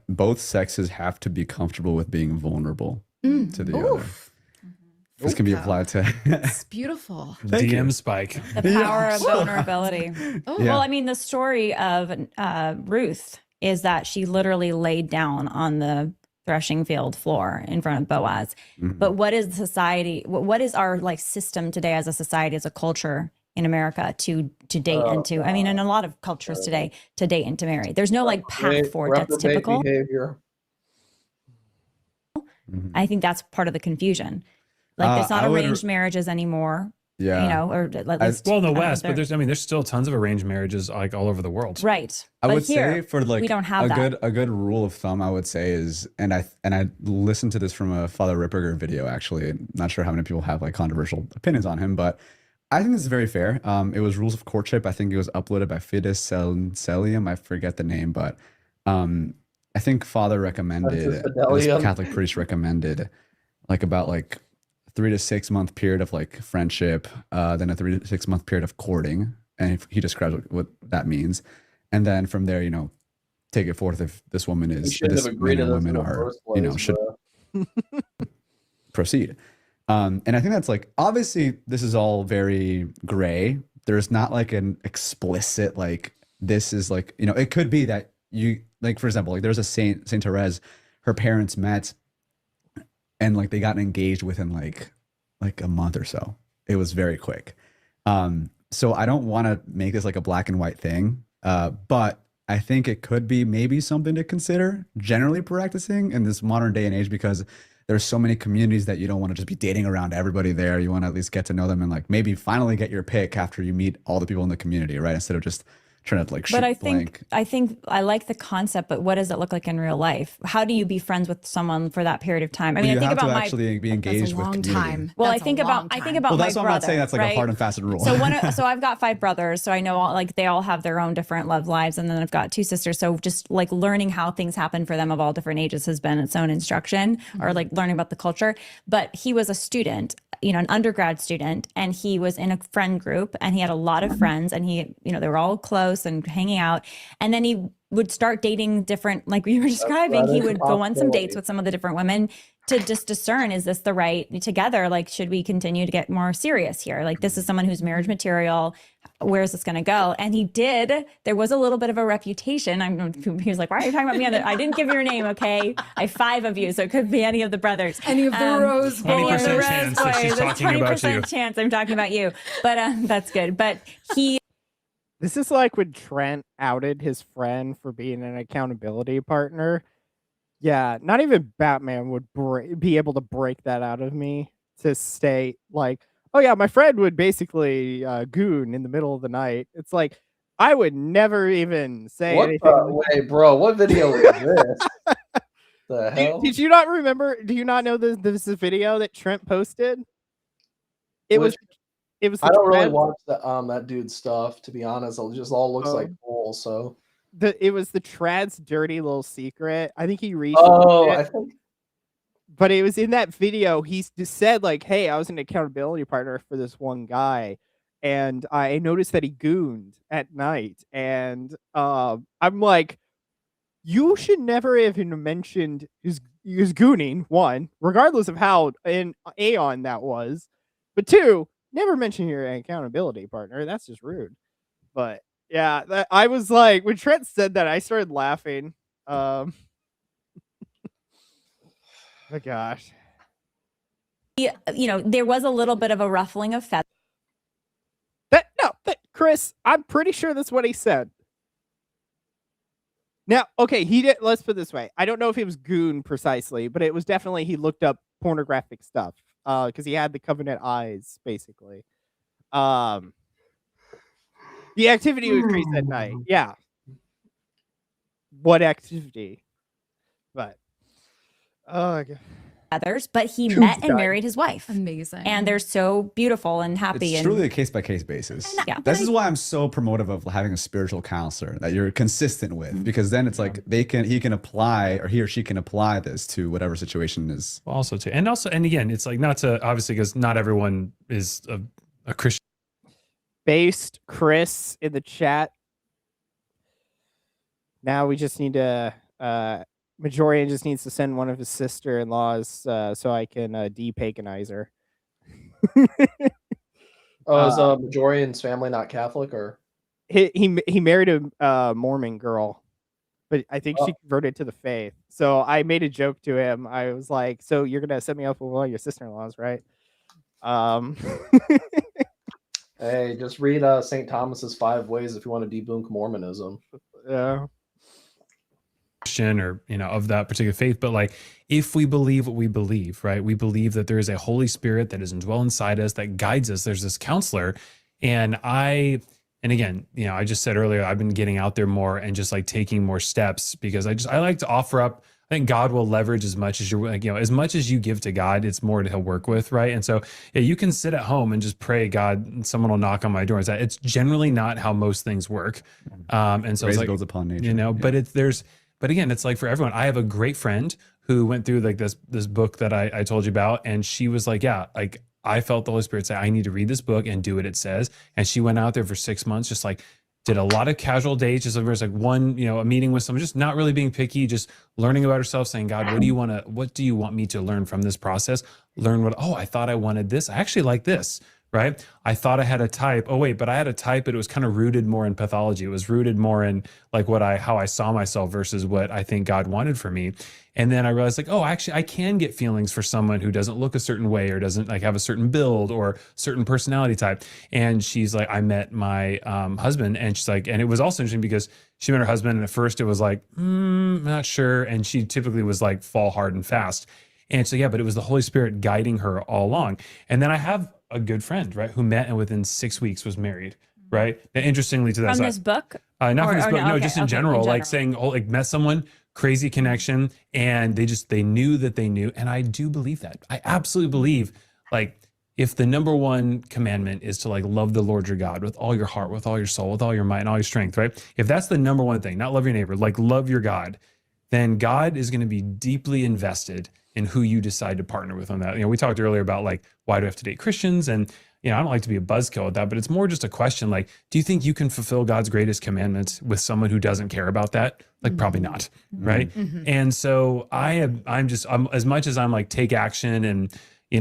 both sexes have to be comfortable with being vulnerable to the other. This can be applied to. It's beautiful. DM spike. The power of vulnerability. Well, I mean, the story of Ruth is that she literally laid down on the threshing field floor in front of Boaz. But what is society? What is our like system today as a society, as a culture in America to date and to? I mean, in a lot of cultures today, to date and to marry. There's no like path forward that's typical. Behavior. I think that's part of the confusion. Like it's not arranged marriages anymore. Yeah. You know, or at least, well, in the West, but there's still tons of arranged marriages like all over the world. Right. I But would here, say for like we don't have a good rule of thumb, I would say is, and I listened to this from a Father Ripperger video actually. Not sure how many people have like controversial opinions on him, but I think this is very fair. It was Rules of Courtship. I think it was uploaded by Fides Celium. I forget the name, but I think Father recommended, this Catholic priest recommended, like about like 3 to 6 month period of like friendship, then a 3 to 6 month period of courting, and he describes what that means, and then from there, you know, take it forth if this woman is, this men and women are, you know, should proceed. And I think that's like, obviously this is all very gray. There's not like an explicit like this is like, you know, it could be that you like, for example, like there's a Saint Therese, her parents met and like they got engaged within like a month or so. It was very quick. So I don't want to make this like a black and white thing, but I think it could be maybe something to consider generally practicing in this modern day and age, because there's so many communities that you don't want to just be dating around everybody there. You want to at least get to know them and like maybe finally get your pick after you meet all the people in the community, right? Instead of just trying to like shoot blank. I think I like the concept, but what does it look like in real life? How do you be friends with someone for that period of time? I mean, I think about actually be engaged with community. Time. Well, I think about well, my that's brother. What I'm not saying that's like a hard and fast rule. So so I've got 5 brothers, so I know like they all have their own different love lives, and then I've got 2 sisters. So just like learning how things happen for them of all different ages has been its own instruction, or like learning about the culture. But he was a student, you know, an undergrad student, and he was in a friend group, and he had a lot of friends, and he, you know, they were all close and hanging out. And then he would start dating different, like you were describing, he would go on some dates with some of the different women to just discern, is this the right together? Like, should we continue to get more serious here? Like, this is someone who's marriage material. Where is this going to go? And he did. There was a little bit of a reputation. He was like, why are you talking about me? I didn't give your name, okay? I have 5 of you, so it could be any of the brothers. Any of the Rose boys. 20% chance that she's talking about you. 20% chance I'm talking about you. But that's good. But This is like when Trent outed his friend for being an accountability partner. Yeah, not even Batman would be able to break that out of me to state like, oh yeah, my friend would basically goon in the middle of the night. It's like, I would never even say anything. Wait, bro, what video is this? The hell? Did you not remember? Do you not know this video that Trent posted? It was. I don't really watch that dude's stuff, to be honest. It just all looks like bull. So it was the Trad's dirty little secret. I think he reached. I think. But it was in that video. He said like, "Hey, I was an accountability partner for this one guy, and I noticed that he gooned at night." And I'm like, you should never even mentioned his gooning. 1, regardless of how in Aeon that was, but 2. Never mention your accountability partner. That's just rude. But yeah, I was like, when Trent said that, I started laughing. Oh gosh. You know, there was a little bit of a ruffling of feathers. Chris, I'm pretty sure that's what he said. Now, okay, he did. Let's put it this way. I don't know if it was goon precisely, but it was definitely he looked up pornographic stuff. Because he had the covenant eyes, basically. The activity would increase at night. Yeah. What activity? But Oh, God. others, but he Who's met and dying? married his wife. Amazing. And they're so beautiful and happy. It's and truly a case by case basis. Yeah. This is why I'm so promotive of having a spiritual counselor that you're consistent with, because then it's like he can apply, or he or she can apply this to whatever situation is. Also too, and again, it's like not to obviously because not everyone is a Christian. Based Chris in the chat. Now we just need to Majorian just needs to send one of his sister-in-laws so I can de-paganize her. Oh, is Majorian's family not Catholic, or he married a Mormon girl, but I think she converted to the faith. So I made a joke to him. I was like, "So you're gonna set me up with one of your sister-in-laws, right?" Hey, just read St. Thomas's 5 Ways if you want to debunk Mormonism. Yeah. Christian or of that particular faith, but like if we believe what we believe, right, we believe that there is a Holy Spirit that is indwelt inside us that guides us. There's this counselor, and again, I just said earlier, I've been getting out there more and just like taking more steps because I like to offer up. I think God will leverage as much as you're, as much as you give to God, it's more to He'll work with, right? And so, yeah, you can sit at home and just pray, God, someone will knock on my door. It's generally not how most things work, and so Grace it's like builds upon nature, but again, it's like for everyone. I have a great friend who went through like this book that I told you about, and she was like, yeah, like I felt the Holy Spirit say, I need to read this book and do what it says. And she went out there for 6 months, just like did a lot of casual dates, just like one, a meeting with someone, just not really being picky, just learning about herself, saying, God, what do you want me to learn from this process? Learn I thought I wanted this. I actually like this, right? I thought I had a type. Oh wait, but I had a type, but it was kind of rooted more in pathology. It was rooted more in like how I saw myself versus what I think God wanted for me. And then I realized like, oh, actually I can get feelings for someone who doesn't look a certain way or doesn't like have a certain build or certain personality type. And she's like, I met my husband, and she's like, and it was also interesting because she met her husband, and at first it was like, not sure. And she typically was like fall hard and fast. And so, yeah, but it was the Holy Spirit guiding her all along. And then I have a good friend, right, who met and within 6 weeks was married, right? And interestingly to that From side, this book? not from this book, no, okay, just in general, like saying, like met someone, crazy connection, and they knew that they knew. And I do believe that. I absolutely believe, like, if the number one commandment is to like love the Lord your God with all your heart, with all your soul, with all your might and all your strength, right? If that's the number one thing, not love your neighbor, like love your God, then God is going to be deeply invested in who you decide to partner with on that. We talked earlier about like, why do I have to date Christians? And, I don't like to be a buzzkill with that, but it's more just a question like, do you think you can fulfill God's greatest commandments with someone who doesn't care about that? Like, probably not, right? And so I'm as much as I'm like, take action, and,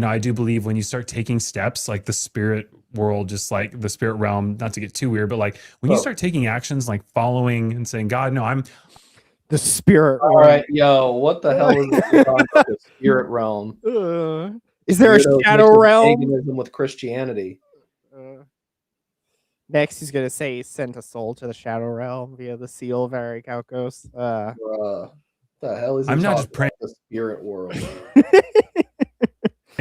I do believe when you start taking steps, like the spirit world, just like the spirit realm, not to get too weird, but like when you start taking actions, like following and saying, God, no, I'm the spirit All realm. right, yo, what the hell is going on with the spirit realm? Is there Weirdos a shadow mixing realm? paganism with Christianity. Next, he's gonna say he sent a soul to the shadow realm via the seal of Arikokos. The hell is he I'm not talking just praying. about the spirit world?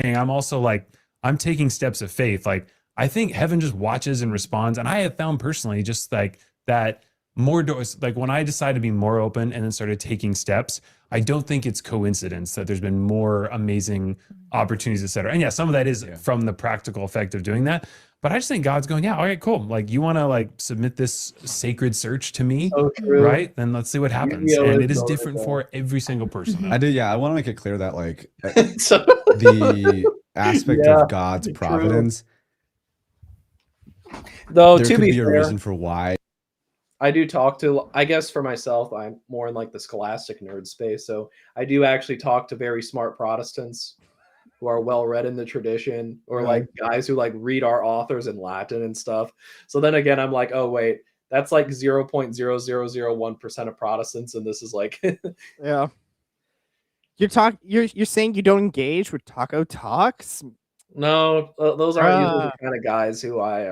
I'm also like, I'm taking steps of faith. Like, I think heaven just watches and responds. And I have found personally just like that more doors, like when I decided to be more open and then started taking steps, I don't think it's coincidence that there's been more amazing opportunities, et cetera. And yeah, some of that is from the practical effect of doing that. But I just think God's going, yeah, all right, cool. Like, you want to like submit this sacred search to me, So true. right? Then let's see what happens. And it is different for every single person. I want to make it clear that like So- the aspect Yeah, of God's true. providence, Though, there to could be be a fair, reason for why. I do talk to, I guess for myself, I'm more in like the scholastic nerd space. So I do actually talk to very smart Protestants who are well read in the tradition, or like guys who like read our authors in Latin and stuff. So then again, I'm like, oh wait, that's like 0.0001% of Protestants, and this is like Yeah. You're saying you don't engage with taco talks? No, those aren't usually the kind of guys who I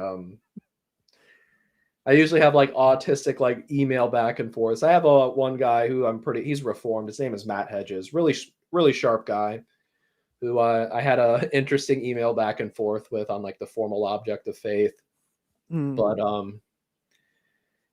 usually have like autistic like email back and forth. I have one guy who he's reformed. His name is Matt Hedges. Really sharp guy who I had a interesting email back and forth with on like the formal object of faith. But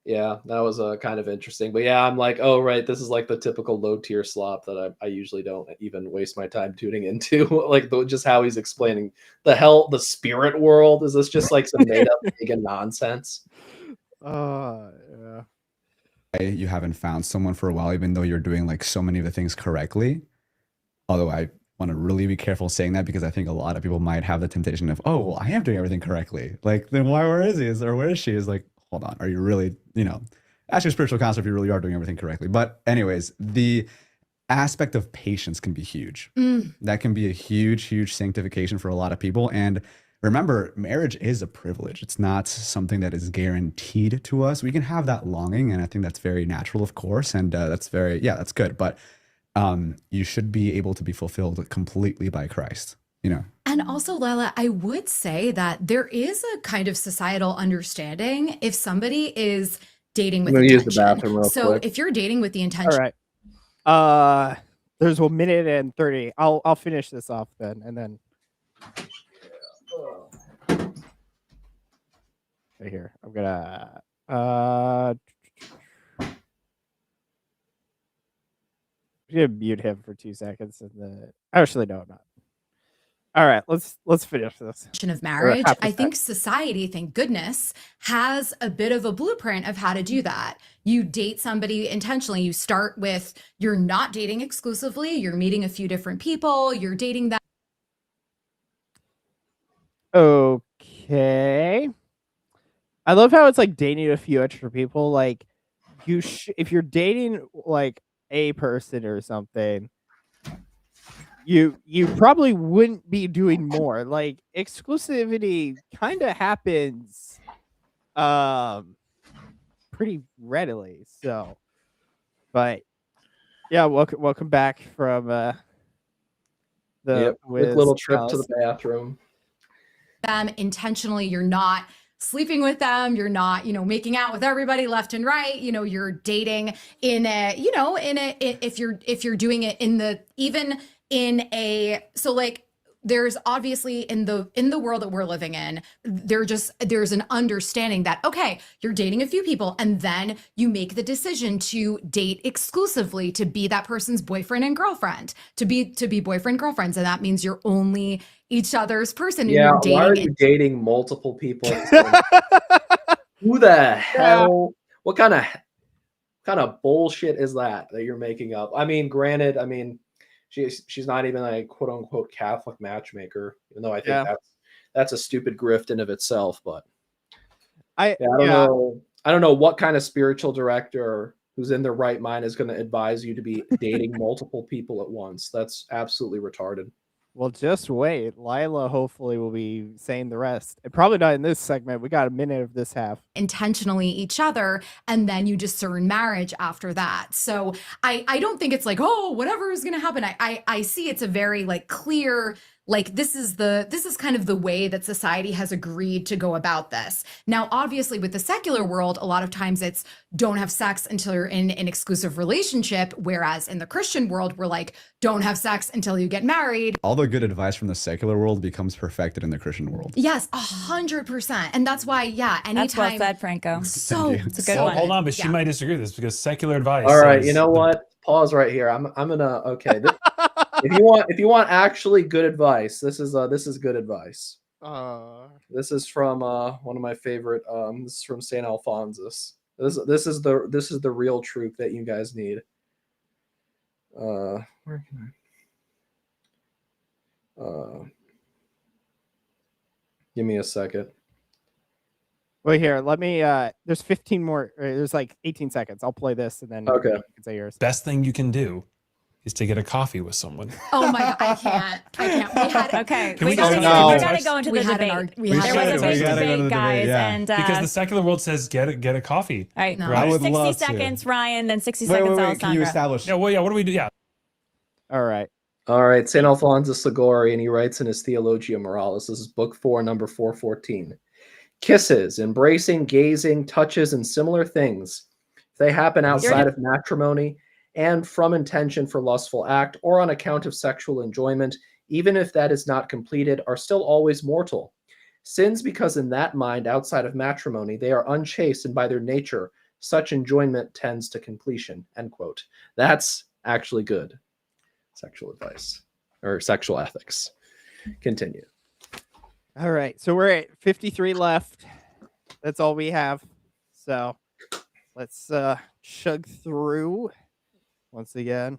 Yeah, that was kind of interesting. But yeah, I'm like, oh right, this is like the typical low tier slop that I usually don't even waste my time tuning into. Like just how he's explaining the spirit world. Is this just like some made up pagan nonsense? Yeah. You haven't found someone for a while, even though you're doing like so many of the things correctly. Although I want to really be careful saying that because I think a lot of people might have the temptation of, oh, well, I am doing everything correctly. Like, then where is he? Or where is she? Is like, hold on, are you really, ask your spiritual counselor if you really are doing everything correctly. But anyways, the aspect of patience can be huge. That can be a huge, huge sanctification for a lot of people. And remember, marriage is a privilege. It's not something that is guaranteed to us. We can have that longing, and I think that's very natural, of course. And that's that's good. But you should be able to be fulfilled completely by Christ, And also, Lila, I would say that there is a kind of societal understanding if somebody is dating with I'm gonna use the intention. bathroom real So quick. if you're dating with the All intention, right. There's 1 minute and 30. I'll finish this off then, and then right here. I'm gonna mute him for 2 seconds, and then actually no, I'm not. All right, let's finish this. of marriage, half I a think society, thank goodness, has a bit of a blueprint of how to do that. You date somebody intentionally. You start with, you're not dating exclusively, you're meeting a few different people, you're dating them. Okay. I love how it's like dating a few extra people. Like if you're dating like a person or something, you probably wouldn't be doing more. Like exclusivity kind of happens pretty readily. So, but yeah, welcome back from the Quick little trip Alice. to the bathroom. Them intentionally, you're not sleeping with them, you're not making out with everybody left and right, you're dating in a if you're doing it so like there's obviously in the world that we're living in, there's an understanding that, okay, you're dating a few people and then you make the decision to date exclusively, to be that person's boyfriend and girlfriend, to be boyfriend girlfriends, and that means you're only each other's person. And Yeah, you're dating why are you dating multiple people? Who the hell? What kind of bullshit is that you're making up? I mean, granted, she's not even a quote unquote Catholic matchmaker, even though I think that's a stupid grift in of itself. But I don't know what kind of spiritual director who's in their right mind is going to advise you to be dating multiple people at once. That's absolutely retarded. Well, just wait. Lila hopefully will be saying the rest. And probably not in this segment. We got a minute of this half. Intentionally each other, and then you discern marriage after that. So I don't think it's like, oh, whatever is going to happen. I see it's a very like clear, like this is kind of the way that society has agreed to go about this. Now, obviously with the secular world, a lot of times it's don't have sex until you're in an exclusive relationship. Whereas in the Christian world, we're like, don't have sex until you get married. All the good advice from the secular world becomes perfected in the Christian world. Yes, 100%. And that's why, anytime. That's well said, Franco. So it's a good one. Hold on, but she might disagree with this because secular advice. All right, you know what? Pause right here. I'm gonna if you want actually good advice, this is good advice. This is from one of my favorite. This is from Saint Alphonsus. This is the real truth that you guys need. Where can I? Give me a second. Well, here, let me. There's 15 more. There's like 18 seconds. I'll play this and then okay. You can say yours. Best thing you can do is to get a coffee with someone. Oh my God, I can't. We had okay. Can we gotta go into the debate. There was a big debate, guys, and because the secular world says get a coffee. All right, No. right? I would 60 love seconds, to. Ryan, then 60 seconds, Wait, Alessandra. can you establish? Yeah, well, yeah. What do we do? Yeah. All right. Saint Alphonsus Liguori, and he writes in his Theologia Moralis. This is book 4, number 414. Kisses, embracing, gazing, touches, and similar things, if they happen outside of matrimony and from intention for lustful act or on account of sexual enjoyment, even if that is not completed, are still always mortal. Sins because in that mind outside of matrimony they are unchaste and by their nature Such enjoyment tends to completion, end quote. That's actually good sexual advice or sexual ethics. Continue. All right. So we're at 53 left. That's all we have. So let's chug through once again.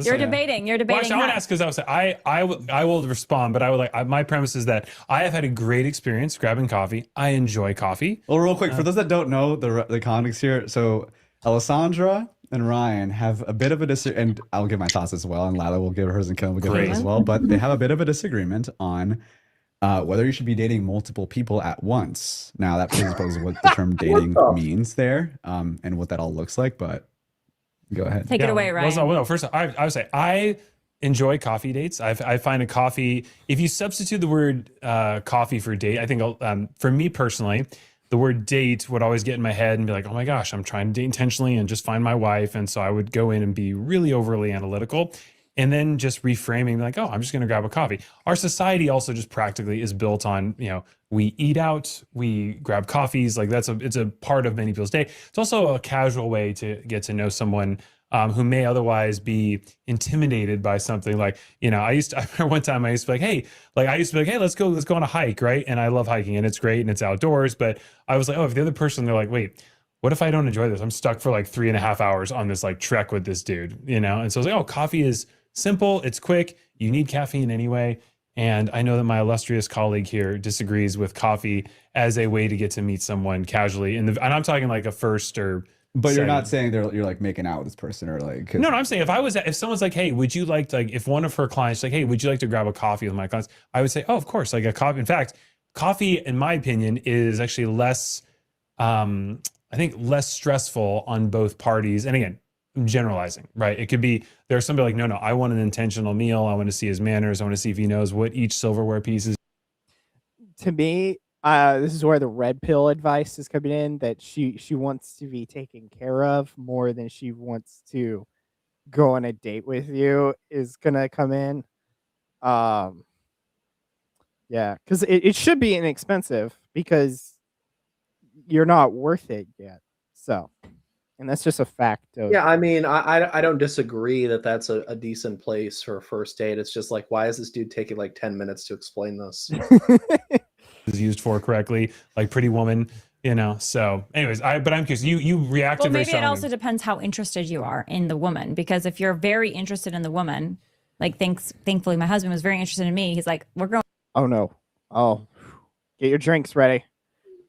You're debating. You're Well, debating. actually, I want to ask because I will respond, but I would like my premise is that I have had a great experience grabbing coffee. I enjoy coffee. Well, real quick, for those that don't know the context here, so Alessandra and Ryan have a bit of a disagreement, and I'll give my thoughts as well, and Lila will give hers and Kim will give hers as well, but they have a bit of a disagreement on whether you should be dating multiple people at once. Now, that presupposes what the term dating means there, and what that all looks like, but go ahead. Take it away, Ryan. Well, first, I would say I enjoy coffee dates. I find a coffee, if you substitute the word coffee for date, I think for me personally, the word date would always get in my head and be like, oh my gosh, I'm trying to date intentionally and just find my wife. And so I would go in and be really overly analytical and then just reframing like, oh, I'm just going to grab a coffee. Our society also just practically is built on, we eat out, we grab coffees. Like it's a part of many people's day. It's also a casual way to get to know someone who may otherwise be intimidated by something. Like, I remember one time I used to be like, hey, let's go on a hike, right? And I love hiking and it's great and it's outdoors. But I was like, oh, if the other person, they're like, wait, what if I don't enjoy this? I'm stuck for like 3.5 hours on this like trek with this dude, And so I was like, oh, coffee is simple, it's quick, you need caffeine anyway. And I know that my illustrious colleague here disagrees with coffee as a way to get to meet someone casually. And I'm talking like a first or But you're not saying you're like making out with this person or like. No, I'm saying if someone's like, hey, would you like if one of her clients like, hey, would you like to grab a coffee with my clients? I would say, oh, of course, like a coffee. In fact, coffee, in my opinion, is actually less, I think less stressful on both parties. And again, I'm generalizing, right? It could be there's somebody like, no, I want an intentional meal. I want to see his manners. I want to see if he knows what each silverware piece is. To me, this is where the red pill advice is coming in, that she wants to be taken care of more than she wants to go on a date with you is gonna come in. Yeah, because it should be inexpensive because you're not worth it yet. So, and that's just a fact of. Yeah, I mean, I don't disagree that that's a decent place for a first date. It's just like, why is this dude taking like 10 minutes to explain this? Is used for correctly, like Pretty Woman, So, anyways, but I'm curious. You reacted Well, very maybe strongly. it also depends how interested you are in the woman. Because if you're very interested in the woman, like thankfully my husband was very interested in me. He's like, we're going. Oh no! Oh, get your drinks ready.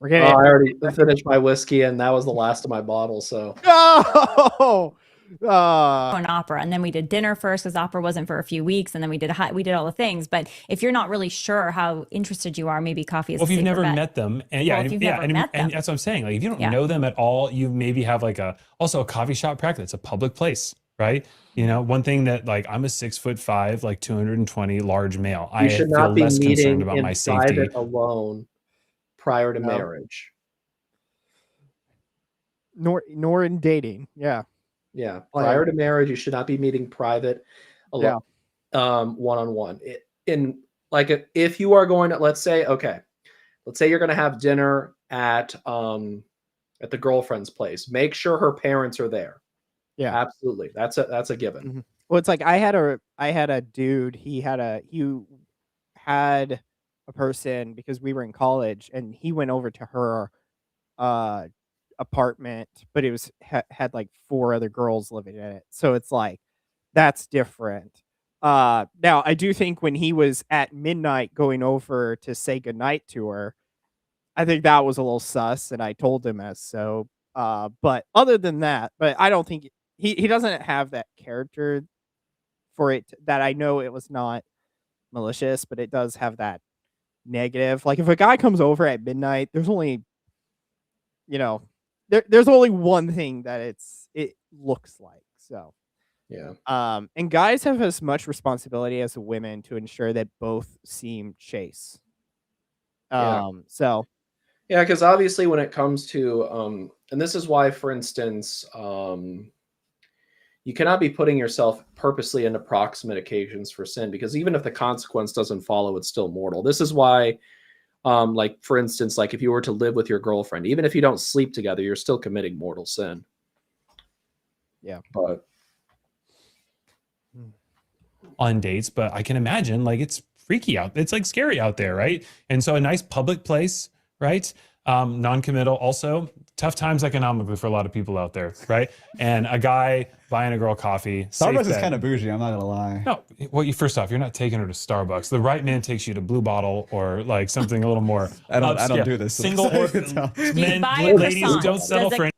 We're getting. I already finished my whiskey, and that was the last of my bottle. So. Oh. An opera, and then we did dinner first because opera wasn't for a few weeks, and then we did all the things. But if you're not really sure how interested you are, maybe coffee is. Well, if you've never bet. met them, and If never met them. and that's what I'm saying. Like if you don't know them at all, you maybe have like a coffee shop practice. It's a public place, right? One thing that like I'm a 6'5", like 220 large male. You should not be less meeting concerned about in my safety private alone prior to marriage. Nor in dating. Yeah. Yeah, prior to marriage, you should not be meeting private, alone, one-on-one. If you are going to, let's say you're going to have dinner at the girlfriend's place. Make sure her parents are there. Yeah, absolutely. That's a given. Mm-hmm. Well, it's like I had a dude. He had a person because we were in college, and he went over to her apartment, but it was had like 4 other girls living in it, so it's like that's different. Now I do think when he was at midnight going over to say goodnight to her, I think that was a little sus, and I told him as so. But other than that, but I don't think he doesn't have that character for it. That I know it was not malicious, but it does have that negative. Like if a guy comes over at midnight, there's only there's only one thing that it looks like. So yeah. And guys have as much responsibility as women to ensure that both seem chaste. So yeah, because obviously when it comes to and this is why, for instance, you cannot be putting yourself purposely into proximate occasions for sin, because even if the consequence doesn't follow, it's still mortal. This is why Like for instance, like if you were to live with your girlfriend, even if you don't sleep together, you're still committing mortal sin. Yeah. But on dates, but I can imagine like it's freaky out. It's like scary out there, right? And so a nice public place, right? Non-committal, also tough times economically for a lot of people out there, right? And a guy buying a girl coffee. Starbucks is kind of bougie. I'm not gonna lie. No, well, first off, you're not taking her to Starbucks. The right man takes you to Blue Bottle or like something a little more. I don't do this. Single So or you can tell. men, buy a ladies croissant? don't settle Does for it-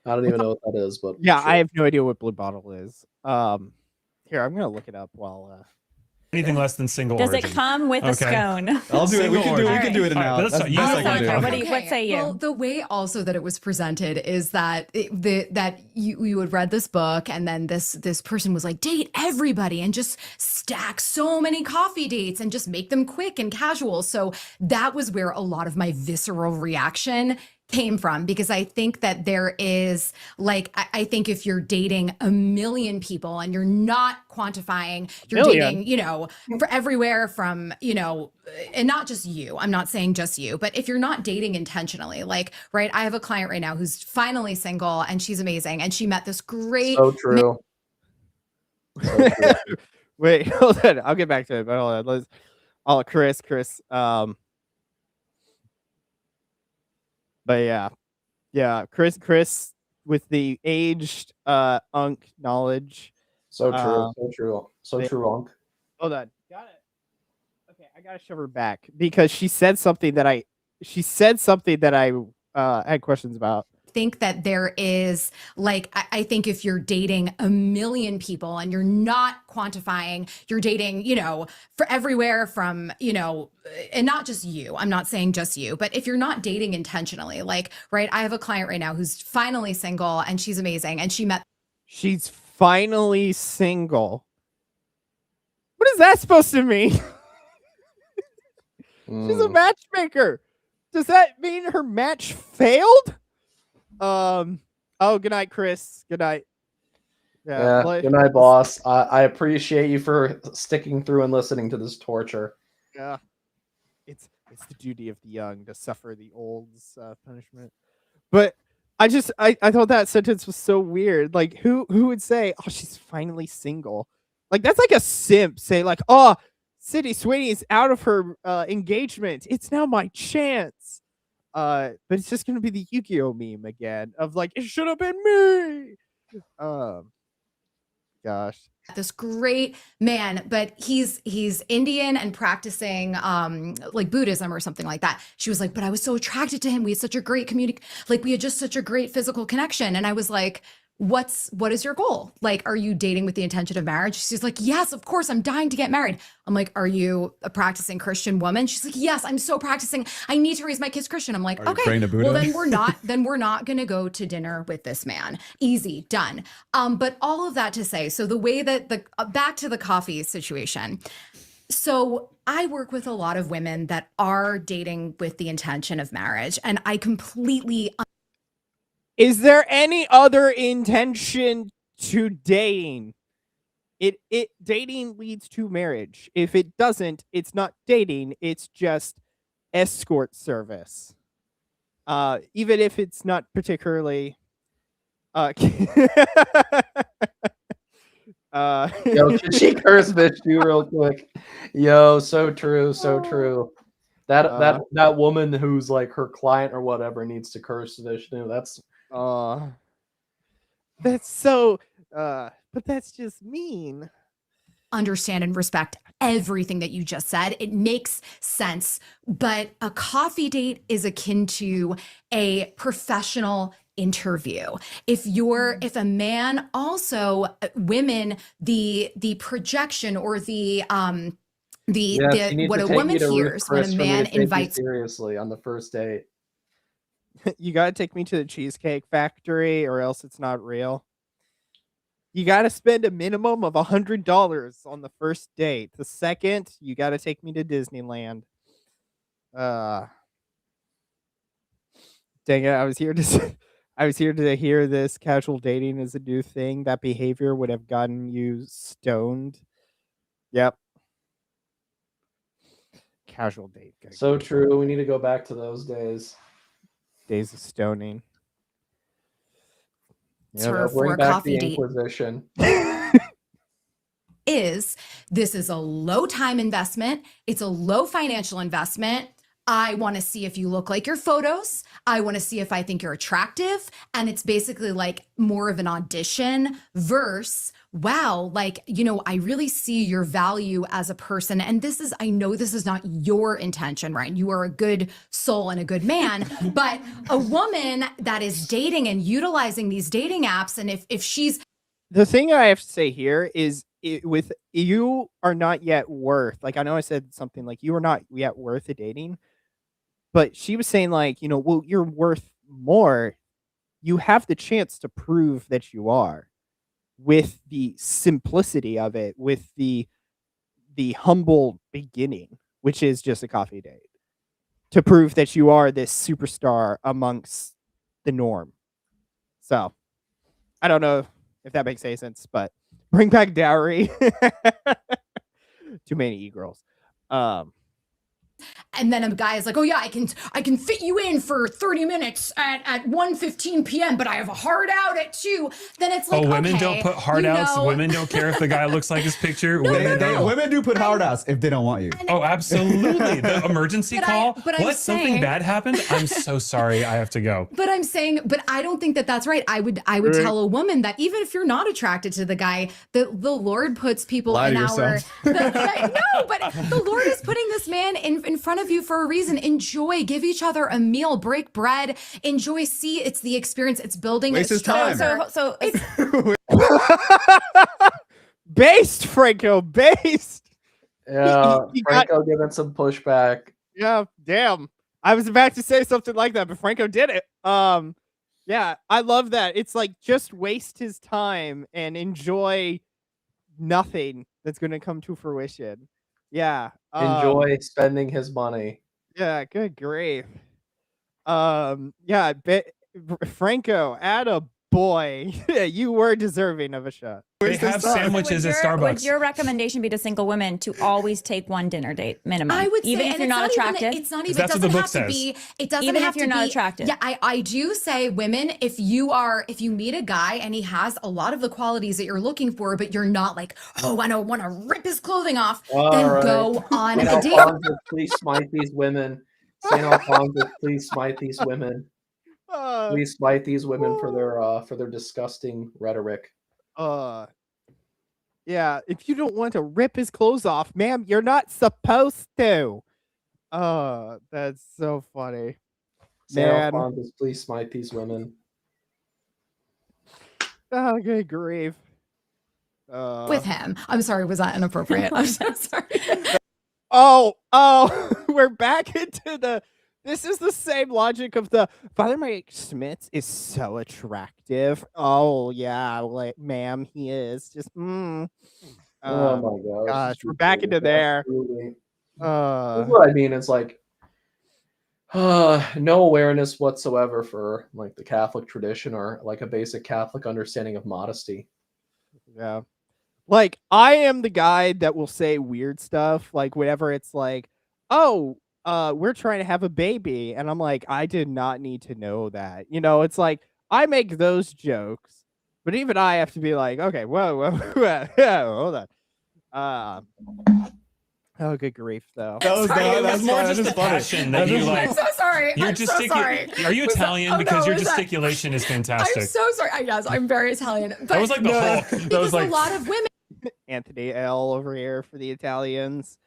I don't even know what that is. But Yeah, sure. I have no idea what Blue Bottle is. Here, I'm gonna look it up while. anything less than single Does origin. it come with a Okay. scone? I'll do it. We can do it. We can do it All right, now. but let's That's talk- the you best I know can do. Alessandra, what say you? Well, the way also that it was presented is that that you had read this book, and then this person was like, date everybody and just stack so many coffee dates and just make them quick and casual. So that was where a lot of my visceral reaction came from, because I think that there is like, I think if you're dating a million people and you're not quantifying, you're Million? dating, for everywhere from, and not just you, I'm not saying just you, but if you're not dating intentionally, like, right, I have a client right now who's finally single and she's amazing. And she met this great, So true. So true. Wait, hold on. I'll get back to it. But hold on. Chris. But yeah, Chris with the aged unk knowledge. So true. So true. So they- true, Unc. Hold on. Got it. Okay, I gotta shove her back because she said something that I had questions about. think that there is like, I think if you're dating a million people and you're not quantifying, you're dating, for everywhere from, and not just you, I'm not saying just you, but if you're not dating intentionally, like, right, I have a client right now who's finally single and she's amazing. And She's finally single. What is that supposed to mean? She's a matchmaker. Does that mean her match failed? Oh, good night, Chris. Good night. Yeah. Good night, boss. I appreciate you for sticking through and listening to this torture. Yeah. It's the duty of the young to suffer the old's punishment. But I thought that sentence was so weird. Like, who would say, "Oh, she's finally single"? Like, that's like a simp say, like, "Oh, Sydney Sweeney's out of her engagement. It's now my chance." But it's just gonna be the Yu-Gi-Oh meme again of like, it should have been me. Gosh. this great man, but he's Indian and practicing like Buddhism or something like that. She was like, but I was so attracted to him. We had such a great we had just such a great physical connection. And I was like, what is your goal? Like, are you dating with the intention of marriage? She's like, yes, of course, I'm dying to get married. I'm like, are you a practicing Christian woman? She's like, yes, I'm so practicing. I need to raise my kids Christian. I'm like, Are you okay, praying to Buddha? well then we're not gonna go to dinner with this man. Easy, done. But all of that to say, so the way that back to the coffee situation. So I work with a lot of women that are dating with the intention of marriage, and I completely Is there any other intention to dating? Dating leads to marriage. If it doesn't, it's not dating, it's just escort service. Even if it's not particularly Yo, can she curse bitch you real quick? Yo, so true, so true. That woman who's like her client or whatever needs to curse Vishnu. That's so but that's just mean. understand and respect everything that you just said. It makes sense. But a coffee date is akin to a professional interview. If a man also women, the projection or the what a woman hears when a man invites seriously on the first date. You gotta take me to the Cheesecake Factory or else it's not real. You gotta spend a minimum of $100 on the first date. The second, you gotta take me to Disneyland. Dang it, I was here to hear this casual dating is a new thing. That behavior would have gotten you stoned. Yep. casual date. So true. We need to go back to those days. Days of stoning. Serve for Bring a back coffee the date. Inquisition. This is a low time investment. It's a low financial investment. I want to see if you look like your photos. I want to see if I think you're attractive. And it's basically like more of an audition versus, wow, like, you know, I really see your value as a person. And this is, I know this is not your intention, right? You are a good soul and a good man, but a woman that is dating and utilizing these dating apps, and if she's The thing I have to say here is with you are not yet worth, like, I know I said something like you are not yet worth a dating, but she was saying like, you know, well, you're worth more. You have the chance to prove that you are with the simplicity of it, with the humble beginning, which is just a coffee date, to prove that you are this superstar amongst the norm. So I don't know if that makes any sense, but bring back dowry. Too many e-girls. And then a guy is like, oh yeah, I can fit you in for 30 minutes at 1:15 p.m., but I have a hard out at 2. Then it's like, women okay, don't put hard you outs. know. Women don't care if the guy looks like his picture. Women do put hard outs if they don't want you. Oh, absolutely. The emergency call. but I'm What? Something saying- bad happened? I'm so sorry. I have to go. But I'm saying, but I don't think that that's right. I would tell a woman that even if you're not attracted to the guy, the Lord puts people Lie in to our. yourself. No, but the Lord is putting this man in front of you for a reason. Enjoy, give each other a meal, break bread, enjoy. See, it's the experience. It's building. Waste a his time. stronger- So Based, Franco, based. Yeah, He got- Franco giving some pushback. Yeah, damn. I was about to say something like that, but Franco did it. Yeah, I love that. It's like just waste his time and enjoy nothing that's going to come to fruition. Yeah. Enjoy spending his money. Yeah, good grief. Yeah, Franco, atta boy. You were deserving of a shot. They Waste his have time. sandwiches at Would Starbucks. your recommendation be to single women to always take one dinner date minimum? I would say, even if and you're it's not even- attracted. it's not even. That's It what the doesn't book have to says. be. It doesn't Even have if you're to not be- attracted. Yeah, I do say, women, if you meet a guy and he has a lot of the qualities that you're looking for, but you're not like, oh, I don't want to rip his clothing off, All then right. go on Saint a date. Alphonsus, please smite these women. Saint Alphonsus, please smite these women. Please smite these women for their disgusting rhetoric. Yeah, if you don't want to rip his clothes off, ma'am, you're not supposed to. That's so funny. Saint Man. Alphonsus, please smite these women. Oh, good grief. With him. I'm sorry, was that inappropriate? I'm so sorry. Oh, we're back into this is the same logic of the Father Mike Smith is so attractive. Oh yeah, like ma'am, he is. Just Oh my gosh, we're back into there. Absolutely. Uh That's what I mean. It's like no awareness whatsoever for like the Catholic tradition or like a basic Catholic understanding of modesty. yeah. Like I am the guy that will say weird stuff like whenever it's like, "Oh, we're trying to have a baby." And I'm like, "I did not need to know that." You know, it's like I make those jokes, but even I have to be like, "Okay, whoa, yeah, hold on." Oh, good grief, though. That was Sorry, that's more fine. just That's the funny. passion that That's you just- like. I'm so sorry. Your I'm so sorry. Are you Was that- Italian? oh, Because no, your was that- gesticulation is I'm fantastic. so sorry. Yes, I'm very Italian. But That was like the whole. That because was like a lot of women Anthony L over here for the Italians.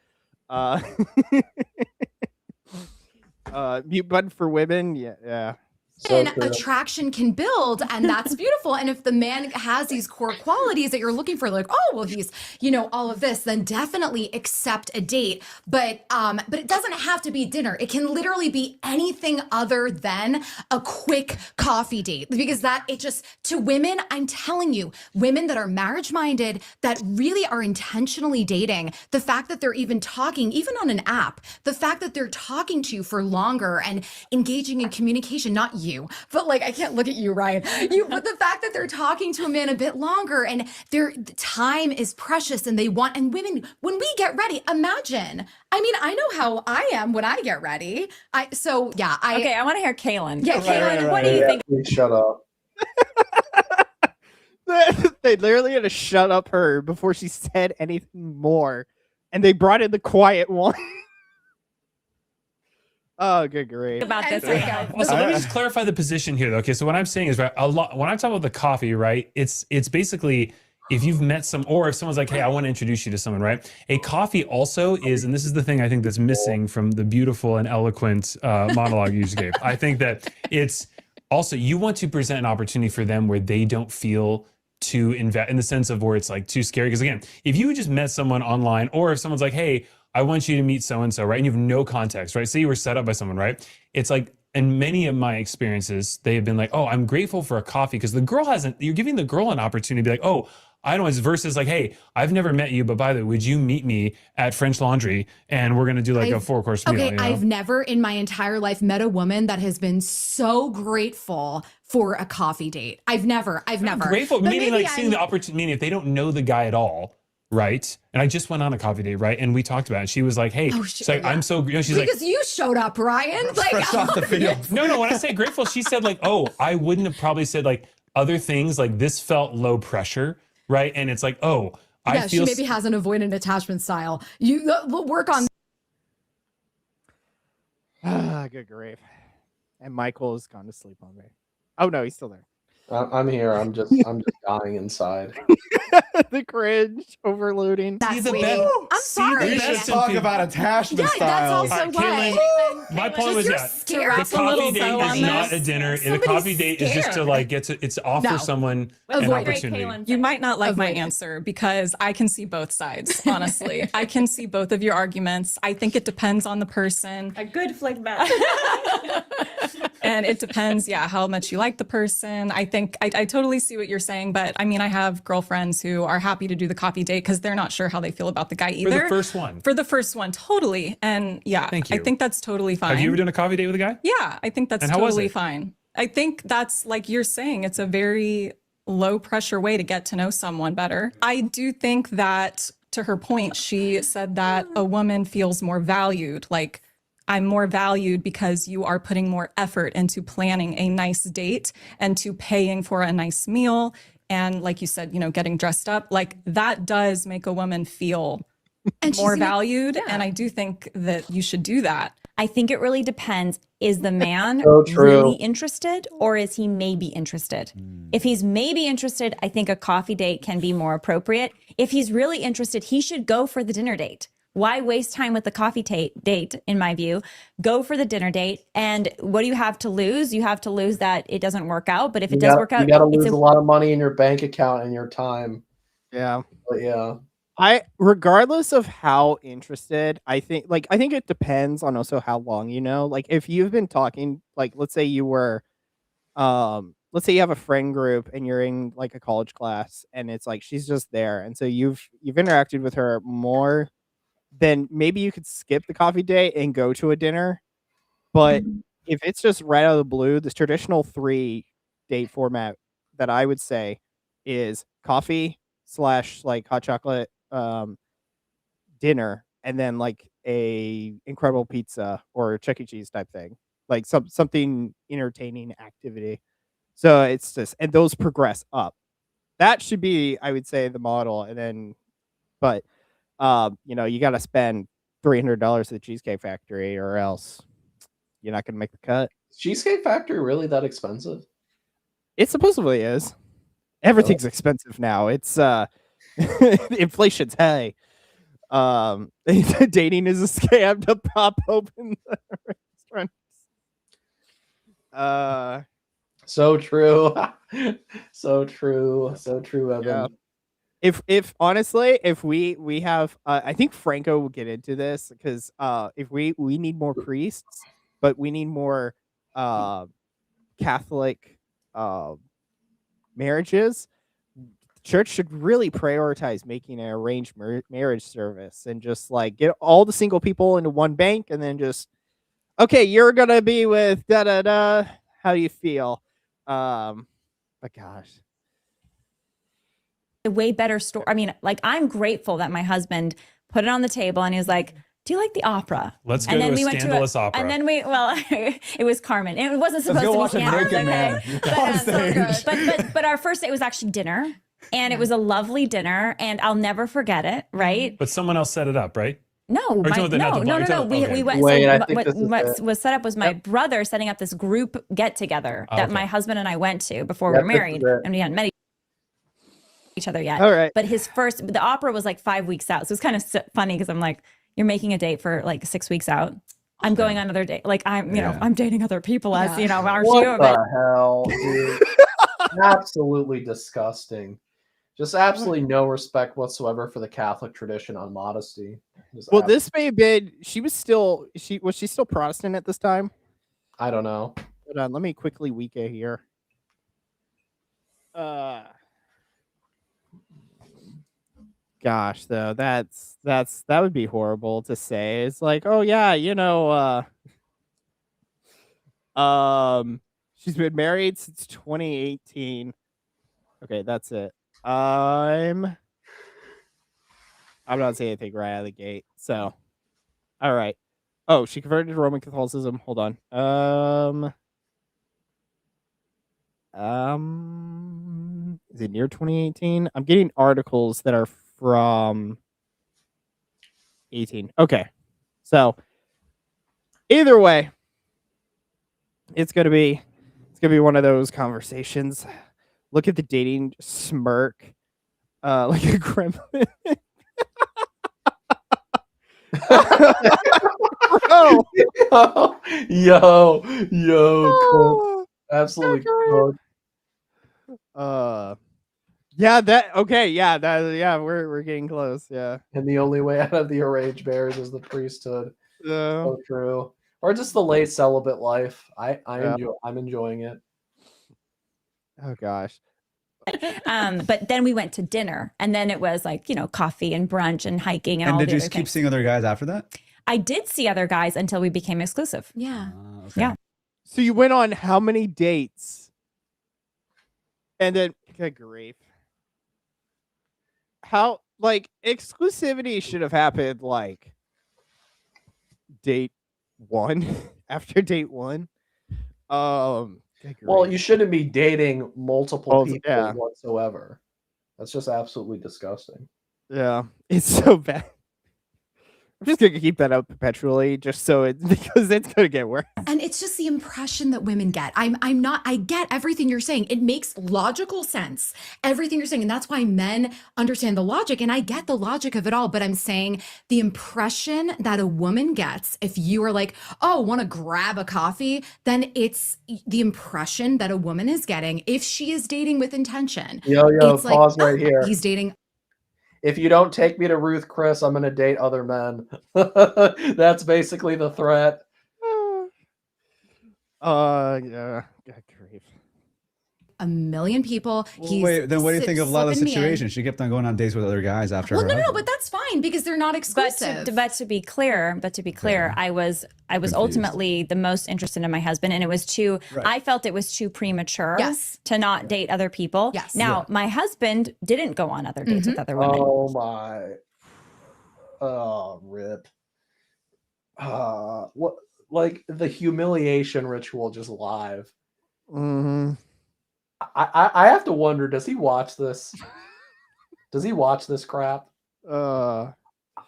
Mute button for women. Yeah. So true. attraction can build, and that's beautiful. And if the man has these core qualities that you're looking for, like, oh well, he's, you know, all of this, then definitely accept a date. But it doesn't have to be dinner. It can literally be anything other than a quick coffee date, because that it just, to women, I'm telling you, women that are marriage minded, that really are intentionally dating, the fact that they're even talking, even on an app, the fact that they're talking to you for longer and engaging in communication, not you, you, but like, I can't look at you, Ryan. But the fact that they're talking to a man a bit longer and their time is precious and they want, and women, when we get ready, imagine, I mean, I know how I am when I get ready. Okay, I want to hear Kaylin. Yeah, Kaylin, what do you think? Please shut up. They literally had to shut up her before she said anything more, and they brought in the quiet one. Oh, good grief! About this, And right, guys? Also, let me just clarify the position here, though. Okay, so what I'm saying is, right, a lot when I talk about the coffee, right, it's basically if you've met or if someone's like, hey, I want to introduce you to someone, right? A coffee also is, and this is the thing I think that's missing from the beautiful and eloquent monologue you just gave. I think that it's also you want to present an opportunity for them where they don't feel too invest in the sense of where it's like too scary. Because again, if you just met someone online, or if someone's like, hey, I want you to meet so-and-so, right? And you have no context, right? Say you were set up by someone, right? It's like, in many of my experiences, they have been like, oh, I'm grateful for a coffee because the girl you're giving the girl an opportunity to be like, oh, I don't know, versus like, hey, I've never met you, but by the way, would you meet me at French Laundry and we're going to do like a 4-course meal? Okay, You know? I've never in my entire life met a woman that has been so grateful for a coffee date. I've never. Grateful, But meaning maybe like seeing the opportunity, meaning if they don't know the guy at all, right? And I just went on a coffee date, right? And we talked about it. She was like, hey, she's like, I'm so, she's like, because you showed up, Ryan. Like, Fresh off the field. no, when I say grateful, she said like, oh, I wouldn't have probably said like other things, like this felt low pressure, right? And it's like, oh, I yeah, feel she maybe has an avoidant attachment style. You we'll work on. Ah, good grief! And Michael has gone to sleep on me. Oh no, he's still there. I'm here. I'm just dying inside. The cringe overloading. See the sweet. best. I'm sorry. We should talk about attachment Yeah, styles. that's also Caitlin, why. my point was You're that scared. the coffee date bow is on not this. a dinner. The Somebody's coffee date is just to scared. like it's to offer No. someone an Avoid it, opportunity. Kaylin. You might not like my Avoid it. answer because I can see both sides, honestly. I can see both of your arguments. I think it depends on the person. A good flick back. And it depends, how much you like the person. I think I totally see what you're saying, but I mean, I have girlfriends who are happy to do the coffee date because they're not sure how they feel about the guy For either. the first one. For the first one, totally. And Thank I you. think that's totally fine. Have you ever done a coffee date with a guy? Yeah, I think that's And how was totally it? fine. I think that's like you're saying, it's a very low pressure way to get to know someone better. I do think that to her point, she said that a woman feels more valued. Like, I'm more valued because you are putting more effort into planning a nice date and to paying for a nice meal. And like you said, getting dressed up, like that does make a woman feel And more she's gonna- valued. And I do think that you should do that. I think it really depends. Is the man So true. really interested or is he maybe interested? If he's maybe interested, I think a coffee date can be more appropriate. If he's really interested, he should go for the dinner date. Why waste time with the coffee date, in my view? Go for the dinner date. And what do you have to lose? You have to lose that it doesn't work out. But if it does work out, you got to it's lose a lot of money in your bank account and your time. Yeah. But yeah. Regardless of how interested, I think it depends on also how long Like if you've been talking, like let's say you were let's say you have a friend group and you're in like a college class and it's like she's just there, and so you've interacted with her more, then maybe you could skip the coffee date and go to a dinner. But if it's just right out of the blue, this traditional 3-date format that I would say is coffee / like hot chocolate dinner, and then like a incredible pizza or Chuck E. Cheese type thing, like something entertaining activity. So it's just, and those progress up. That should be, I would say, the model. And then, but you got to spend $300 at the Cheesecake Factory, or else you're not going to make the cut. Cheesecake Factory really that expensive? It supposedly is. Everything's expensive now. It's inflation's high. Dating is a scam to pop open the restaurants. So true. So true. So true, Evan. Yeah. If honestly, if we have, I think Franco will get into this, because if we need more priests, but we need more Catholic marriages. Church should really prioritize making an arranged marriage service, and just like get all the single people into one bank, and then just, okay, you're gonna be with da da da. how do you feel? But gosh. A way better story. I mean, like, I'm grateful that my husband put it on the table and he was like, do you like the opera? Let's go And to then a we went scandalous to opera. And then it was Carmen. It wasn't supposed go to be watch a scandalous, naked okay? man on stage. But our first date was actually dinner, and it was a lovely dinner, and I'll never forget it, right? But someone else set it up, right? No, you're talking about the- not the bar- you're talking- We okay. went. Wait, I So think this is what it. was set up was my brother setting up this group get together that Okay. my husband and I went to before Yep, we were this is married, it. and we hadn't met each other yet. All right. But the opera was like 5 weeks out, so it's kind of funny because I'm like, you're making a date for like 6 weeks out. I'm going on another date. Like I'm, you know, I'm dating other people as you know, aren't What you? the hell, dude? Absolutely disgusting. Just absolutely no respect whatsoever for the Catholic tradition on modesty. Well, this may have been. Was she still Protestant at this time? I don't know. Hold on, let me quickly Wiki here. Gosh, though, that would be horrible to say. It's like, oh yeah, she's been married since 2018. Okay, that's it. I'm not saying anything right out of the gate. So, all right. Oh, she converted to Roman Catholicism. Hold on. Is it near 2018? I'm getting articles that are from 18. Okay. So either way, it's gonna be one of those conversations. Look at the dating smirk. Like a gremlin. Bro. Yo, absolutely cooked. We're getting close. Yeah. And the only way out of the arranged marriage is the priesthood. So true. Or just the late celibate life. I'm enjoying it. Oh gosh. But then we went to dinner, and then it was like, you know, coffee and brunch and hiking and all did the you other keep things. seeing other guys after that? I did see other guys until we became exclusive. Yeah. Okay. Yeah. So you went on how many dates? And then, good grief. How, like, exclusivity should have happened, like, date one, after date one. Good Well, grief. you shouldn't be dating multiple people yeah. whatsoever. That's just absolutely disgusting. Yeah, it's so bad. I'm just gonna keep that up perpetually, just so because it's gonna get worse. And it's just the impression that women get. I get everything you're saying. It makes logical sense. Everything you're saying. And that's why men understand the logic. And I get the logic of it all. But I'm saying the impression that a woman gets, if you are like, oh, want to grab a coffee, then it's the impression that a woman is getting if she is dating with intention. Yo, It's like, pause right here. He's dating. If you don't take me to Ruth Chris, I'm going to date other men. That's basically the threat. Yeah. Good grief. A million people. Well, wait, then what do you think of Lila's slipping me in. situation? She kept on going on dates with other guys after Well, her no, husband. but that's fine because they're not But exclusive. to be clear, I was Confused. ultimately the most interested in my husband, and it was too. Right. I felt it was too premature Yes. to not date other people. Yes. Now my husband didn't go on other dates with other women. Oh, my. Oh, rip. What? Like the humiliation ritual just live. Mm-hmm. I have to wonder, does he watch this? Does he watch this crap? I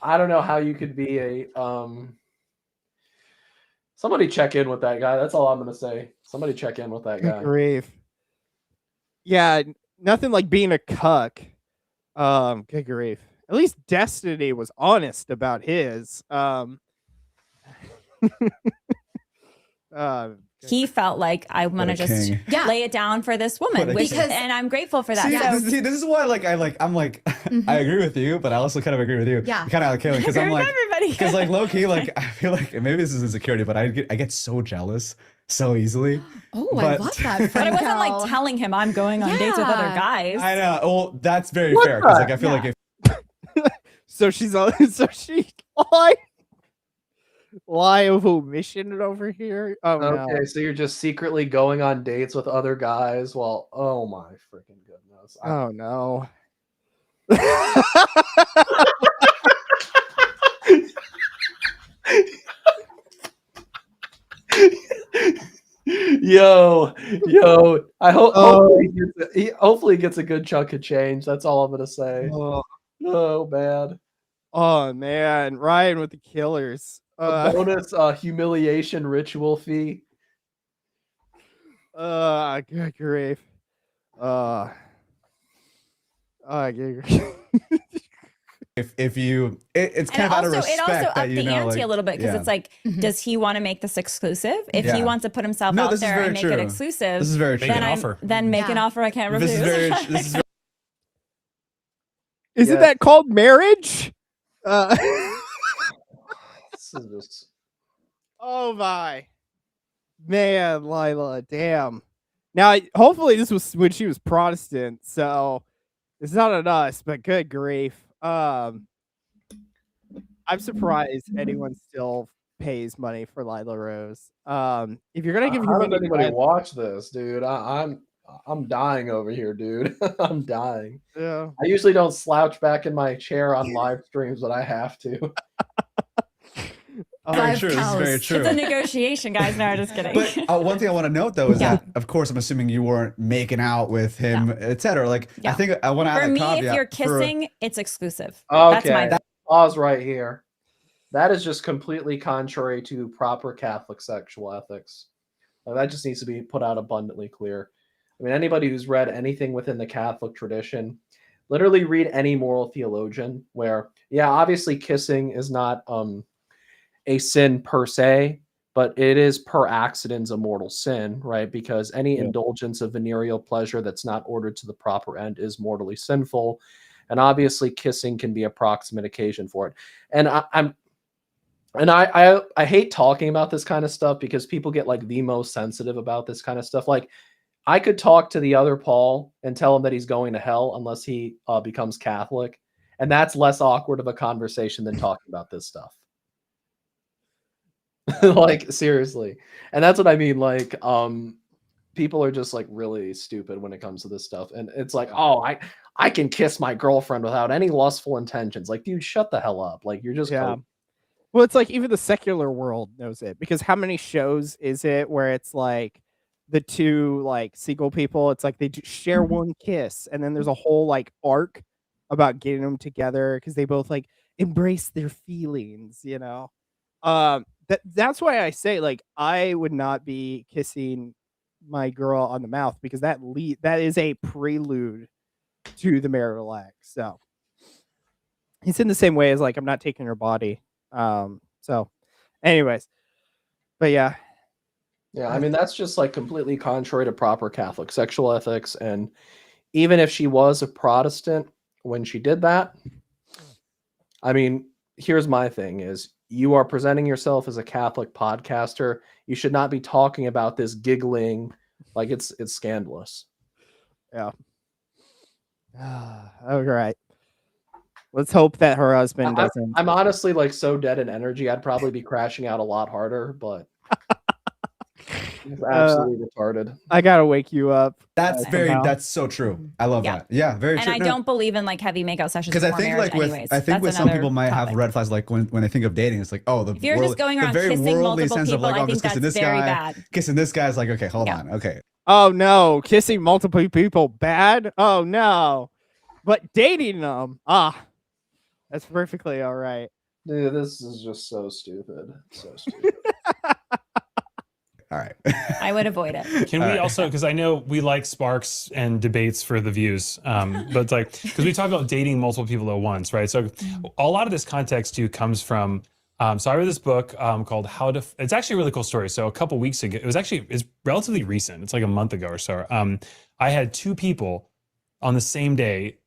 don't know how you could be a somebody check in with that guy. That's all I'm gonna say. Somebody check in with that Good guy. grief. Yeah, nothing like being a cuck. Good grief. At least Destiny was honest about his. He felt like I want to What a just king. Yeah. lay it down for this What woman, a which, king. and I'm grateful for that. See, So, this is why I agree with you, but I also kind of agree with you. Yeah. Kind of like Kayla, because I'm like, everybody. because like low key, like I feel like maybe this is insecurity, but I get so jealous so easily. Oh, I But- love that. but I wasn't Franco. like telling him I'm going on dates with other Yeah. guys. I know. Well, that's very fair because like I feel Yeah. like if So she's on. So she. Oh, lie of omission over here. Oh no. Okay, so you're just secretly going on dates with other guys while, oh my freaking goodness. Oh no. Yo, I hope Oh. hopefully he gets a good chunk of change. That's all I'm gonna say. Oh, Oh man. oh, man, Ryan with the killers. A bonus humiliation ritual fee. Good grief. Good grief. If you, it's kind And of out of also, it respect also that upped you the know, ante like, a little bit because yeah. it's like, does he want to make this exclusive? If he Yeah. wants to put himself No, out this is there very and make it true. exclusive, This is very Make true. an offer. then make an Yeah. offer I can't This refuse. is very. This is Isn't Yeah. that called marriage? This is just Oh my. Man, Lila, damn. Now, hopefully this was when she was Protestant, so it's not on us, but good grief. I'm surprised anyone still pays money for Lila Rose. If you're gonna give how your does money to anybody Lila- watch this, dude? I'm dying over here, dude. I'm dying. Yeah. I usually don't slouch back in my chair on live streams, but I have to. very Live true. This is very cows. true. It's a negotiation, guys. No, just kidding. But one thing I want to note though is Yeah. that, of course, I'm assuming you weren't making out with him, etc. Like, I Yeah. think I want to add For a me, caveat if you're for- kissing, it's exclusive. Okay, That's my pause right here. That is just completely contrary to proper Catholic sexual ethics. That just needs to be put out abundantly clear. I mean, anybody who's read anything within the Catholic tradition, literally read any moral theologian where, yeah, obviously kissing is not a sin per se, but it is per accidens a mortal sin, right? Because any indulgence of venereal pleasure that's not ordered to the proper end is mortally sinful. And obviously kissing can be a proximate occasion for it. And I hate talking about this kind of stuff because people get like the most sensitive about this kind of stuff. Like, I could talk to the other Paul and tell him that he's going to hell unless he becomes Catholic, and that's less awkward of a conversation than talking about this stuff. Like, seriously. And that's what I mean. Like, people are just like really stupid when it comes to this stuff, and it's like, oh, I can kiss my girlfriend without any lustful intentions. Like, dude, shut the hell up. Like, you're just Yeah. Well, it's like even the secular world knows it because how many shows is it where it's like the two like single people? It's like they share one kiss, and then there's a whole like arc about getting them together because they both like embrace their feelings. You know, that's why I say like I would not be kissing my girl on the mouth because that is a prelude to the marital act. So it's in the same way as like I'm not taking her body. So anyways, but yeah. Yeah, I mean, that's just like completely contrary to proper Catholic sexual ethics. And even if she was a Protestant when she did that, I mean, here's my thing is you are presenting yourself as a Catholic podcaster. You should not be talking about this giggling like it's scandalous. Yeah. All right. Let's hope that her husband doesn't. I'm honestly like so dead in energy. I'd probably be crashing out a lot harder, but it's absolutely retarded. I gotta wake you up. That's so true. I love that. Yeah, very And true. I don't believe in like heavy makeout sessions because I before think marriage like with anyways. I think That's with some another people might topic. have red flags like when they think of dating, it's like, oh, the If you're just going around the very kissing worldly multiple sense of people, like, I oh, I'm think just kissing that's this very guy, bad. kissing this guy's like, okay, hold on, okay. Oh no, kissing multiple people bad. Oh no, but dating them, that's perfectly all right. Dude, this is just so stupid. So stupid. All right. I would avoid it. Can we also, because I know we like sparks and debates for the views, but it's like, because we talk about dating multiple people at once, right? So a lot of this context too comes from, so I read this book called it's actually a really cool story. So a couple weeks ago, it's relatively recent. It's like a month ago or so. I had two people on the same day,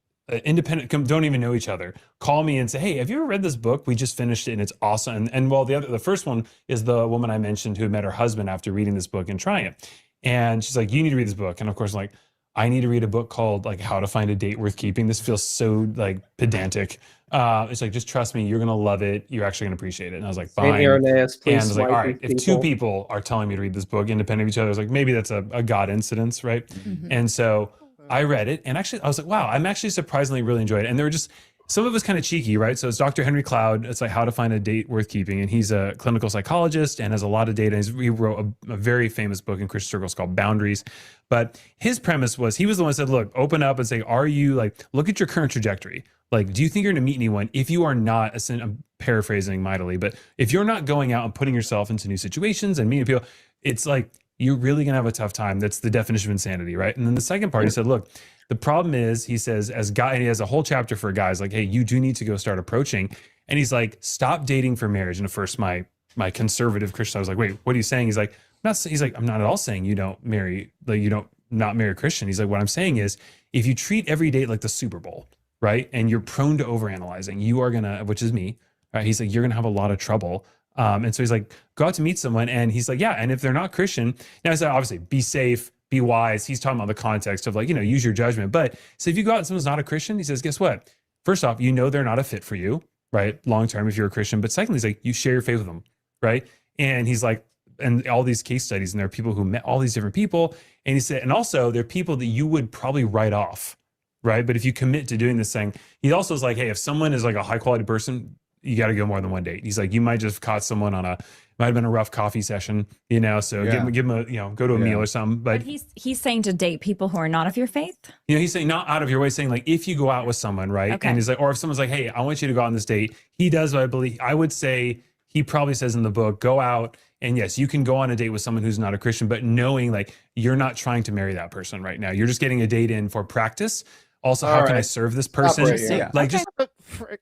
independent, don't even know each other, call me and say, hey, have you ever read this book? We just finished it and it's awesome. And well, the first one is the woman I mentioned who met her husband after reading this book and trying it. And she's like, you need to read this book. And of course, I'm like, I need to read a book called like How to Find a Date Worth Keeping. This feels so like pedantic. It's like, just trust me, you're gonna love it. You're actually gonna appreciate it. And I was like, Saint fine. Irenaeus, And please I was like, smite all right, these if two people. people are telling me to read this book independent of each other, I was like, maybe that's a God incidence, right? And so I read it, and actually I was like, wow, I'm actually surprisingly really enjoyed it. And there were just some of it was kind of cheeky, right? So it's Dr. Henry Cloud. It's like How to Find a Date Worth Keeping, and he's a clinical psychologist and has a lot of data. He wrote a very famous book in Christian circles called Boundaries. But his premise was, he was the one who said, look, open up and say, are you like, look at your current trajectory. Like, do you think you're going to meet anyone if you are not, I'm paraphrasing mightily, but if you're not going out and putting yourself into new situations and meeting people, it's like, you're really going to have a tough time. That's the definition of insanity, right? And then the second part, he said, look, the problem is, he says, as guy, and he has a whole chapter for guys, like, hey, you do need to go start approaching. And he's like, stop dating for marriage. And at first, my conservative Christian, I was like, wait, what are you saying? He's like, I'm not at all saying you don't marry, like, you don't not marry a Christian. He's like, what I'm saying is, if you treat every date like the Super Bowl, right, and you're prone to overanalyzing, you are gonna, which is me, right? He's like, you're gonna have a lot of trouble. And so he's like, go out to meet someone, and he's like, yeah, and if they're not Christian, now I said, obviously, be safe, be wise. He's talking about the context of, like, use your judgment. But so if you go out and someone's not a Christian, he says, guess what? First off, they're not a fit for you, right? Long term, if you're a Christian. But secondly, he's like, you share your faith with them, right? And he's like, and all these case studies, and there are people who met all these different people. And he said, and also there are people that you would probably write off, right? But if you commit to doing this thing, he also is like, hey, if someone is like a high quality person, you got to go more than one date. He's like, you might just caught someone might have been a rough coffee session, so give him a, go to a meal or something. But he's saying to date people who are not of your faith. He's saying not out of your way, saying like, if you go out with someone, right? Okay. And he's like, or if someone's like, hey, I want you to go on this date. He does what I would say, he probably says in the book, go out. And yes, you can go on a date with someone who's not a Christian, but knowing like you're not trying to marry that person right now. You're just getting a date in for practice. Also, how can I serve this person? Right here. Yeah. Like, Okay.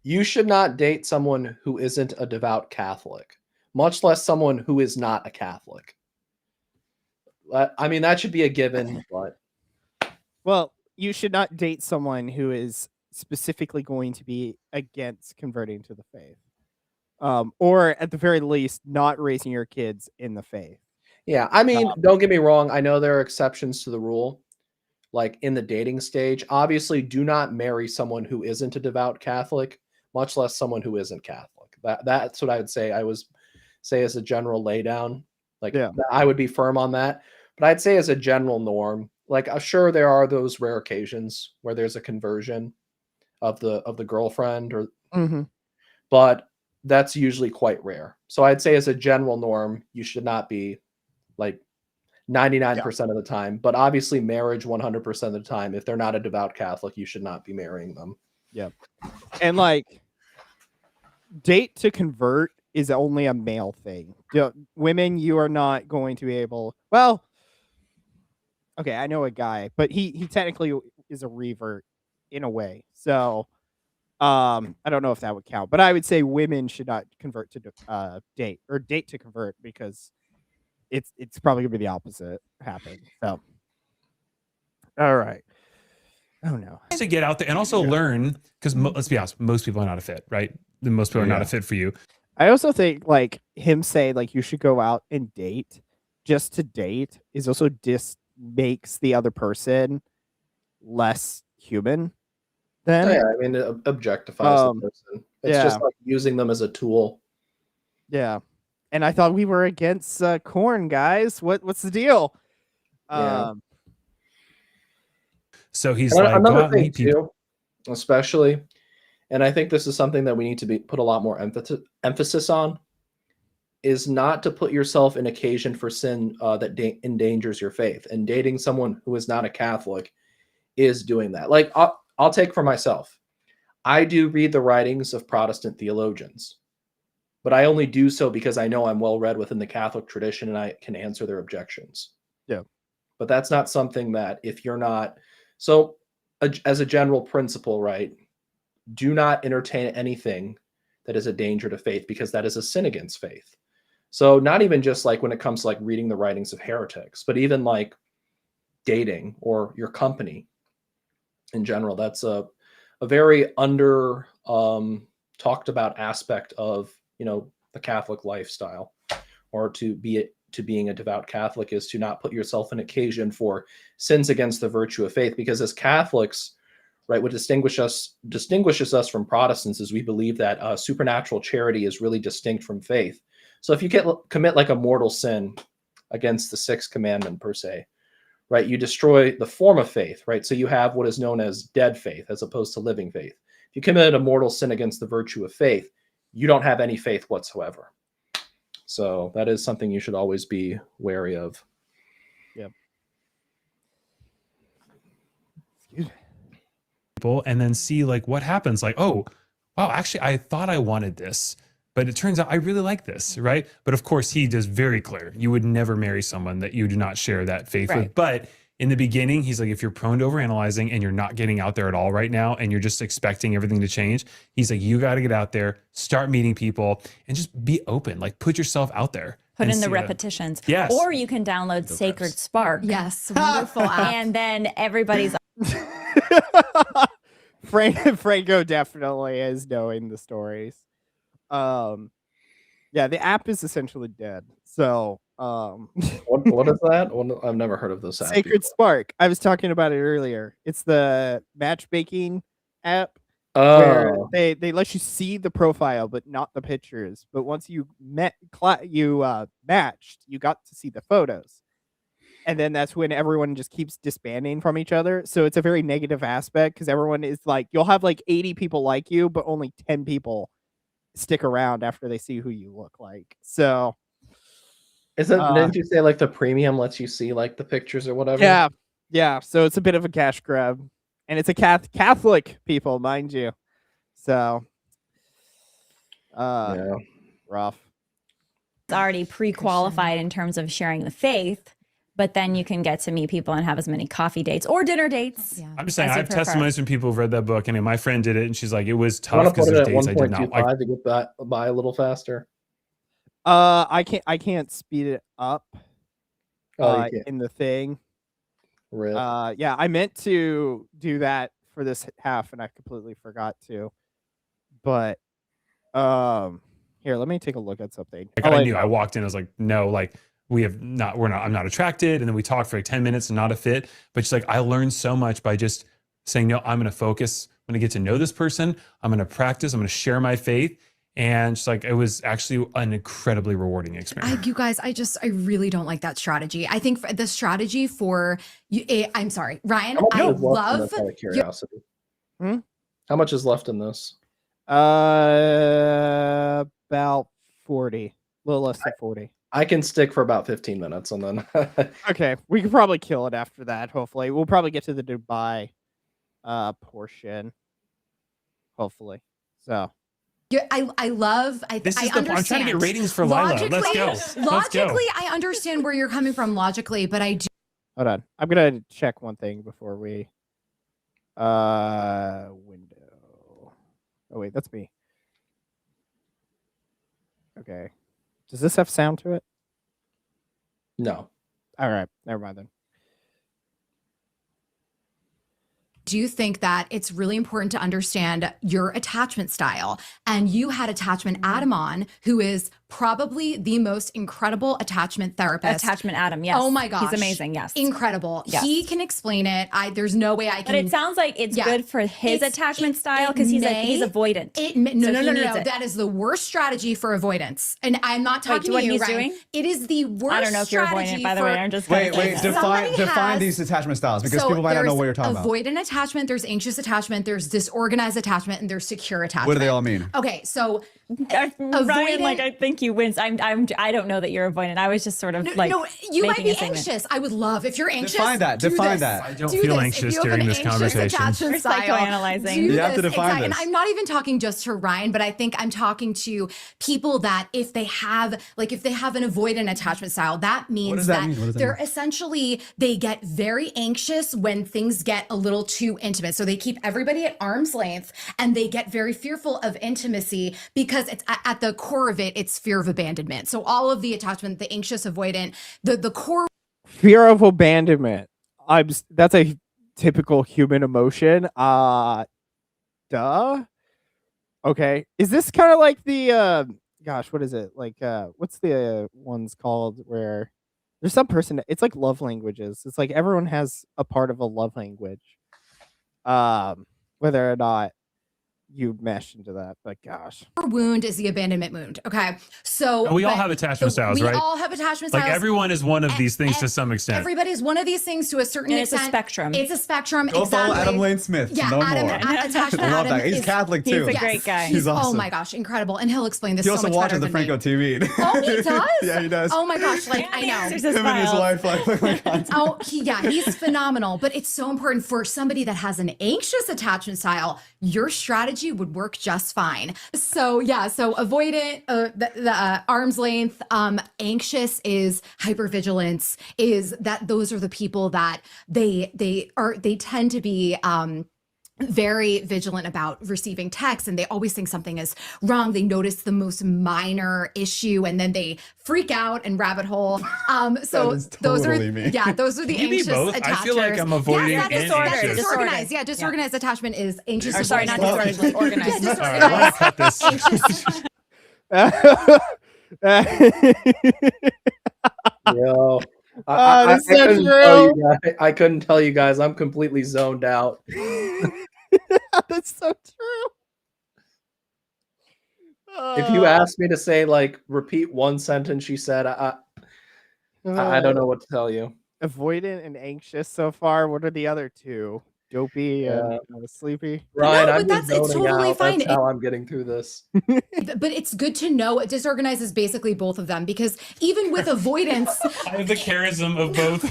You should not date someone who isn't a devout Catholic, much less someone who is not a Catholic. I mean, that should be a given, but Well, you should not date someone who is specifically going to be against converting to the faith. Or at the very least, not raising your kids in the faith. yeah, I mean, don't get me wrong. I know there are exceptions to the rule, like in the dating stage. Obviously, do not marry someone who isn't a devout Catholic, much less someone who isn't Catholic. That's what I would say. I was say as a general laydown, like I would be firm on that. But I'd say as a general norm, like sure there are those rare occasions where there's a conversion of the girlfriend, or but that's usually quite rare. So I'd say as a general norm, you should not be like 99% of the time, but obviously marriage 100% of the time. If they're not a devout Catholic, you should not be marrying them. Yeah. And like, date to convert is only a male thing. Women, you are not going to be able, well, okay, I know a guy, but he technically is a revert in a way. So I don't know if that would count, but I would say women should not convert to date, or date to convert, because it's probably gonna be the opposite happen. So all right. Oh no. to get out there and also learn, because let's be honest, most people are not a fit, right? Most people are not a fit for you. I also think like him saying like you should go out and date just to date is also makes the other person less human. Then Yeah, I mean, it objectifies the person. It's just like using them as a tool. Yeah. And I thought we were against corn, guys. What's the deal? So he's like, go out and meet people. Too, especially, and I think this is something that we need to put a lot more emphasis on, is not to put yourself in occasion for sin that endangers your faith. And dating someone who is not a Catholic is doing that. Like, I'll take for myself. I do read the writings of Protestant theologians, but I only do so because I know I'm well read within the Catholic tradition and I can answer their objections. Yeah. But that's not something that if you're not, so as a general principle, right, do not entertain anything that is a danger to faith, because that is a sin against faith. So not even just like when it comes to like reading the writings of heretics, but even like dating or your company in general. That's a very under talked about aspect of, the Catholic lifestyle, or to be to being a devout Catholic is to not put yourself in occasion for sins against the virtue of faith. Because as Catholics, right, what distinguishes us from Protestants is we believe that supernatural charity is really distinct from faith. So if you commit like a mortal sin against the sixth commandment per se, right, you destroy the form of faith, right? So you have what is known as dead faith as opposed to living faith. If you commit a mortal sin against the virtue of faith, you don't have any faith whatsoever. So that is something you should always be wary of. Yep. People and then see like what happens. Like, oh, wow, actually, I thought I wanted this, but it turns out I really like this, right? But of course, he does very clear you would never marry someone that you do not share that faith with. But in the beginning, he's like, if you're prone to overanalyzing and you're not getting out there at all right now, and you're just expecting everything to change, he's like, you got to get out there, start meeting people, and just be open. Like, put yourself out there. Put in the repetitions. Yes. Or you can download Sacred Spark. Yes, wonderful app. And then everybody's Franco definitely is knowing the stories. Yeah, the app is essentially dead. So, what is that? I've never heard of this app. Sacred Spark. I was talking about it earlier. It's the matchmaking app where they let you see the profile but not the pictures. But once you matched, you got to see the photos. And then that's when everyone just keeps disbanding from each other. So it's a very negative aspect because everyone is like, you'll have like 80 people like you, but only 10 people stick around after they see who you look like. So didn't you say like the premium lets you see like the pictures or whatever? Yeah. So it's a bit of a cash grab, and it's a Catholic people, mind you. So, rough. It's already pre-qualified in terms of sharing the faith, but then you can get to meet people and have as many coffee dates or dinner dates. Yeah. I'm just saying, I as you have prefer. testimonies from people who've read that book, and my friend did it, and she's like, it was I want tough to because put it there's at dates I did not like. 1.25 to get by a little faster. I can't speed it up. You can't. In the thing. Rip. Yeah, I meant to do that for this half, and I completely forgot to. But here, let me take a look at something. Like, I knew. I walked in, I was like, no, like I'm not attracted. And then we talked for like 10 minutes and not a fit. But she's like, I learned so much by just saying, no, I'm going to focus. I'm going to get to know this person. I'm going to practice. I'm going to share my faith. And she's like, it was actually an incredibly rewarding experience. You guys, I really don't like that strategy. I think the strategy for you, I'm sorry, Ryan, I love out of curiosity. Hmm? How much is left in this? About 40, a little less than 40. I can stick for about 15 minutes and then Okay, we could probably kill it after that. Hopefully, we'll probably get to the Dubai portion. Hopefully, so. Yeah, I love. I understand. I'm trying to get ratings for Lila. Let's go. Logically, I understand where you're coming from. Logically, but I do. Hold on, I'm gonna check one thing before we. Window. Oh wait, that's me. Okay, does this have sound to it? no. All right, never mind then. Do you think that it's really important to understand your attachment style? And you had Attachment Adam on, who is probably the most incredible attachment therapist. Attachment Adam, yes. Oh my gosh. He's amazing, yes. Incredible. Yes. He can explain it. There's no way I can. But it sounds like it's good for his attachment style because he's avoidant. No. That is the worst strategy for avoidance. And I'm not talking to you, he's Ryan. doing? It is the worst. I don't know if you're avoidant, by the way. I'm just Wait, define these attachment styles because people might not know what you're talking about. Avoidant attachment, there's anxious attachment, there's disorganized attachment, and there's secure attachment. What do they all mean? Okay, so Ryan, like I think you wins. I don't know that you're avoidant. I was just sort of you might be a statement. anxious. I would love if you're anxious. Define that. I don't feel anxious during this conversation. You're psychoanalyzing. You have to define this. And I'm not even talking just to Ryan, but I think I'm talking to people that if they have an avoidant attachment style, that means that they're essentially, they get very anxious when things get a little too intimate. So they keep everybody at arm's length and they get very fearful of intimacy because it's at the core of it, it's fear of abandonment. So all of the attachment, the anxious, avoidant, the core Fear of abandonment. That's a typical human emotion. Duh. Okay. Is this kind of like the gosh, what is it? Like, what's the ones called where there's some person, it's like love languages. It's like everyone has a part of a love language. Whether or not you mesh into that, but gosh. Wound is the abandonment wound. Okay. So And we all but have attachment styles, we right? all have attachment Like styles. everyone is one of these things E- to some extent. Everybody's one of these things to a certain And it's a extent. spectrum. It's a spectrum. Go follow Adam Lane Smith. Yeah, no Adam, more. attachment I love Adam that. He's is- Catholic He's too. a great guy. He's Oh awesome. my gosh, incredible. And he'll explain this He so also much watches better the than Franco me. TV. Oh, he does? Yeah, he does. Oh my gosh, like I know. Answers his Him and his files. wife like content. Oh, he's phenomenal. But it's so important for somebody that has an anxious attachment style. Your strategy would work just fine. So yeah, so avoidant, the arm's length, anxious is hypervigilance. Is that those are the people that they tend to be very vigilant about receiving texts, and they always think something is wrong. They notice the most minor issue and then they freak out and rabbit hole. So is those are totally me. yeah, those are the Can you be anxious both? attachers. I feel like I'm avoiding yeah, and that's anxious. disorganized. Yeah, disorganized attachment is anxious. Or sorry, not avoidant. disorganized, organized. Yeah, All right, I want to cut this. Anxious. Yo, That's so couldn't true. tell you guys, I couldn't tell you guys. I'm completely zoned out. That's so true. If you asked me to say like repeat one sentence you said, I don't know what to tell you. Avoidant and anxious so far. What are the other two? Dopey and sleepy. Ryan, No, I'm but just that's- it's zoning totally out. fine. That's how I'm getting through this. But it's good to know disorganized is basically both of them, because even with avoidance, I have the charism of both.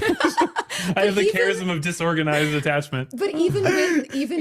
I have the charism of disorganized attachment. but even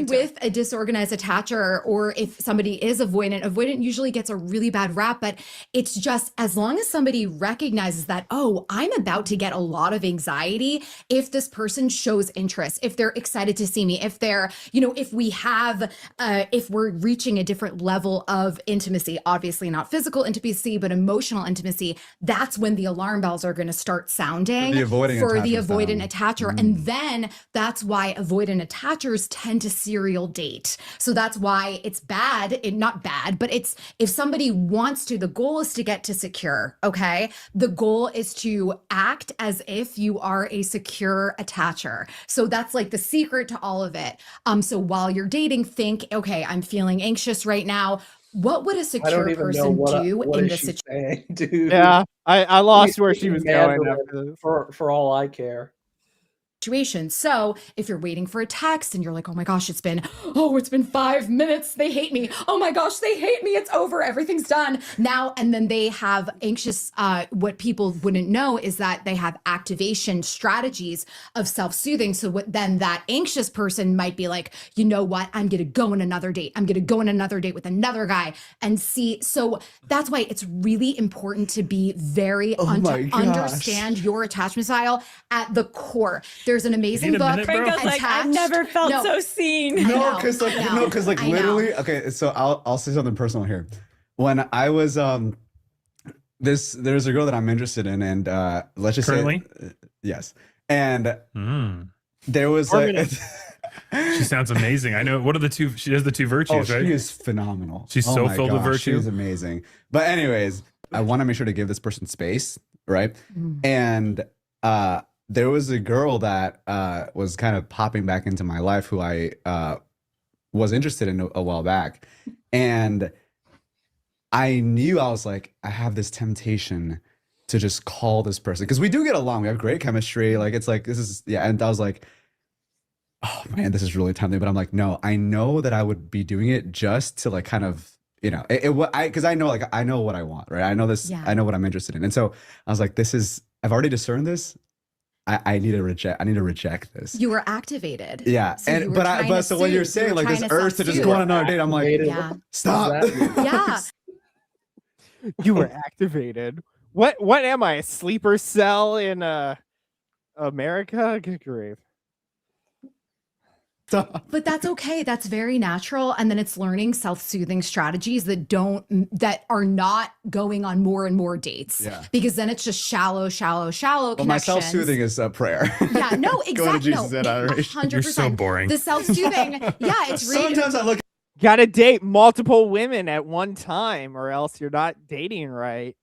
with a disorganized attacher, or if somebody is avoidant usually gets a really bad rap. But it's just as long as somebody recognizes that, oh, I'm about to get a lot of anxiety. If this person shows interest, if they're excited to see me, if they're, if we have, if we're reaching a different level of intimacy, obviously not physical intimacy, but emotional intimacy, that's when the alarm bells are going to start sounding For the avoidant attachment attacher. And then that's why avoidant attachers tend to serial date. So that's why it's bad, not bad, but it's, if somebody wants to, the goal is to get to secure, okay? The goal is to act as if you are a secure attacher. So that's like the secret to all of it. So while you're dating, think, okay, I'm feeling anxious right now. What would a I secure don't even know person do what in is this she situation? saying, dude. Yeah, I lost where she Speaking was going Mandarin after this. for all I care. So if you're waiting for a text and you're like, oh my gosh, it's been 5 minutes. They hate me. Oh my gosh, they hate me. It's over. Everything's done now. And then they have anxious, what people wouldn't know is that they have activation strategies of self-soothing. So then that anxious person might be like, you know what? I'm going to go on another date. I'm going to go on another date with another guy and see. So that's why it's really important to be very, my gosh. understand your attachment style at the core. There's an amazing need a book. minute, bro? Franco's like, I've Attached. never felt No. so seen. I No, know, because I know, I know. literally. Okay, so I'll say something personal here. When I was there's a girl that I'm interested in, and let's just Currently? say yes, and Mm. there was like. She sounds amazing. I know. What are the two? She has the two Oh, virtues, right? she is phenomenal. She's Oh so my filled with gosh, virtue. She's amazing. But anyways, I want to make sure to give this person space, right? And there was a girl that was kind of popping back into my life who I was interested in a while back. And I knew, I was like, I have this temptation to just call this person, because we do get along. We have great chemistry. Like, it's like, this is, yeah. And I was like, oh man, this is really tempting. But I'm like, no, I know that I would be doing it just to like kind of, because I know, like, I know what I want, right? I know this, Yeah. I know what I'm interested in. And so I was like, I've already discerned this. I need to reject this. You were activated. Yeah. So you were But trying to so when soothe, you're you saying were like this trying to urge to just self-soothe. go on another date, I'm like, Activated. Yeah. stop. What does that mean? Yeah. You were activated. What am I? A sleeper cell in America? Good grief. Stop. But that's okay. That's very natural. And then it's learning self-soothing strategies that are not going on more and more dates. Yeah. Because then it's just shallow But my connections. self-soothing is prayer. Yeah, no, Go to exactly. Jesus in adoration. 100%. You're so boring. The self-soothing. Yeah, it's really Sometimes I look Gotta date multiple women at one time, or else you're not dating right.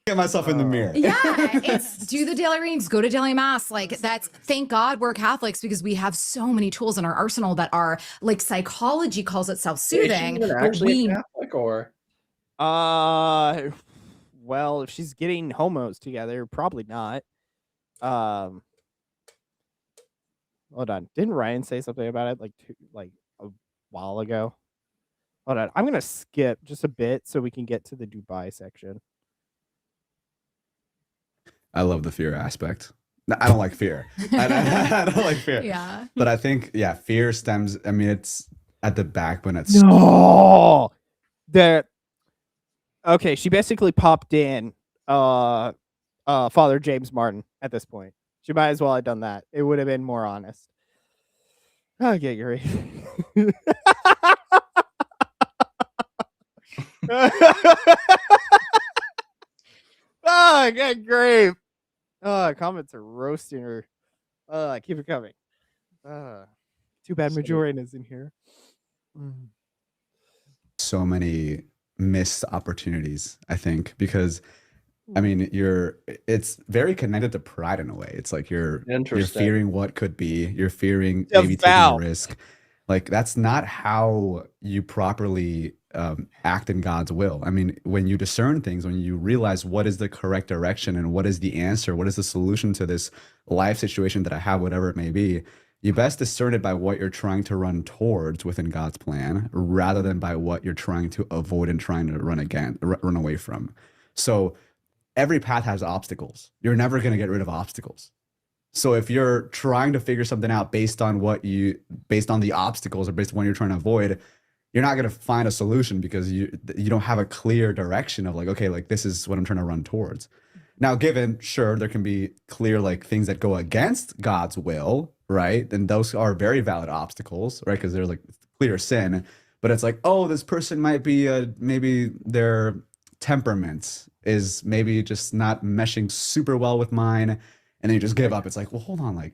Get myself in the mirror. Yeah, it's do the daily readings, go to daily mass. Like that's thank God we're Catholics because we have so many tools in our arsenal that are like psychology calls it self-soothing. Is she but actually we a Catholic or? Well, if she's getting homos together, probably not. Hold on. Didn't Ryan say something about it like a while ago? Hold on. I'm gonna skip just a bit so we can get to the Dubai section. I love the fear aspect. No, I don't like fear. I don't like fear. Yeah. But I think, yeah, fear stems. I mean, it's at the back when it's No. Okay, she basically popped in Father James Martin at this point. She might as well have done that. It would have been more honest. Okay, great. Oh, good great. Comments are roasting her. Keep it coming. Too bad Majorian is in here. so many missed opportunities, I think, because I mean, it's very connected to pride in a way. It's like you're fearing what could be, you're fearing maybe taking a risk. Like that's not how you properly act in God's will. I mean, when you discern things, when you realize what is the correct direction and what is the answer, what is the solution to this life situation that I have, whatever it may be, you best discern it by what you're trying to run towards within God's plan, rather than by what you're trying to avoid and trying to run away from. So every path has obstacles. You're never going to get rid of obstacles. So if you're trying to figure something out based on the obstacles or based on what you're trying to avoid, you're not going to find a solution because you don't have a clear direction of like, okay, like this is what I'm trying to run towards. Now, given, sure, there can be clear like things that go against God's will, right? And those are very valid obstacles, right? Because they're like clear sin. But it's like, oh, this person might be maybe their temperament is maybe just not meshing super well with mine, and then you just give up. It's like, well, hold on, like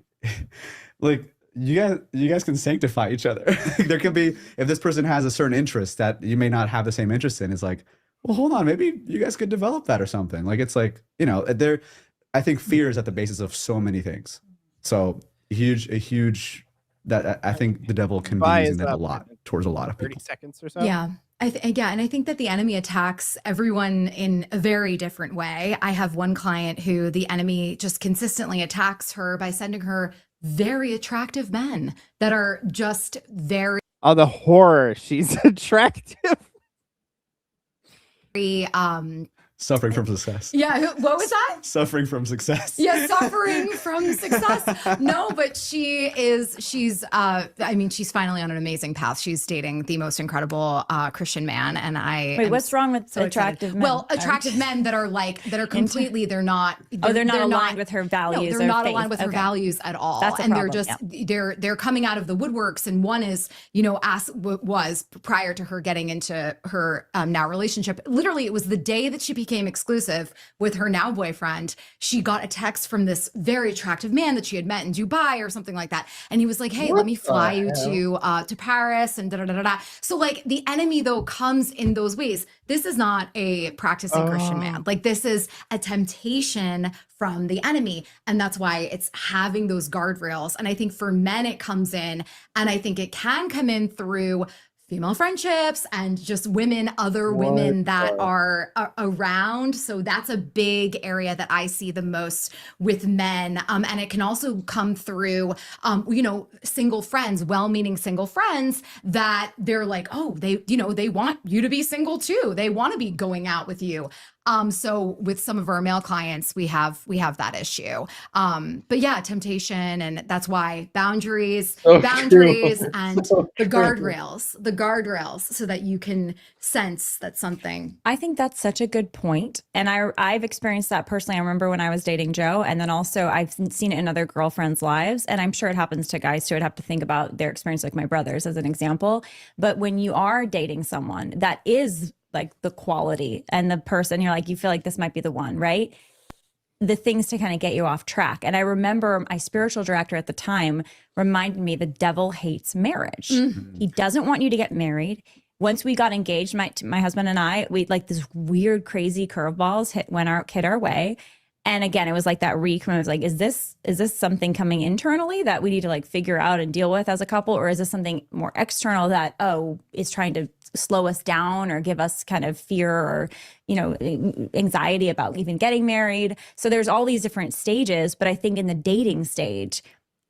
like you guys can sanctify each other. There can be, if this person has a certain interest that you may not have the same interest in, it's like, well, hold on, maybe you guys could develop that or something. Like it's like, I think fear is at the basis of so many things. So a huge that I think the devil can be using that a lot towards a lot of people. 30 seconds or so. Yeah. And I think that the enemy attacks everyone in a very different way. I have one client who the enemy just consistently attacks her by sending her very attractive men that are just very Oh, the horror. She's attractive. Suffering from success. Yeah, what was that? Suffering from success. Yeah, suffering from success. No, but she's finally on an amazing path. She's dating the most incredible Christian man. And Wait, what's wrong with so attractive men? Well, attractive men that are completely, they're not aligned with her values. No, they're not aligned with her values at all. That's a and problem, they're just, they're coming out of the woodworks. And one is, was prior to her getting into her now relationship. Literally, it was the day that she became exclusive with her now boyfriend. She got a text from this very attractive man that she had met in Dubai or something like that, and he was like, "Hey, let me fly you to Paris," and da da da da. So like the enemy though comes in those ways. This is not a practicing Christian man. Like this is a temptation from the enemy, and that's why it's having those guardrails. And I think for men it comes in, and I think it can come in through female friendships and just other women that are around. So that's a big area that I see the most with men. And it can also come through, single friends, well-meaning single friends that they're like, oh, they want you to be single too. They want to be going out with you. So with some of our male clients, we have that issue. But yeah, temptation, and that's why boundaries and the guardrails, so that you can sense that something. I think that's such a good point. And I've experienced that personally. I remember when I was dating Joe, and then also I've seen it in other girlfriends' lives. And I'm sure it happens to guys too. I'd have to think about their experience, like my brothers as an example. But when you are dating someone that is like the quality and the person, you're like, you feel like this might be the one, right? the things to kind of get you off track. And I remember my spiritual director at the time reminded me the devil hates marriage. He doesn't want you to get married. Once we got engaged, my husband and I, we like this weird, crazy curveballs hit our way. And again, it was like that recom. It was like, is this something coming internally that we need to like figure out and deal with as a couple? Or is this something more external that, is trying to slow us down or give us kind of fear or, anxiety about even getting married? So there's all these different stages. But I think in the dating stage,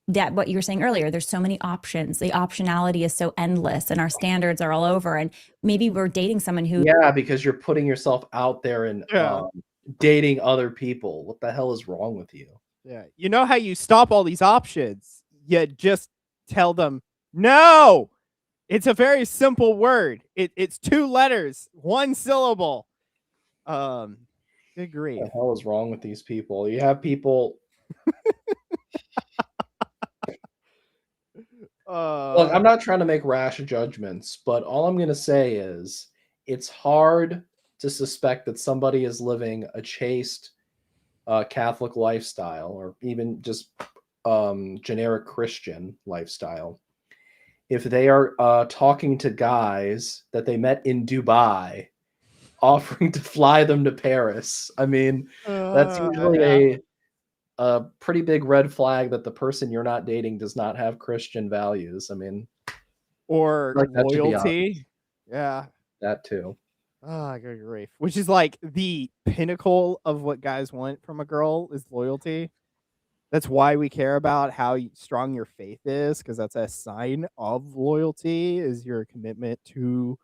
that what you were saying earlier, there's so many options. The optionality is so endless and our standards are all over. And maybe we're dating someone who. Yeah, because you're putting yourself out there and dating other people. What the hell is wrong with you? Yeah. You know how you stop all these options? You just tell them, no! It's a very simple word. It's 2 letters, 1 syllable. Good grief. What the hell is wrong with these people? You have people. Look, I'm not trying to make rash judgments, but all I'm going to say is it's hard to suspect that somebody is living a chaste Catholic lifestyle or even just generic Christian lifestyle if they are talking to guys that they met in Dubai, offering to fly them to Paris. I mean, that's usually a pretty big red flag that the person you're not dating does not have Christian values. I mean, or like that should be loyalty. Yeah. that too. Oh, good grief. Which is like the pinnacle of what guys want from a girl is loyalty. That's why we care about how strong your faith is, because that's a sign of loyalty is your commitment to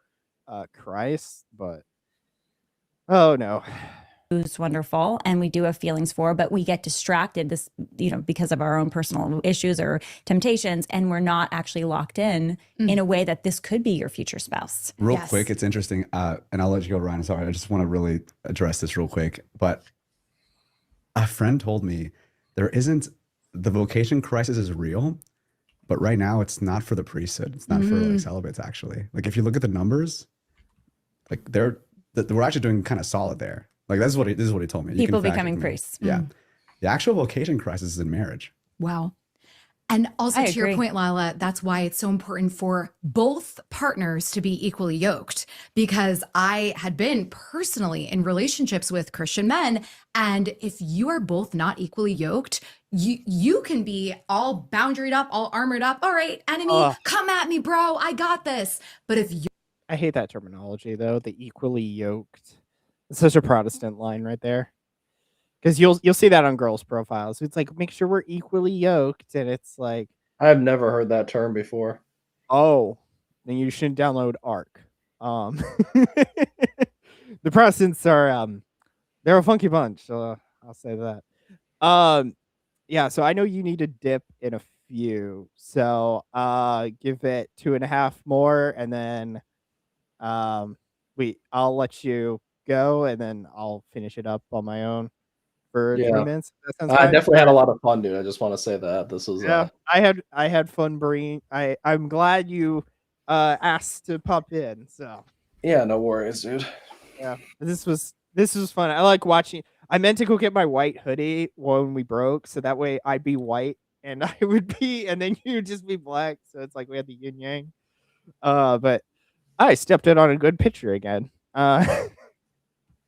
Christ. But oh no. Who's wonderful and we do have feelings for, but we get distracted because of our own personal issues or temptations, and we're not actually locked in a way that this could be your future spouse. Real quick, it's interesting, and I'll let you go, Ryan. Sorry, I just want to really address this real quick. But a friend told me the vocation crisis is real, but right now it's not for the priesthood. It's not for like celibates, actually. Like if you look at the numbers, like we're actually doing kind of solid there. Like this is what he told me. People becoming priests. Yeah. The actual vocation crisis is in marriage. Wow. And also to your point, Lila, that's why it's so important for both partners to be equally yoked, because I had been personally in relationships with Christian men. And if you are both not equally yoked, you can be all boundaried up, all armored up. All right, enemy, come at me, bro. I got this. But if you I hate that terminology though, the equally yoked. It's such a Protestant line right there. Because you'll see that on girls' profiles. It's like, make sure we're equally yoked. And it's like, I've never heard that term before. Oh, then you shouldn't download ARC. The Protestants are they're a funky bunch, so I'll say that. Yeah, so I know you need to dip in a few. So give it 2.5 more, and then I'll let you go, and then I'll finish it up on my own for 3 minutes. That sounds I fine? definitely had a lot of fun, dude. I just want to say that this was I had fun bringing. I'm glad you asked to pop in. So yeah, no worries, dude. Yeah, this was fun. I like watching. I meant to go get my white hoodie when we broke, so that way I'd be white and I would be, and then you'd just be black. So it's like we had the yin yang. But I stepped in on a good picture again.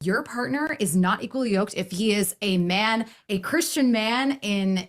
Your partner is not equally yoked, if he is a man, a Christian man in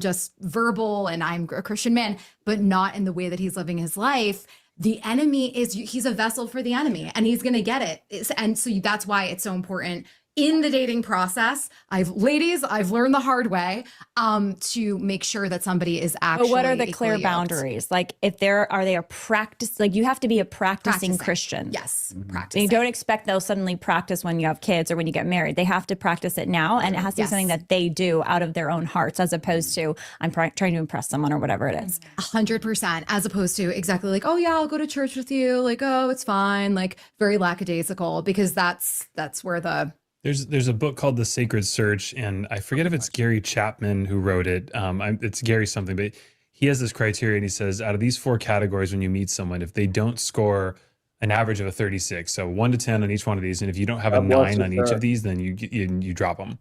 just verbal, and I'm a Christian man, but not in the way that he's living his life, the enemy he's a vessel for the enemy, and he's going to get it. And so that's why it's so important in the dating process. I've learned the hard way to make sure that somebody is actually. But what are the clear boundaries? Like, are they a practice? Like, you have to be a practicing Christian. Yes, practicing. You don't expect they'll suddenly practice when you have kids or when you get married. They have to practice it now, and it has to be something that they do out of their own hearts, as opposed to I'm trying to impress someone or whatever it is. 100%, as opposed to exactly like, oh yeah, I'll go to church with you. Like, oh, it's fine. Like, very lackadaisical, because that's where the. There's a book called The Sacred Search, and I forget if it's Gary Chapman who wrote it. It's Gary something, but he has this criteria, and he says out of these 4 categories, when you meet someone, if they don't score an average of a 36, so 1 to 10 on each one of these, and if you don't have a 9 on each of these, then you drop them.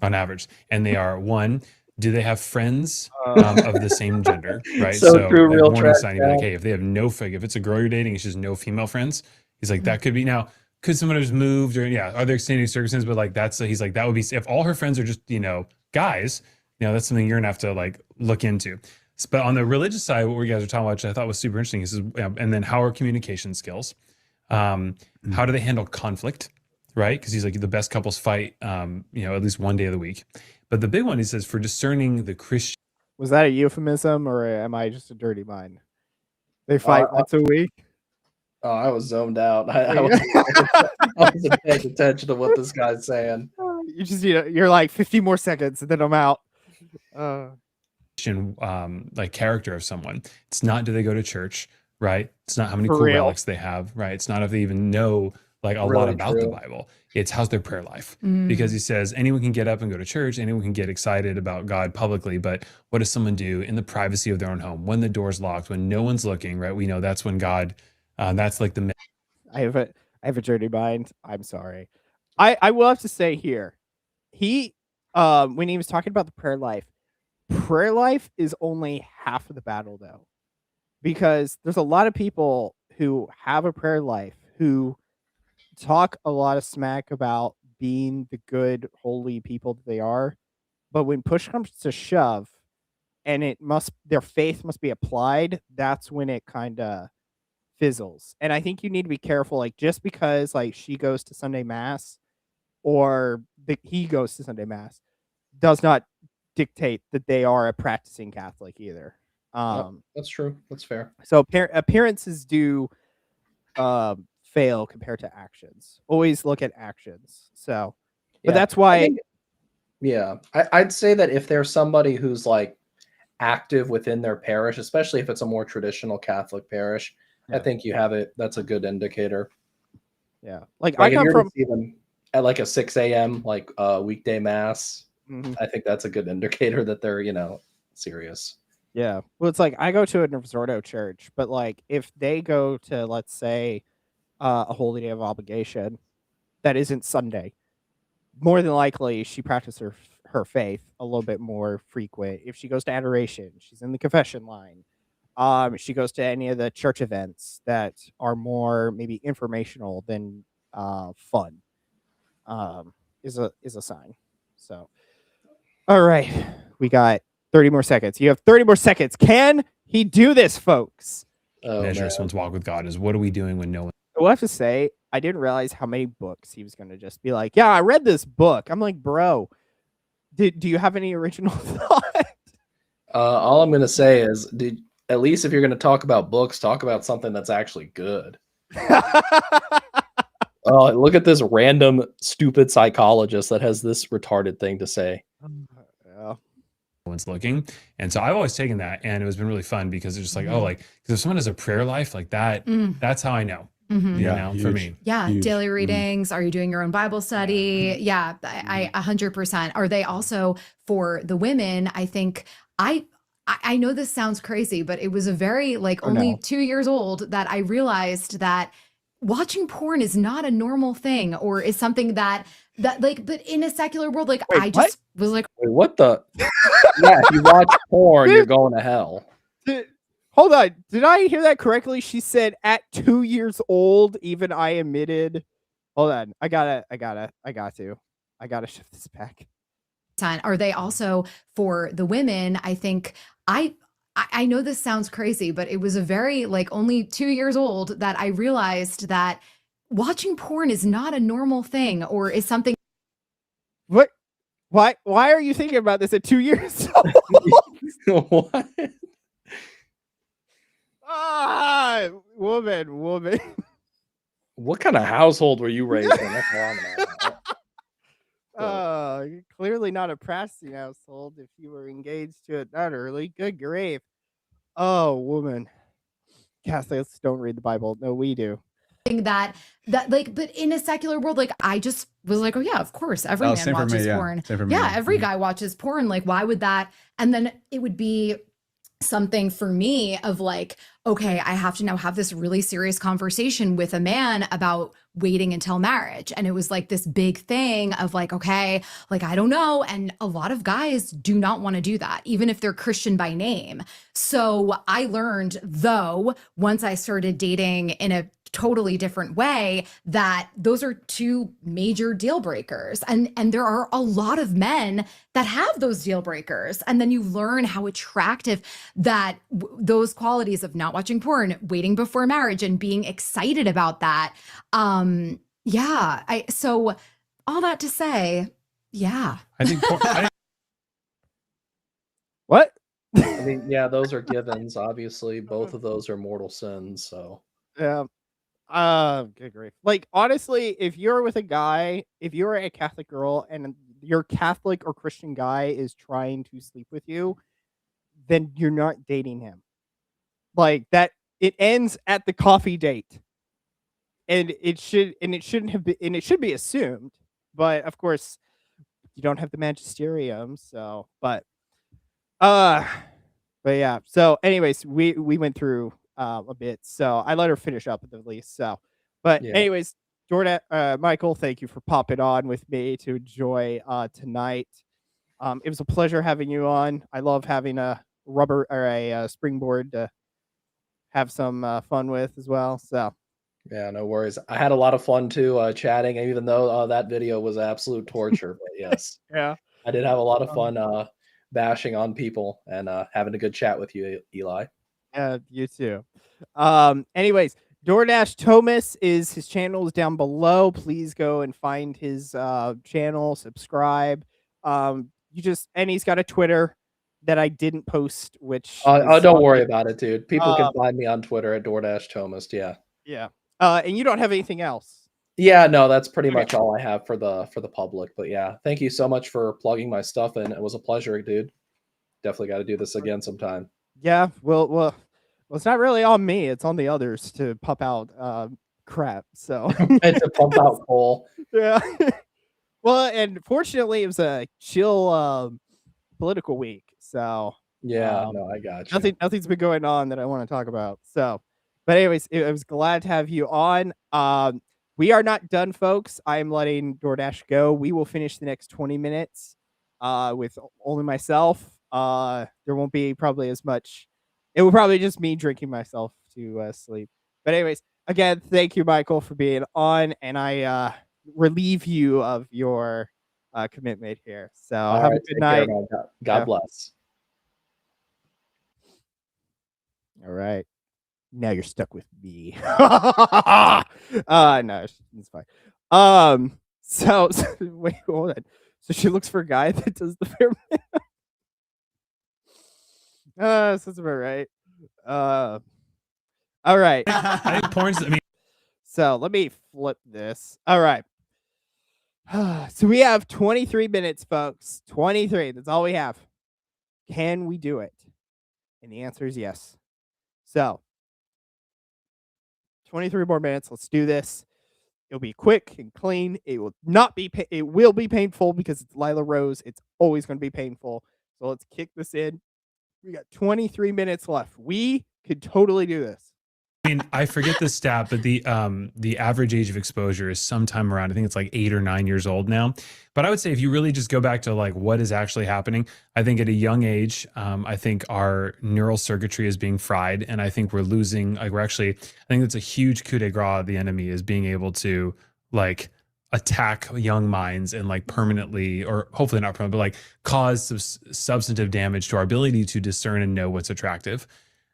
on average. And they are, one, do they have friends Uh, of the same gender, right? So true, a real warning trash sign, you'd be like, now. hey, if they have no, if it's a girl you're dating and she has no female friends, he's like, that could be now. Could someone have moved, or yeah, are there extenuating circumstances? But like he's like, that would be if all her friends are just guys, that's something you're gonna have to like look into. But on the religious side, what you guys are talking about, which I thought was super interesting, is and then how are communication skills? How do they handle conflict? Right? Because he's like, the best couples fight, at least one day of the week. But the big one, he says, for discerning the Christian. Was that a euphemism, or am I just a dirty mind? They fight once a week. Oh, I was zoned out. I wasn't paying attention to what this guy's saying. You just you're like 50 more seconds, and then I'm out. Like character of someone. It's not do they go to church, right? It's not how many For cool real. relics they have, right? It's not if they even know like a lot Really about the true. Bible. It's how's their prayer life. Mm. Because he says anyone can get up and go to church, anyone can get excited about God publicly, but what does someone do in the privacy of their own home when the door's locked, when no one's looking, right? We know that's when God, that's like the I have a dirty mind. I'm sorry. I will have to say here, he when he was talking about the prayer life is only half of the battle though, because there's a lot of people who have a prayer life who talk a lot of smack about being the good, holy people that they are, but when push comes to shove, and their faith must be applied, that's when it kind of fizzles. And I think you need to be careful, like just because like she goes to Sunday mass or he goes to Sunday mass does not dictate that they are a practicing Catholic either. That's true. That's fair. So appearances do fail compared to actions. Always look at actions. So, but Yeah, that's why. I'd say that if there's somebody who's like active within their parish, especially if it's a more traditional Catholic parish, I Yeah. think you have it. That's a good indicator. Yeah, like Like I if come you're from. to see them at like a 6 a.m. like weekday mass, Mhm. I think that's a good indicator that they're serious. Yeah. Well, it's like I go to a Resorto church, but like if they go to, let's say, a holy day of obligation that isn't Sunday, more than likely she practices her faith a little bit more frequent. If she goes to adoration, she's in the confession line. She goes to any of the church events that are more maybe informational than fun. Is a sign. So, all right, we got 30 more seconds. You have 30 more seconds. Can he do this, folks? Oh, measure man. someone's walk with God is what are we doing when no one. I will have to say, I didn't realize how many books he was going to just be like, yeah, I read this book. I'm like, bro, do you have any original thought? All I'm gonna say is, at least if you're gonna talk about books, talk about something that's actually good. Oh, look at this random stupid psychologist that has this retarded thing to say. Yeah. One's looking. And so I've always taken that, and it has been really fun because it's just like, oh, like, because if someone has a prayer life like that, that's how I know. Mhm. Yeah, for me. Yeah, Huge. daily readings. Are you doing your own Bible study? Yeah, I 100%. Are they also for the women? I think I know this sounds crazy, but it was a very like only no. 2 years old that I realized that watching porn is not a normal thing, or is something that like, but in a secular world, like Wait, I just was like, Wait, what the? Yeah, if you watch porn, you're going to hell. Hold on. Did I hear that correctly? She said at 2 years old, even I admitted. Hold on. I got to shift this back. are they also for the women? I think I know this sounds crazy, but it was a very like only 2 years old that I realized that watching porn is not a normal thing, or is something. What? Why are you thinking about this at 2 years old? What? Woman. What kind of household were you raised in? That's what I'm gonna ask. Clearly not a practicing household if you were engaged to it that early. Good grief. Oh, woman. Catholics don't read the Bible. No, we do. that like, but in a secular world, like I just was like, oh yeah, of course, every man same for me, watches yeah. porn. Same for me, Yeah, yeah. every guy watches porn. Like, why would that? And then it would be something for me of like, okay, I have to now have this really serious conversation with a man about waiting until marriage. And it was like this big thing of like, okay, like, I don't know. And a lot of guys do not want to do that, even if they're Christian by name. So I learned, though, once I started dating in a totally different way, that those are two major deal breakers. And there are a lot of men that have those deal breakers. And then you learn how attractive that those qualities of not watching porn, waiting before marriage, and being excited about that. Yeah. So all that to say, yeah. I think What? I mean, yeah, those are givens. Obviously, both of those are mortal sins. So Yeah. Good grief. Like, honestly, if you're with a guy, if you're a Catholic girl and your Catholic or Christian guy is trying to sleep with you, then you're not dating him. Like that, it ends at the coffee date. And it shouldn't have been, and it should be assumed. But of course, you don't have the magisterium, so uh but yeah. So anyways, we went through a bit. So I let her finish up at least. So but yeah, anyways, Jordan Michael, thank you for popping on with me to enjoy tonight. It was a pleasure having you on. I love having a rubber or a springboard to have some fun with as well. So yeah, no worries. I had a lot of fun too, chatting, even though that video was absolute torture. But yes, yeah. I did have a lot of fun bashing on people and having a good chat with you, Eli. Yeah, you too. Anyways, DoorDash Thomist is his channel is down below. Please go and find his channel, subscribe. And he's got a Twitter that I didn't post, which Oh, is don't on worry me. about it, dude. People can Um, find me on Twitter at DoorDash Thomist. Yeah. yeah. And you don't have anything else. Yeah, no, that's pretty Okay. much all I have for the public. But yeah, thank you so much for plugging my stuff, and it was a pleasure, dude. Definitely got to do this again sometime. Yeah, well, it's not really on me. It's on the others to pop out crap. So And to pump out coal. yeah. Well, and fortunately, it was a chill political week. So Yeah, no, I got you. nothing's been going on that I want to talk about. So, but anyways, I was glad to have you on. We are not done, folks. I am letting DoorDash go. We will finish the next 20 minutes with only myself. There won't be probably as much. It will probably just me drinking myself to sleep. But anyways, again, thank you, Michael, for being on, and I relieve you of your commitment here. So All have right, a good take care, night. man. Yeah. God bless. All right. Now you're stuck with me. No, it's fine. So wait, hold on. So she looks for a guy that does the fair. Sounds about right. All right. I think porn's. I mean, So let me flip this. All right. So we have 23 minutes, folks. 23. That's all we have. Can we do it? And the answer is yes. So 23 more minutes. Let's do this. It'll be quick and clean. It will not be. It will be painful because it's Lila Rose. It's always going to be painful. So let's kick this in. We got 23 minutes left. We could totally do this. I forget the stat, but the average age of exposure is sometime around, I think it's like 8 or 9 years old now. But I would say if you really just go back to like what is actually happening, I think at a young age, I think our neural circuitry is being fried, and I think we're losing. Like I think that's a huge coup de grace of the enemy is being able to like attack young minds and like permanently, or hopefully not permanently, but like cause substantive damage to our ability to discern and know what's attractive.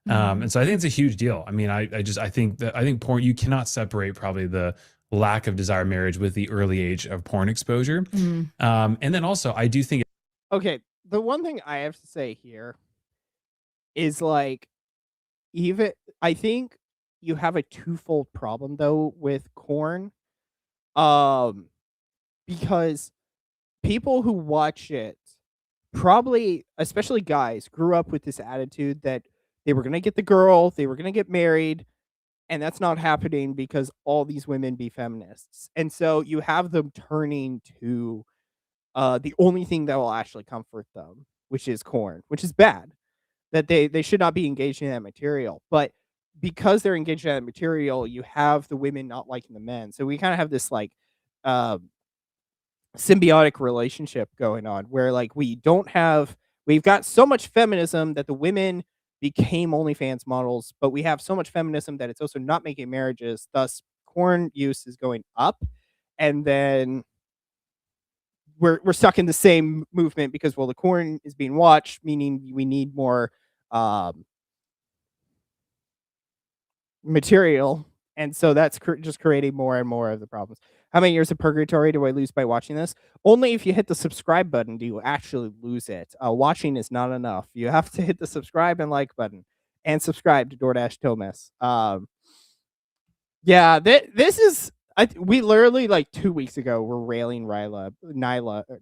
And so I think it's a huge deal. I mean, I think porn, you cannot separate probably the lack of desired marriage with the early age of porn exposure. And then also I do think. Okay. The one thing I have to say here is like, I think you have a twofold problem though with corn. Because people who watch it probably, especially guys, grew up with this attitude that they were going to get the girl, they were going to get married, and that's not happening because all these women be feminists. And so you have them turning to the only thing that will actually comfort them, which is corn, which is bad. that they should not be engaged in that material. But because they're engaged in that material, you have the women not liking the men. So we kind of have this like symbiotic relationship going on where like we've got so much feminism that the women became OnlyFans models, but we have so much feminism that it's also not making marriages. Thus, porn use is going up, and then we're stuck in the same movement because the porn is being watched, meaning we need more material, and so that's just creating more and more of the problems. How many years of purgatory do I lose by watching this? Only if you hit the subscribe button do you actually lose it. Watching is not enough. You have to hit the subscribe and like button and subscribe to DoorDash Thomist. Yeah, this is we literally like 2 weeks ago were railing Nyla,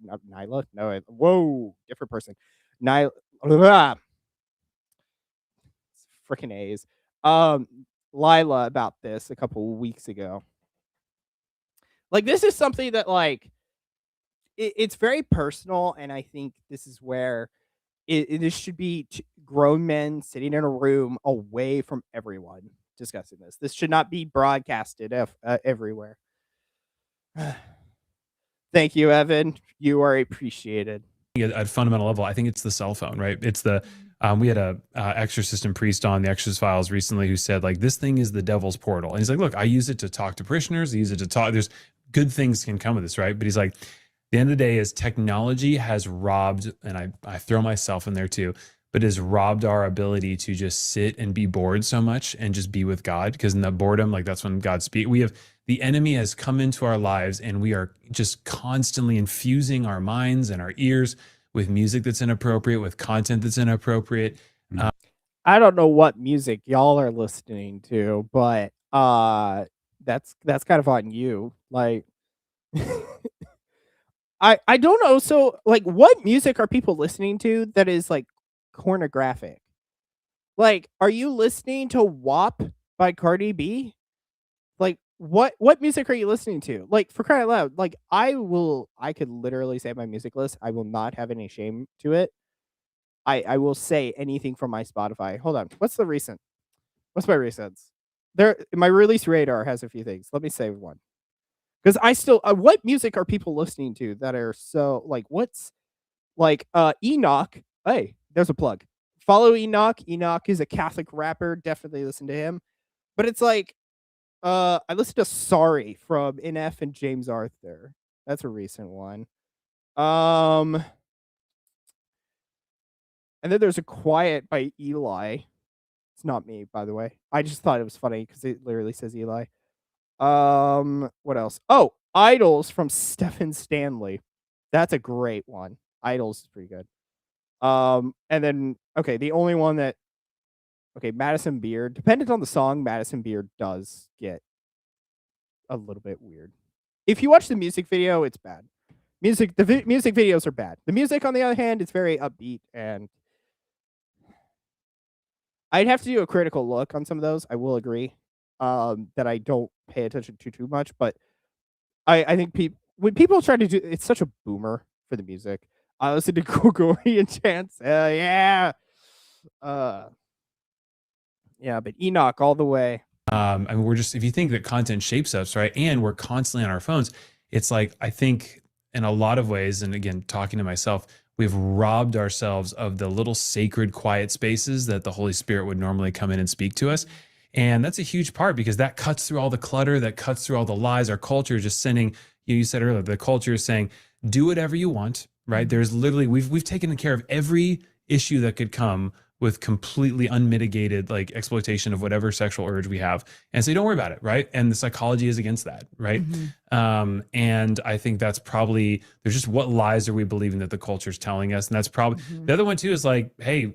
not Nyla, no, whoa, different person, Nyla, freaking A's, Lila about this a couple weeks ago. Like, this is something that like it's very personal, and I think this is where this should be grown men sitting in a room away from everyone discussing this. This should not be broadcasted everywhere. Thank you, Evan. You are appreciated. At a fundamental level, I think it's the cell phone, right? It's the we had a exorcist and priest on the Exorcist Files recently who said like this thing is the devil's portal, and he's like, look, I use it to talk to parishioners. I use it to talk. There's good things can come with this, right? But he's like, the end of the day is technology has robbed, and I throw myself in there too, but has robbed our ability to just sit and be bored so much and just be with God, because in the boredom, like that's when God speaks. The enemy has come into our lives, and we are just constantly infusing our minds and our ears with music that's inappropriate, with content that's inappropriate. I don't know what music y'all are listening to, but that's kind of on you. Like, I don't know. So, like, what music are people listening to that is like pornographic? Like, are you listening to WAP by Cardi B? Like, what music are you listening to? Like, for crying out loud, like I could literally say my music list. I will not have any shame to it. I will say anything from my Spotify. Hold on. What's my recents? My release radar has a few things. Let me save one. Because I still what music are people listening to that are so like what's like Enoch? Hey, there's a plug. Follow Enoch. Enoch is a Catholic rapper. Definitely listen to him. But it's like I listened to Sorry from NF and James Arthur. That's a recent one. And then there's a Quiet by Eli. It's not me, by the way. I just thought it was funny because it literally says Eli. What else? Oh, Idols from Stephen Stanley. That's a great one. Idols is pretty good. And then okay, the only one that Madison Beard. Dependent on the song, Madison Beard does get a little bit weird. If you watch the music video, it's bad. The music videos are bad. The music, on the other hand, is very upbeat, and I'd have to do a critical look on some of those. I will agree that I don't pay attention to too much, but I think when people try to do, it's such a boomer for the music. I listen to Gregorian chants. Yeah. Yeah, but Enoch all the way. I mean, if you think that content shapes us, right, and we're constantly on our phones, it's like, I think in a lot of ways, and again, talking to myself, we've robbed ourselves of the little sacred, quiet spaces that the Holy Spirit would normally come in and speak to us. And that's a huge part, because that cuts through all the clutter, that cuts through all the lies. Our culture is just sending, you said earlier, the culture is saying, do whatever you want, right? There's literally, we've taken care of every issue that could come with completely unmitigated like exploitation of whatever sexual urge we have, and say, don't worry about it, right? And the psychology is against that, right? And I think that's probably, there's just, what lies are we believing that the culture is telling us? And that's probably the other one too, is like, hey,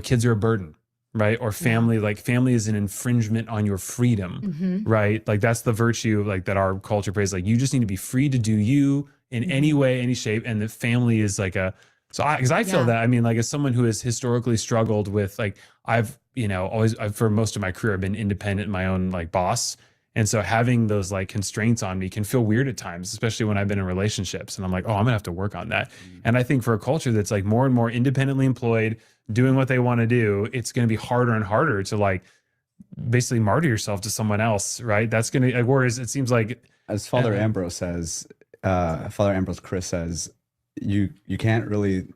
kids are a burden, right? Or family, like family is an infringement on your freedom, right? Like that's the virtue like that our culture prays. Like you just need to be free to do you in any way, any shape, and the family is like a. So because I feel that, I mean, like as someone who has historically struggled with like, I've for most of my career, I've been independent, my own like boss. And so having those like constraints on me can feel weird at times, especially when I've been in relationships and I'm like, oh, I'm gonna have to work on that. And I think for a culture that's like more and more independently employed, doing what they want to do, it's going to be harder and harder to like basically martyr yourself to someone else, right? That's going to, whereas it seems like, as Father Ambrose says, Father Ambrose Chris says, you can't really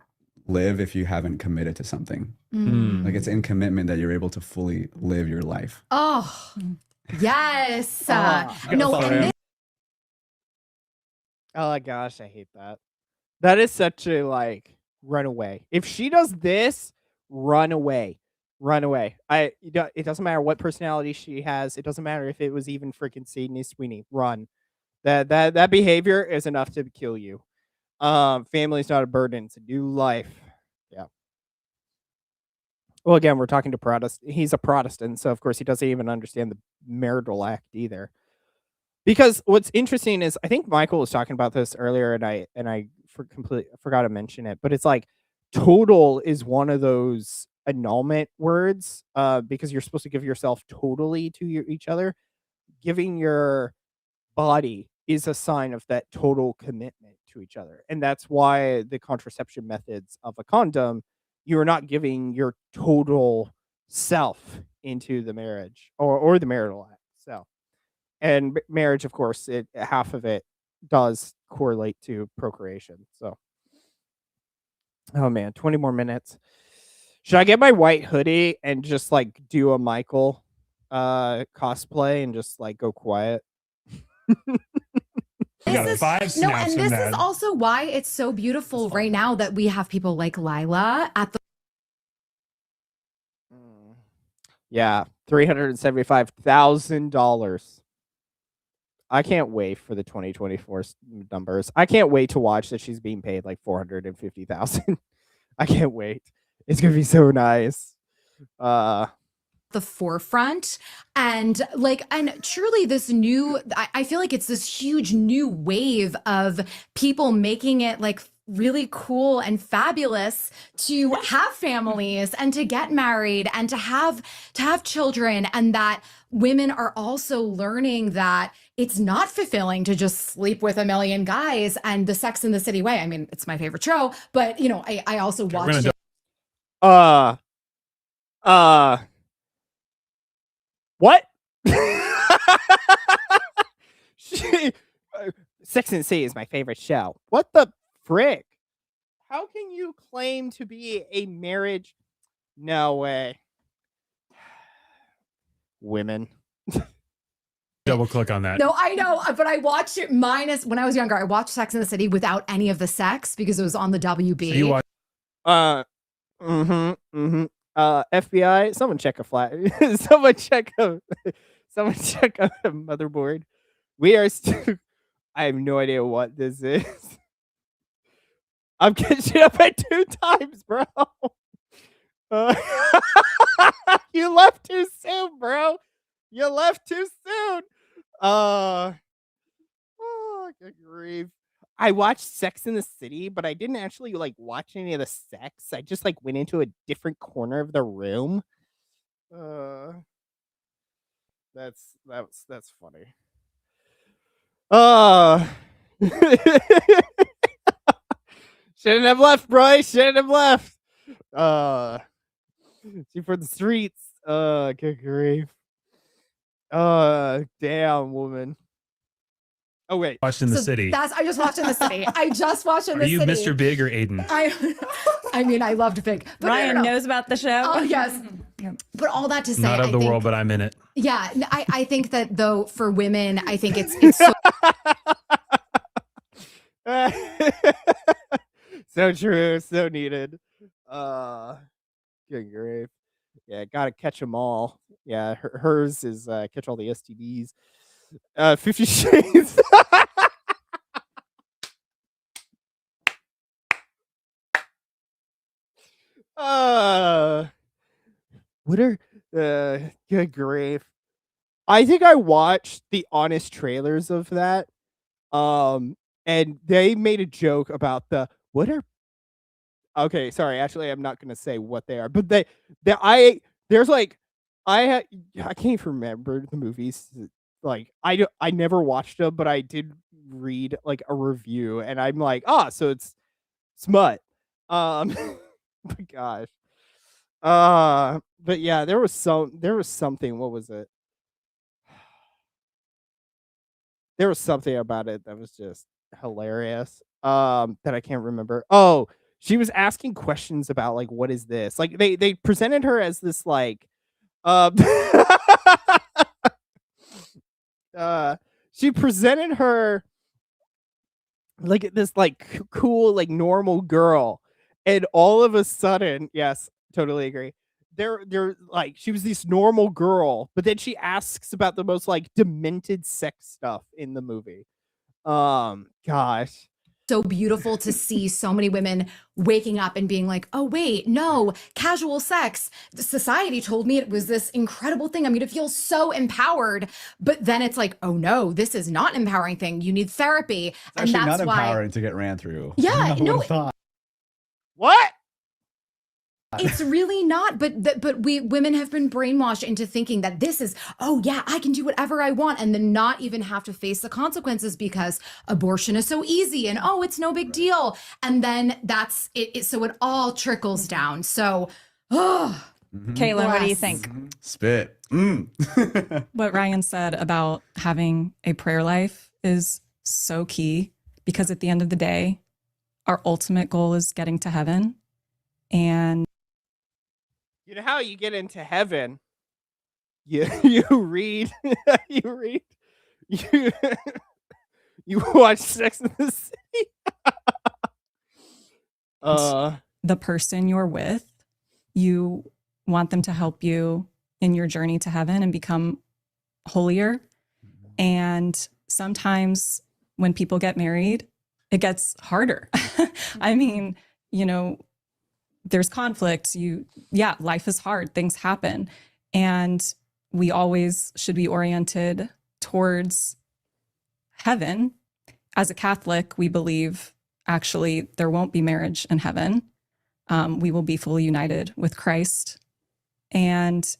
live if you haven't committed to something. Like it's in commitment that you're able to fully live your life. Oh, yes. No, Father oh gosh, I hate that. That is such a like run away. If she does this, run away. Run away. It doesn't matter what personality she has. It doesn't matter if it was even freaking Sydney Sweeney. Run. That behavior is enough to kill you. Family's not a burden. It's a new life. Yeah. Well, again, we're talking to Protestant. He's a Protestant, so of course he doesn't even understand the marital act either. Because what's interesting is I think Michael was talking about this earlier, and I completely forgot to mention it, but it's like total is one of those annulment words, because you're supposed to give yourself totally to each other. Giving your body is a sign of that total commitment to each other, and that's why the contraception methods of a condom, you are not giving your total self into the marriage or the marital act. So. And marriage, of course, half of it does correlate to procreation. So, oh man, 20 more minutes. Should I get my white hoodie and just like do a Michael cosplay and just like go quiet? we got 5 No, snaps and from this that. is also why it's so beautiful right now that we have people like Lila at the Yeah, $375,000. I can't wait for the 2024 numbers. I can't wait to watch that she's being paid like 450,000. I can't wait. It's gonna be so nice. the forefront, and truly this new, I feel like it's this huge new wave of people making it like really cool and fabulous to have families and to get married and to have children, and that women are also learning that it's not fulfilling to just sleep with a million guys. And the Sex and the City way, I mean, it's my favorite show, but I also watched it. What? Sex and the City is my favorite show. What the frick? How can you claim to be a marriage? No way. Women. Double click on that. No, I know, but I watched it minus when I was younger. I watched Sex and the City without any of the sex because it was on the WB. So you watch FBI, someone check a flat. someone check a motherboard. We are still. I have no idea what this is. I'm catching up at 2 times, bro. You left too soon, bro. You left too soon. Oh, good grief. I watched Sex in the City, but I didn't actually like watch any of the sex. I just like went into a different corner of the room. That's funny. Shouldn't have left, Bryce. Shouldn't have left. See for the streets. Good grief. Damn, woman. Oh wait, watched in the city. I just watched In the City. I just watched In the City. Are you Mr. Big or Aiden? I mean, I loved Big. But Ryan knows about the show. Oh yes. But all that to say, Not of I the think, world, but I'm in it. Yeah, I think that though for women, I think it's so so true, so needed. Good grief. Yeah, gotta catch them all. Yeah, hers is catch all the STDs. 50 Shades. What are good grief. I think I watched the honest trailers of that. And they made a joke about okay, sorry, actually I'm not gonna say what they are, but I can't even remember the movies. Like I never watched them, but I did read like a review, and I'm like, so it's smut. But gosh, But yeah, there was something. What was it? There was something about it that was just hilarious. That I can't remember. Oh, she was asking questions about like, what is this? Like they presented her as this like, uh, she presented her like this like cool like normal girl, and all of a sudden, yes, totally agree. They're like she was this normal girl, but then she asks about the most like demented sex stuff in the movie. Gosh. So beautiful to see so many women waking up and being like, oh, wait, no, casual sex. Society told me it was this incredible thing. I'm going to feel so empowered. But then it's like, oh, no, this is not an empowering thing. You need therapy. It's And actually that's not why. empowering to get ran through. Yeah, Who no, would've thought? What? it's really not. But we women have been brainwashed into thinking that this is, oh yeah, I can do whatever I want, and then not even have to face the consequences because abortion is so easy and oh, it's no big deal. And then that's it. So it all trickles down. So, oh, Caitlin, what do you bless. think? Spit. What Ryan said about having a prayer life is so key, because at the end of the day, our ultimate goal is getting to heaven. And You know how you get into heaven? You read you you you watch Sex in the City. the person you're with, you want them to help you in your journey to heaven and become holier. And sometimes when people get married, it gets harder. I mean, you know, there's conflict. Life is hard. Things happen. And we always should be oriented towards heaven. As a Catholic, we believe actually there won't be marriage in heaven. We will be fully united with Christ. And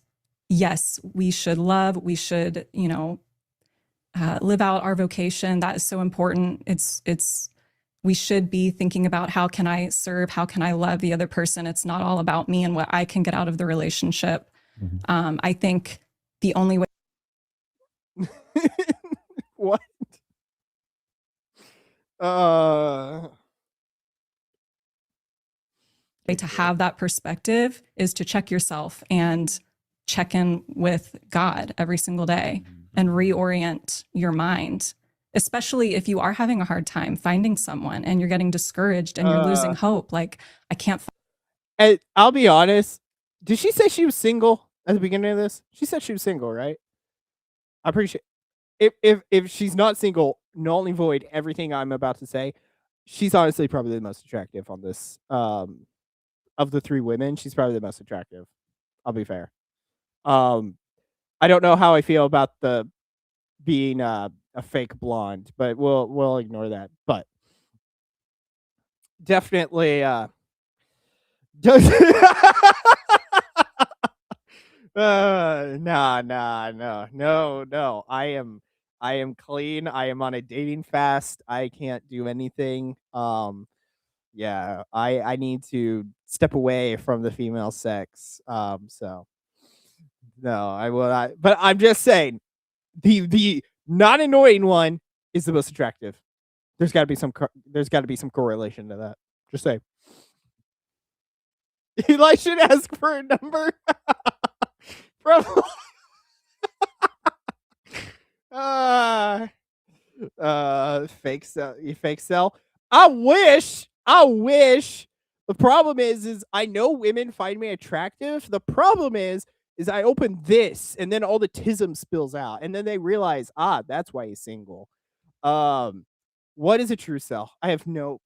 yes, we should love, we should, live out our vocation. That is so important. We should be thinking about how can I serve? How can I love the other person? It's not all about me and what I can get out of the relationship. I think the only way What? to have that perspective is to check yourself and check in with God every single day and reorient your mind, especially if you are having a hard time finding someone and you're getting discouraged and you're losing hope. Like, I can't. And I'll be honest. Did she say she was single at the beginning of this? She said she was single, right? I appreciate if she's not single, null and void everything I'm about to say. She's honestly probably the most attractive on this. Of the three women, she's probably the most attractive. I'll be fair. I don't know how I feel about the being a fake blonde, but we'll ignore that. But definitely does no. I am clean. I am on a dating fast. I can't do anything. Yeah, I need to step away from the female sex. So no, I will not. But I'm just saying, the not annoying one is the most attractive. There's got to be some correlation to that. Just say. Eli should ask for a number. From fake sell. You fake sell. I wish. The problem is I know women find me attractive. The problem is I open this and then all the tism spills out, and then they realize, that's why he's single. What is a true sell? I have no.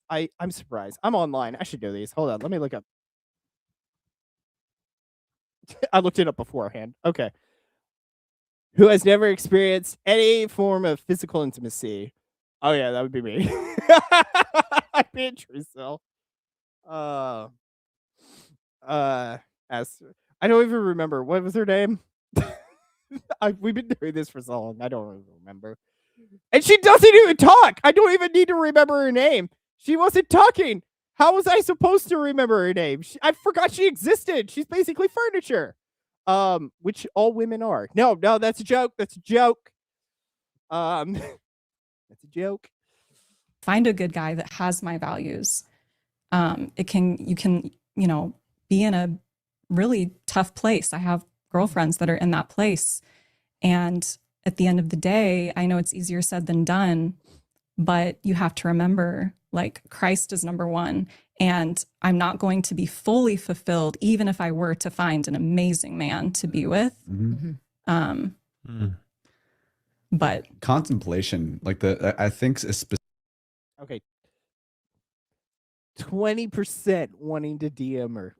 I'm surprised. I'm online. I should do these. Hold on. Let me look up. I looked it up beforehand. Okay. Who has never experienced any form of physical intimacy? Oh yeah, that would be me. I'd be a true sell. As I don't even remember what was her name. We've been doing this for so long. I don't even remember. And she doesn't even talk. I don't even need to remember her name. She wasn't talking. How was I supposed to remember her name? I forgot she existed. She's basically furniture. Which all women are. No, that's a joke. That's a joke. That's a joke. Find a good guy that has my values. You can, be in a really tough place. I have girlfriends that are in that place. And at the end of the day, I know it's easier said than done, but you have to remember, like, Christ is number one. And I'm not going to be fully fulfilled, even if I were to find an amazing man to be with. But contemplation, like I think is okay. 20% wanting to DM her.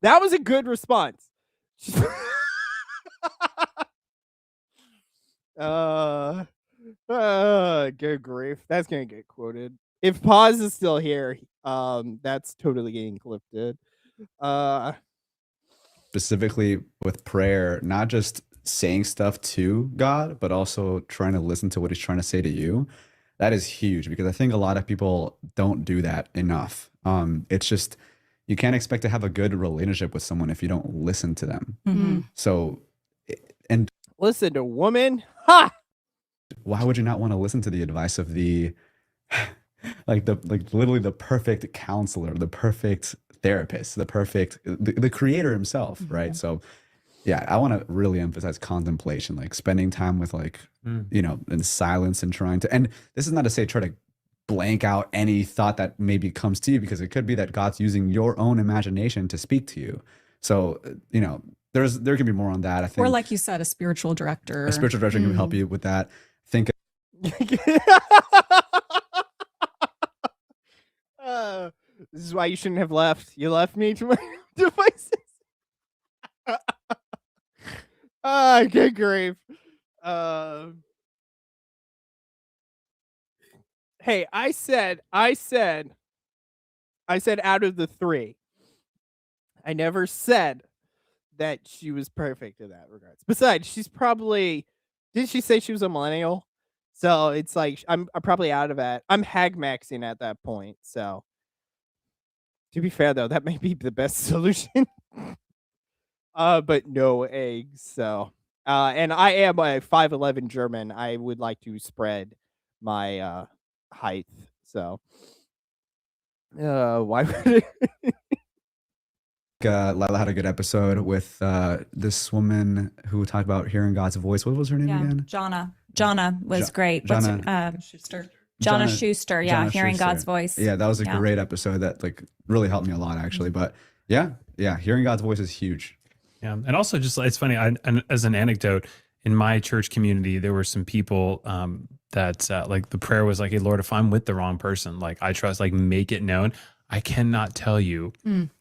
That was a good response. Good grief. That's gonna get quoted. If Pause is still here, that's totally getting clipped. specifically with prayer, not just saying stuff to God, but also trying to listen to what he's trying to say to you. That is huge, because I think a lot of people don't do that enough. It's just, you can't expect to have a good relationship with someone if you don't listen to them. So, and listen to woman. Ha! Why would you not want to listen to the advice of the literally the perfect counselor, the perfect therapist, the creator himself, right? So yeah, I want to really emphasize contemplation, like spending time with in silence and trying to, and this is not to say try to blank out any thought that maybe comes to you, because it could be that God's using your own imagination to speak to you. So, there can be more on that. I think, or like you said, a spiritual director. A spiritual director can help you with that. Think this is why you shouldn't have left. You left me to my devices. Good grief. Hey, I said out of the three, I never said that she was perfect in that regards. Besides, she's probably, did she say she was a millennial? So it's like I'm probably out of that. I'm hag maxing at that point. So to be fair though, that may be the best solution. But no eggs. So and I am a 5'11" German. I would like to spread my height. So why would it? Lila had a good episode with this woman who talked about hearing God's voice. What was her name again? Jonna was great. Schuster. Jonna Schuster. Yeah, Jonna hearing Schuster. God's voice. Yeah, that was a great episode that really helped me a lot, actually. But yeah, hearing God's voice is huge. Yeah, and also just, it's funny, and as an anecdote, in my church community, there were some people that the prayer was like, "Hey Lord, if I'm with the wrong person, I trust, make it known." I cannot tell you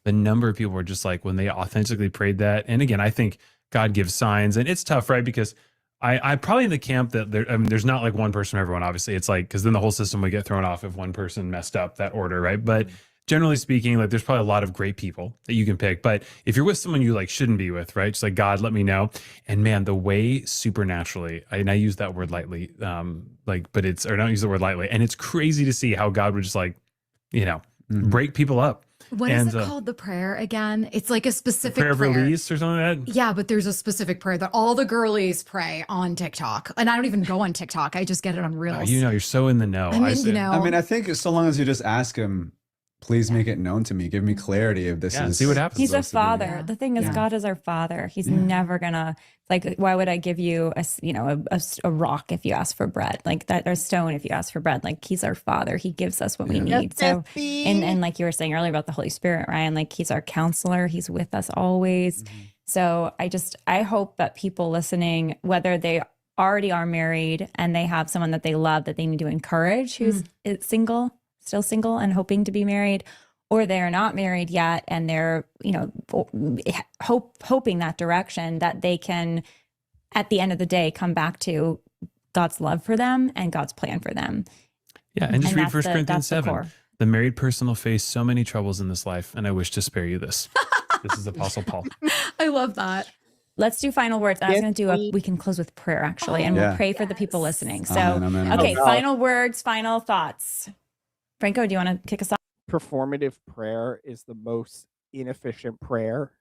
the number of people were just when they authentically prayed that. And again, I think God gives signs, and it's tough, right? Because I probably in the camp that there's not one person for everyone. Obviously, it's because then the whole system would get thrown off if one person messed up that order, right? But generally speaking, there's probably a lot of great people that you can pick. But if you're with someone you shouldn't be with, right? Just God, let me know. And man, the way supernaturally, and I use that word lightly, but it's, or don't use the word lightly. And it's crazy to see how God would just break people up. What is it called, the prayer again? It's like a specific prayer of release or something like that? Yeah, but there's a specific prayer that all the girlies pray on TikTok. And I don't even go on TikTok. I just get it on Reels. You're so in the know. I mean, I think so long as you just ask him, please make it known to me. Give me clarity if this is. See what happens. He's a father. The thing is, God is our father. He's never gonna why would I give you a rock if you ask for bread, or a stone if you ask for bread? He's our father. He gives us what we need. So, and like you were saying earlier about the Holy Spirit, Ryan, he's our counselor. He's with us always. So I hope that people listening, whether they already are married and they have someone that they love that they need to encourage, who's still single and hoping to be married, or they're not married yet and they're, hoping that direction, that they can, at the end of the day, come back to God's love for them and God's plan for them. Yeah, and just read 1 Corinthians 7. The married person will face so many troubles in this life, and I wish to spare you this. This is Apostle Paul. I love that. Let's do final words. I was going to do we can close with prayer, actually, and we'll pray for the people listening. So, Amen. Okay, final words, final thoughts. Franco, do you want to kick us off? Performative prayer is the most inefficient prayer.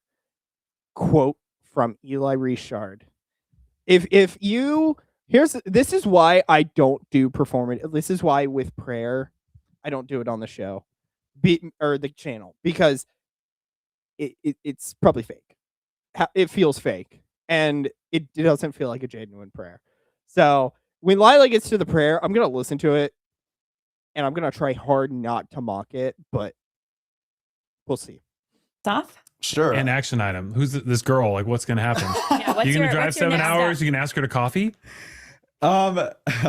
Quote from Eli Richard. If you this is why I don't do performative. This is why with prayer, I don't do it on the show, or the channel, because it's probably fake. It feels fake, and it doesn't feel like a genuine prayer. So when Lila gets to the prayer, I'm gonna listen to it, and I'm gonna try hard not to mock it, but we'll see. Off? Sure. An action item. Who's this girl? Like, what's gonna happen? Yeah, what's You gonna your- drive what's your 7 next hours? step? You can ask her to coffee. I'm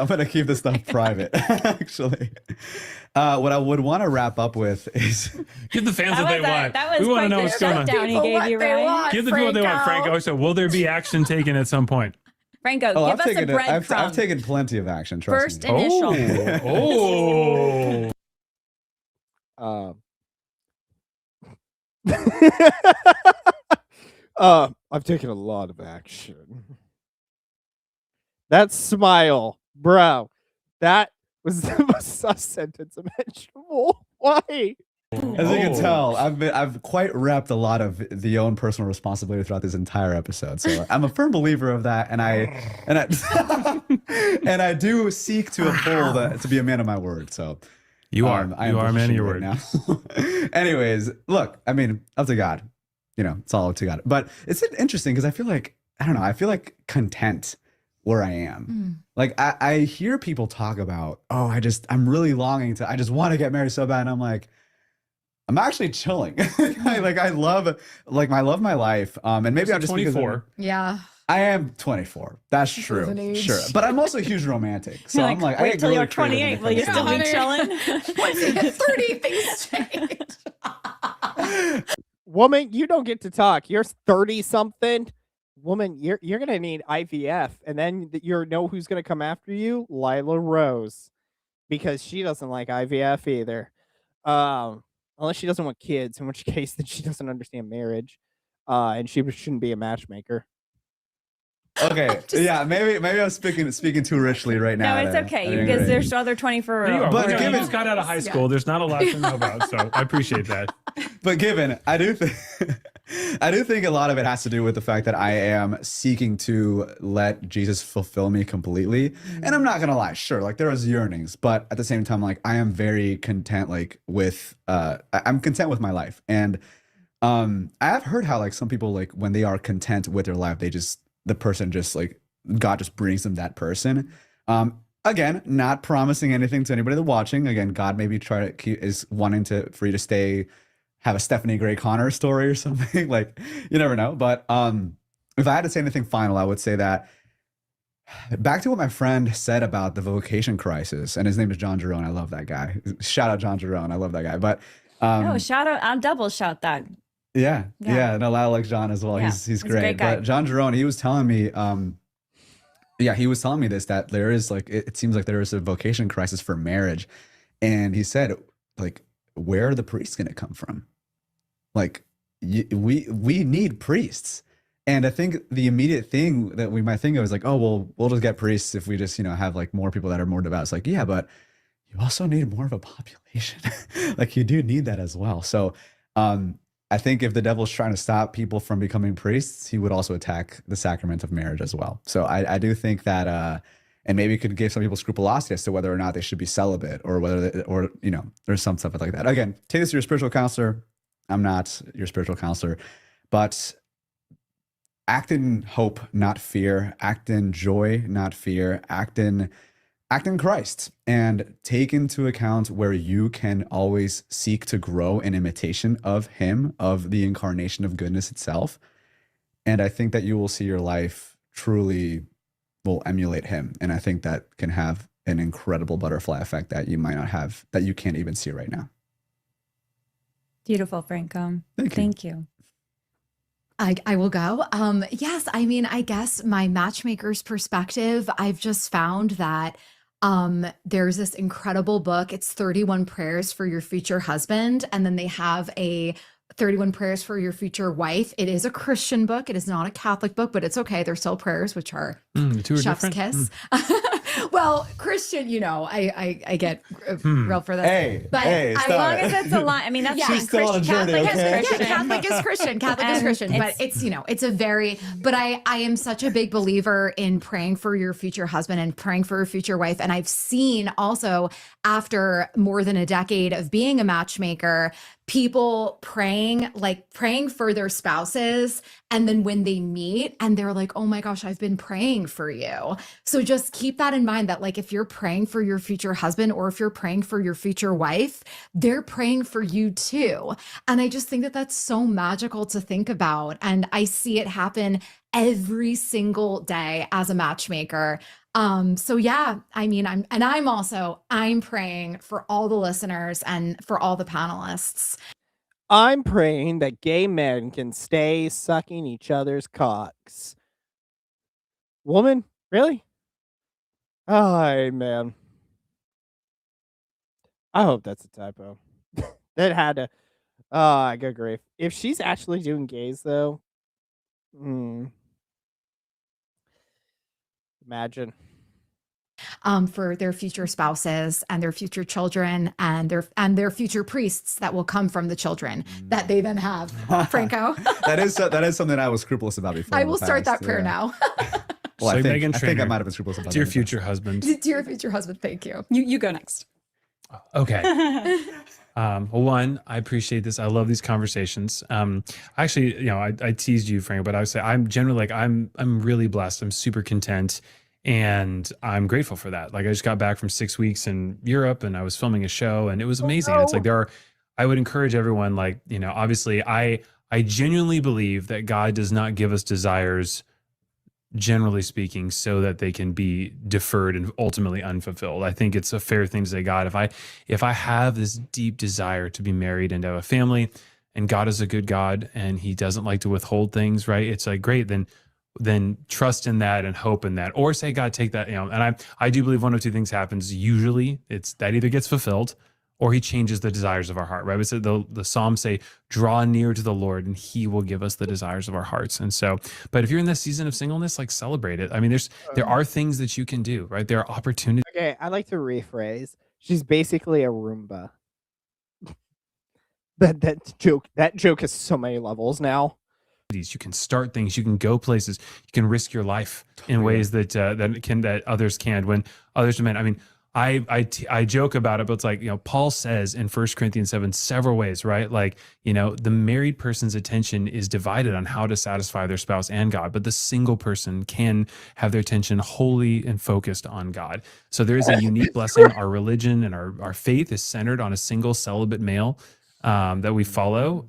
gonna keep this stuff private. Actually, what I would want to wrap up with is Give the fans That what they was want. that was We want to quite know the what's going on. shutdown he People gave what you, they Ryan. want. Give the people what they want, Franco. So, will there be action taken at some point? Franco, oh, give us a I've breadcrumb. taken plenty of action. Trust First me. initial. Oh. I've taken a lot of action. That smile, bro. That was the most sus sentence imaginable. Why? As you can tell, I've quite repped a lot of the own personal responsibility throughout this entire episode. So I'm a firm believer of that, and I and I do seek to uphold to be a man of my word. So You are. I am You are a man of your word. right now. Anyways, look, I mean, up to God. You know, it's all up to God. But it's interesting because I feel like, I don't know, I feel like content where I am. Like I hear people talk about, oh, I'm really longing I just want to get married so bad. And I'm like, I'm actually chilling. I love my life. And maybe I'm just 24. Yeah. I am 24. That's true. an age. Sure. But I'm also a huge romantic. So I'm like, I wait get till really you're creative 28. when Will it you comes still to be that. chilling? Once you hit 30, things change. Woman, you don't get to talk. You're 30 something. Woman, you're gonna need IVF, and then you know who's gonna come after you? Lila Rose, because she doesn't like IVF either. Unless she doesn't want kids, in which case then she doesn't understand marriage, and she shouldn't be a matchmaker. Okay. Yeah, maybe I'm speaking too richly right No, now. it's at okay any because rate. there's other 24 There you are. But But given- you just got out of high school. There's not a lot to know about, so I appreciate that. But given, I do think a lot of it has to do with the fact that I am seeking to let Jesus fulfill me completely. And I'm not gonna lie, sure, like there is yearnings, but at the same time, like I am very content, like with I'm content with my life. And I have heard how like some people, like when they are content with their life, the person just like God just brings them that person. Again, not promising anything to anybody that's watching. Again, God maybe is wanting for you to have a Stephanie Gray Connor story or something. Like you never know. But if I had to say anything final, I would say that back to what my friend said about the vocation crisis, and his name is John Jerome. I love that guy. Shout out John Jerome. I love that guy. But Oh, shout out! I'll double shout that. yeah. Yeah. No, I like John as well. Yeah, He's a great. great guy. But John Jerome, he was telling me, he was telling me this, that there is like, it seems like there is a vocation crisis for marriage. And he said, like, where are the priests going to come from? Like, we need priests. And I think the immediate thing that we might think of is like, oh, well, we'll just get priests if we just, have like more people that are more devout. It's like, yeah, but you also need more of a population. Like you do need that as well. So, I think if the devil's trying to stop people from becoming priests, he would also attack the sacrament of marriage as well. So I do think that, and maybe it could give some people scrupulosity as to whether or not they should be celibate or there's some stuff like that. Again, take this to your spiritual counselor. I'm not your spiritual counselor, but act in hope, not fear. Act in joy, not fear. Act in Christ, and take into account where you can always seek to grow in imitation of him, of the incarnation of goodness itself. And I think that you will see your life truly will emulate him. And I think that can have an incredible butterfly effect that you might not have, that you can't even see right now. Beautiful, Franco. Thank you. Thank you. I will go. Yes, I mean, I guess my matchmaker's perspective, I've just found that there's this incredible book. It's 31 Prayers for Your Future Husband. And then they have a 31 Prayers for Your Future Wife. It is a Christian book. It is not a Catholic book, but it's okay. They're still prayers, which are The two are chef's different. kiss. Well, Christian, I get real for this. Hey, but hey, As stop long it. as it's a line. I mean, that's Yeah. fine. She's still on a journey, Catholic okay? is Christian. Catholic is Christian. Catholic is And Christian. But it's- it's a very, but I am such a big believer in praying for your future husband and praying for your future wife. And I've seen also after more than a decade of being a matchmaker, people praying for their spouses. And then when they meet and they're like, oh my gosh, I've been praying for you. So just keep that in mind that like, if you're praying for your future husband or if you're praying for your future wife, they're praying for you too. And I just think that that's so magical to think about. And I see it happen every single day as a matchmaker. So yeah, I mean, I'm praying for all the listeners and for all the panelists. I'm praying that gay men can stay sucking each other's cocks. Woman? Really? Oh, man. I hope that's a typo. That had to. Oh, good grief. If she's actually doing gays, though, imagine. For their future spouses and their future children and their future priests that will come from the children that they then have. Franco, that is something I was scrupulous about before. I in the will start that past, prayer yeah. now. Well, So I Meghan think I Trainor, might have been scrupulous about Dear that. future husband. Dear future husband, thank you. You go next. Okay. Well, one, I appreciate this. I love these conversations. Actually, I teased you, Frank, but I would say I'm generally like I'm really blessed. I'm super content, and I'm grateful for that. Like I just got back from 6 weeks in Europe, and I was filming a show, and it was amazing. It's like I would encourage everyone, like obviously, I genuinely believe that God does not give us desires, generally speaking, so that they can be deferred and ultimately unfulfilled. I think it's a fair thing to say, God, if I have this deep desire to be married and to have a family, and God is a good God and he doesn't like to withhold things, right? It's like, great, then trust in that and hope in that, or say, God, take that, and I do believe one of two things happens. Usually it's that either gets fulfilled or he changes the desires of our heart, right? But so the Psalms say, draw near to the Lord and he will give us the desires of our hearts. And so, but if you're in this season of singleness, like celebrate it. I mean, there are things that you can do, right? There are opportunities. Okay, I like to rephrase. She's basically a Roomba. That joke has so many levels now. You can start things, you can go places, you can risk your life in ways that others can't when others demand. I mean, I joke about it, but it's like, Paul says in 1 Corinthians 7 several ways, right? Like, the married person's attention is divided on how to satisfy their spouse and God, but the single person can have their attention wholly and focused on God. So there is a unique blessing. Our religion and our faith is centered on a single celibate male that we follow.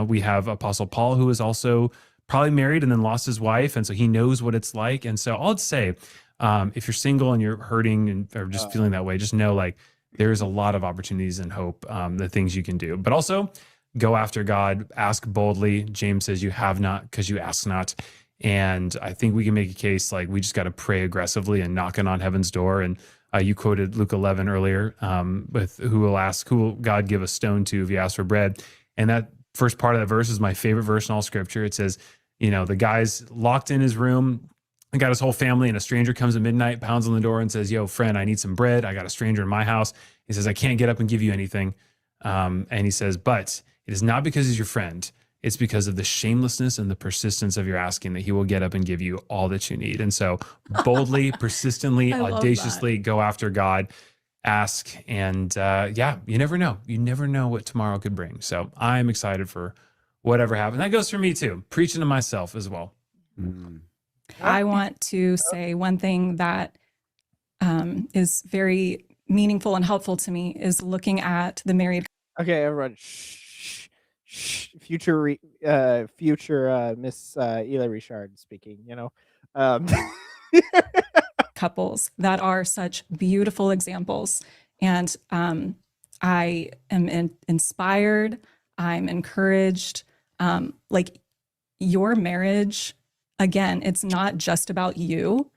We have Apostle Paul, who is also probably married and then lost his wife. And so he knows what it's like. And so I'll say, if you're single and you're hurting or just feeling that way, just know like there's a lot of opportunities and hope, the things you can do, but also go after God, ask boldly. James says you have not because you ask not. And I think we can make a case like we just got to pray aggressively and knocking on heaven's door. And you quoted Luke 11 earlier, with who will God give a stone to if you ask for bread? And that first part of that verse is my favorite verse in all scripture. It says, the guy's locked in his room, I got his whole family, and a stranger comes at midnight, pounds on the door and says, yo, friend, I need some bread. I got a stranger in my house. He says, I can't get up and give you anything. And he says, but it is not because he's your friend. It's because of the shamelessness and the persistence of your asking that he will get up and give you all that you need. And so boldly, persistently, audaciously go after God, ask. And you never know. You never know what tomorrow could bring. So I'm excited for whatever happens. That goes for me too, preaching to myself as well. I want to say one thing that is very meaningful and helpful to me is looking at the married. Okay, everyone. Shh. Future Miss Ela Richard speaking. Couples that are such beautiful examples. And I am inspired. I'm encouraged. Like your marriage, again, it's not just about you.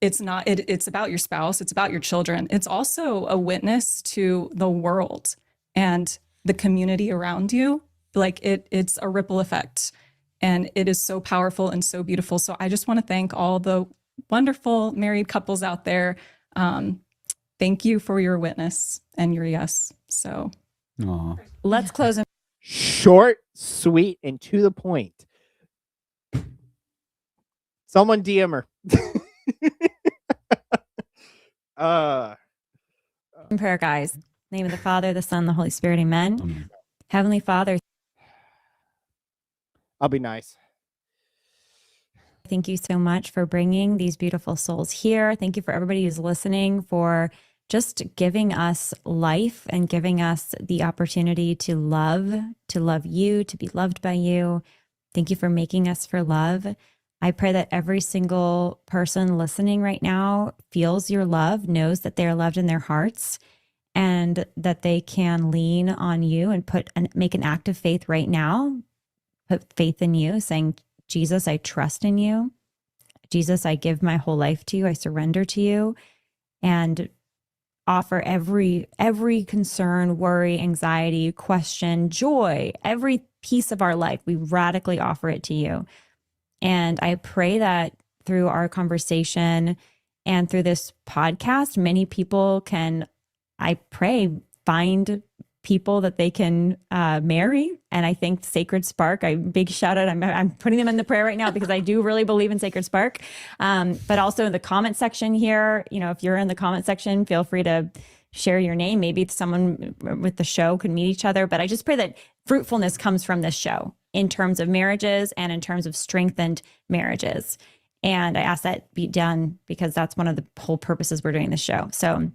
It's about your spouse. It's about your children. It's also a witness to the world and the community around you. Like it's a ripple effect, and it is so powerful and so beautiful. So I just want to thank all the wonderful married couples out there, thank you for your witness and your yes. So Aw. Let's close. Short, sweet, and to the point. Someone DM her. In prayer, guys. In the name of the Father, the Son, the Holy Spirit, amen. Amen. Heavenly Father, I'll be nice. thank you so much for bringing these beautiful souls here. Thank you for everybody who's listening, for just giving us life and giving us the opportunity to love you, to be loved by you. Thank you for making us for love. I pray that every single person listening right now feels your love, knows that they are loved in their hearts, and that they can lean on you and make an act of faith right now. Put faith in you, saying, Jesus, I trust in you. Jesus, I give my whole life to you. I surrender to you, and offer every concern, worry, anxiety, question, joy, every piece of our life. We radically offer it to you. And I pray that through our conversation and through this podcast, many people can, I pray, find people that they can marry. And I think Sacred Spark, big shout out. I'm putting them in the prayer right now because I do really believe in Sacred Spark. But also in the comment section here, if you're in the comment section, feel free to share your name. Maybe someone with the show could meet each other. But I just pray that fruitfulness comes from this show in terms of marriages and in terms of strengthened marriages. And I ask that be done because that's one of the whole purposes we're doing this show. So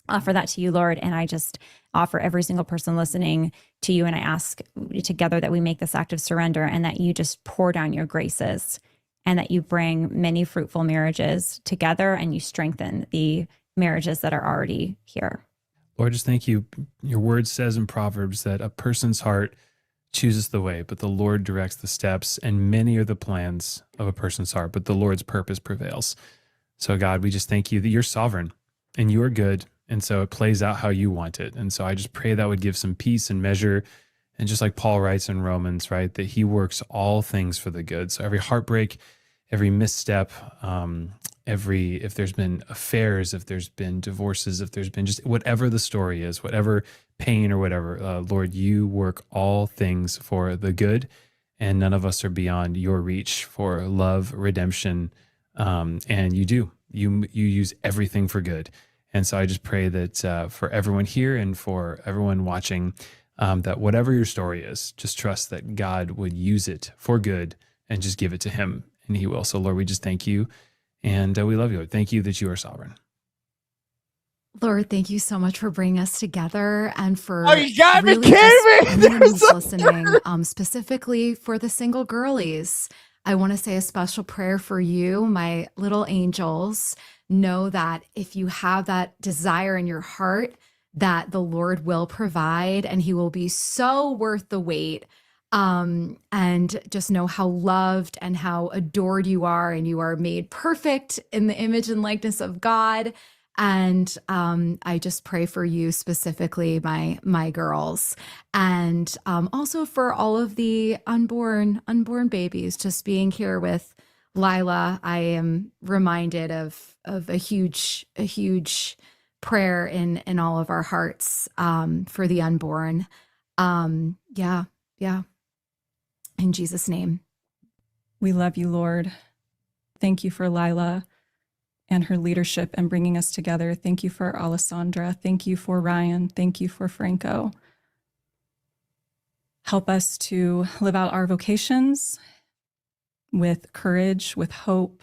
offer that to you, Lord. And I just offer every single person listening to you. And I ask together that we make this act of surrender and that you just pour down your graces and that you bring many fruitful marriages together and you strengthen the marriages that are already here. Lord, just thank you. Your word says in Proverbs that a person's heart chooses the way, but the Lord directs the steps, and many are the plans of a person's heart, but the Lord's purpose prevails. So God, we just thank you that you're sovereign and you are good. And so it plays out how you want it. And so I just pray that would give some peace and measure. And just like Paul writes in Romans, right, that he works all things for the good. So every heartbreak, every misstep, if there's been affairs, if there's been divorces, if there's been just whatever the story is, whatever pain or whatever, Lord, you work all things for the good, and none of us are beyond your reach for love, redemption, and you use everything for good. And so I just pray that for everyone here and for everyone watching, that whatever your story is, just trust that God would use it for good and just give it to him, and he will. So Lord, we just thank you. And we love you, Lord. Thank you that you are sovereign. Lord, thank you so much for bringing us together and for you got me really kidding just me. anyone who's listening, specifically for the single girlies. I want to say a special prayer for you, my little angels. Know that if you have that desire in your heart, that the Lord will provide and he will be so worth the wait. And just know how loved and how adored you are, and you are made perfect in the image and likeness of God. And I just pray for you specifically, my girls, and also for all of the unborn babies. Just being here with Lila, I am reminded of a huge prayer in all of our hearts for the unborn. Yeah. In Jesus' name. we love you, Lord. Thank you for Lila and her leadership and bringing us together. Thank you for Alessandra. Thank you for Ryan. Thank you for Franco. Help us to live out our vocations with courage, with hope,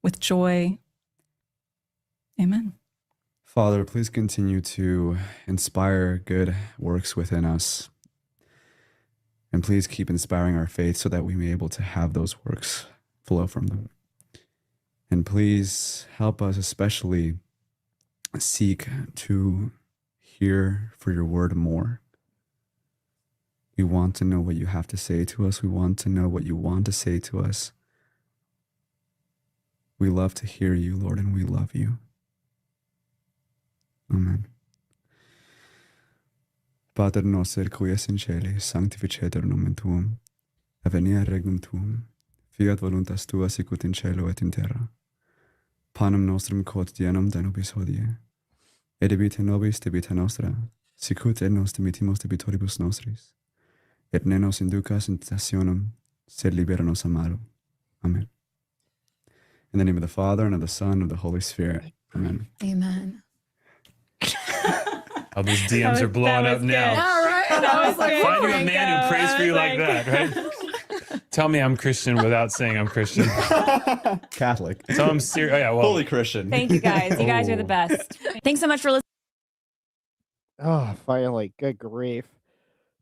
with joy. Amen. Father, please continue to inspire good works within us. And please keep inspiring our faith so that we may be able to have those works flow from them. And please help us especially seek to hear for your word more. We want to know what you have to say to us. We want to know what you want to say to us. We love to hear you, Lord, and we love you. Amen. Pater noster, qui es in caeli, sanctificetur nomen tuum, venia regnum tuum, fiat voluntas tua sicut in cielo et in terra. Panem nostrum quotidianum da nobis hodie. Et debite nobis debita nostra, sicut et nos dimitimus debitoribus nostris. Et ne nos inducas in tentationem, sed libera nos a malo. Amen. In the name of the Father, and of the Son, and of the Holy Spirit. Amen. Amen. Oh, those DMs are blowing up now. All right. And I was like, Find you a Franco. man who prays for you like that, right? Tell me I'm Christian without saying I'm Christian. Catholic. Tell I'm serious. Oh, yeah, well, Holy Christian. Thank you guys. You guys are the Oh. best. Thanks so much for listening. Oh, finally. Good grief.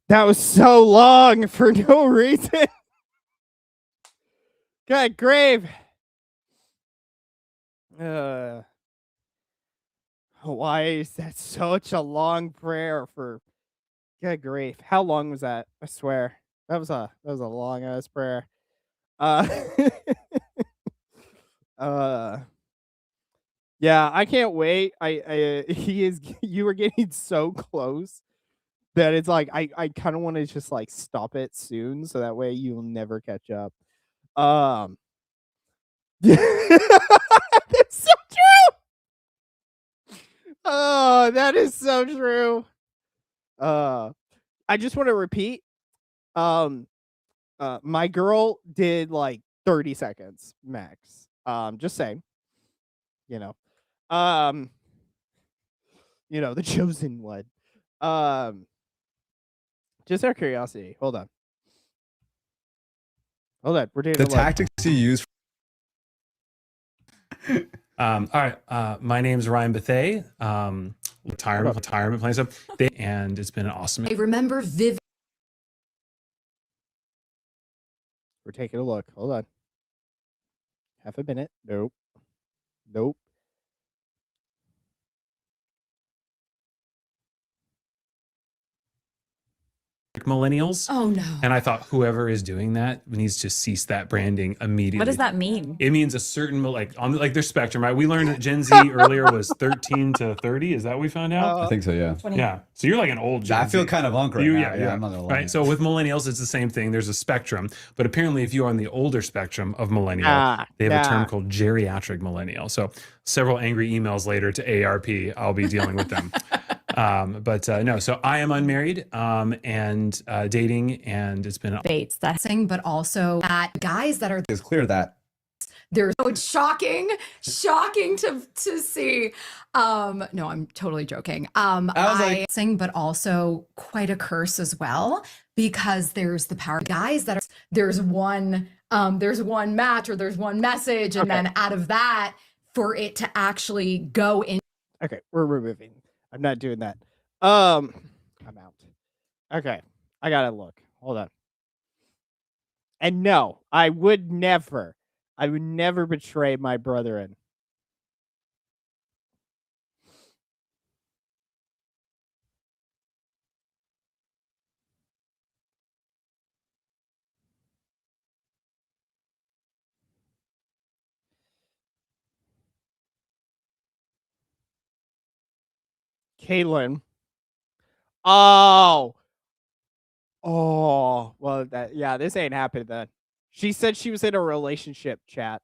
That was so long for no reason. Good grief. Why is that such a long prayer for good grief? How long was that? I swear. That was a long ass prayer. Yeah, I can't wait. You were getting so close that it's like I kind of want to just like stop it soon so that way you'll never catch up. That's so true. Oh, that is so true. I just want to repeat. My girl did like 30 seconds max. Just saying. You know. The chosen one. Just out of curiosity. Hold on. We're doing The tactics you use. all right. My name's Ryan Bethay. Retirement plan stuff. And it's been an awesome. I remember vividly. We're taking a look. Hold on. Half a minute. Nope. Millennials. Oh no. And I thought whoever is doing that needs to cease that branding immediately. What does that mean? It means a certain on their spectrum, right? We learned that Gen Z earlier was 13 to 30. Is that what we found out? I think so, yeah. Yeah. So you're like an old Gen I feel Z. kind of unk right now. Yeah, I'm not gonna lie. Right. So with millennials, it's the same thing. There's a spectrum, but apparently, if you are on the older spectrum of millennial, they have a term called geriatric millennial. So several angry emails later to ARP, I'll be dealing with them. No. So I am unmarried and dating, and it's been Bates. That's But also at guys that are It's clear that there's so it's shocking to see. No, I'm totally joking. I sing, but also quite a curse as well, because there's the power guys that are there's one match or there's one message, and then out of that, for it to actually go in. Okay, we're removing. I'm not doing that. I'm out. Okay, I gotta look. Hold on. And no, I would never betray my brethren. Caitlin. Oh, well, this ain't happening then. She said she was in a relationship, chat.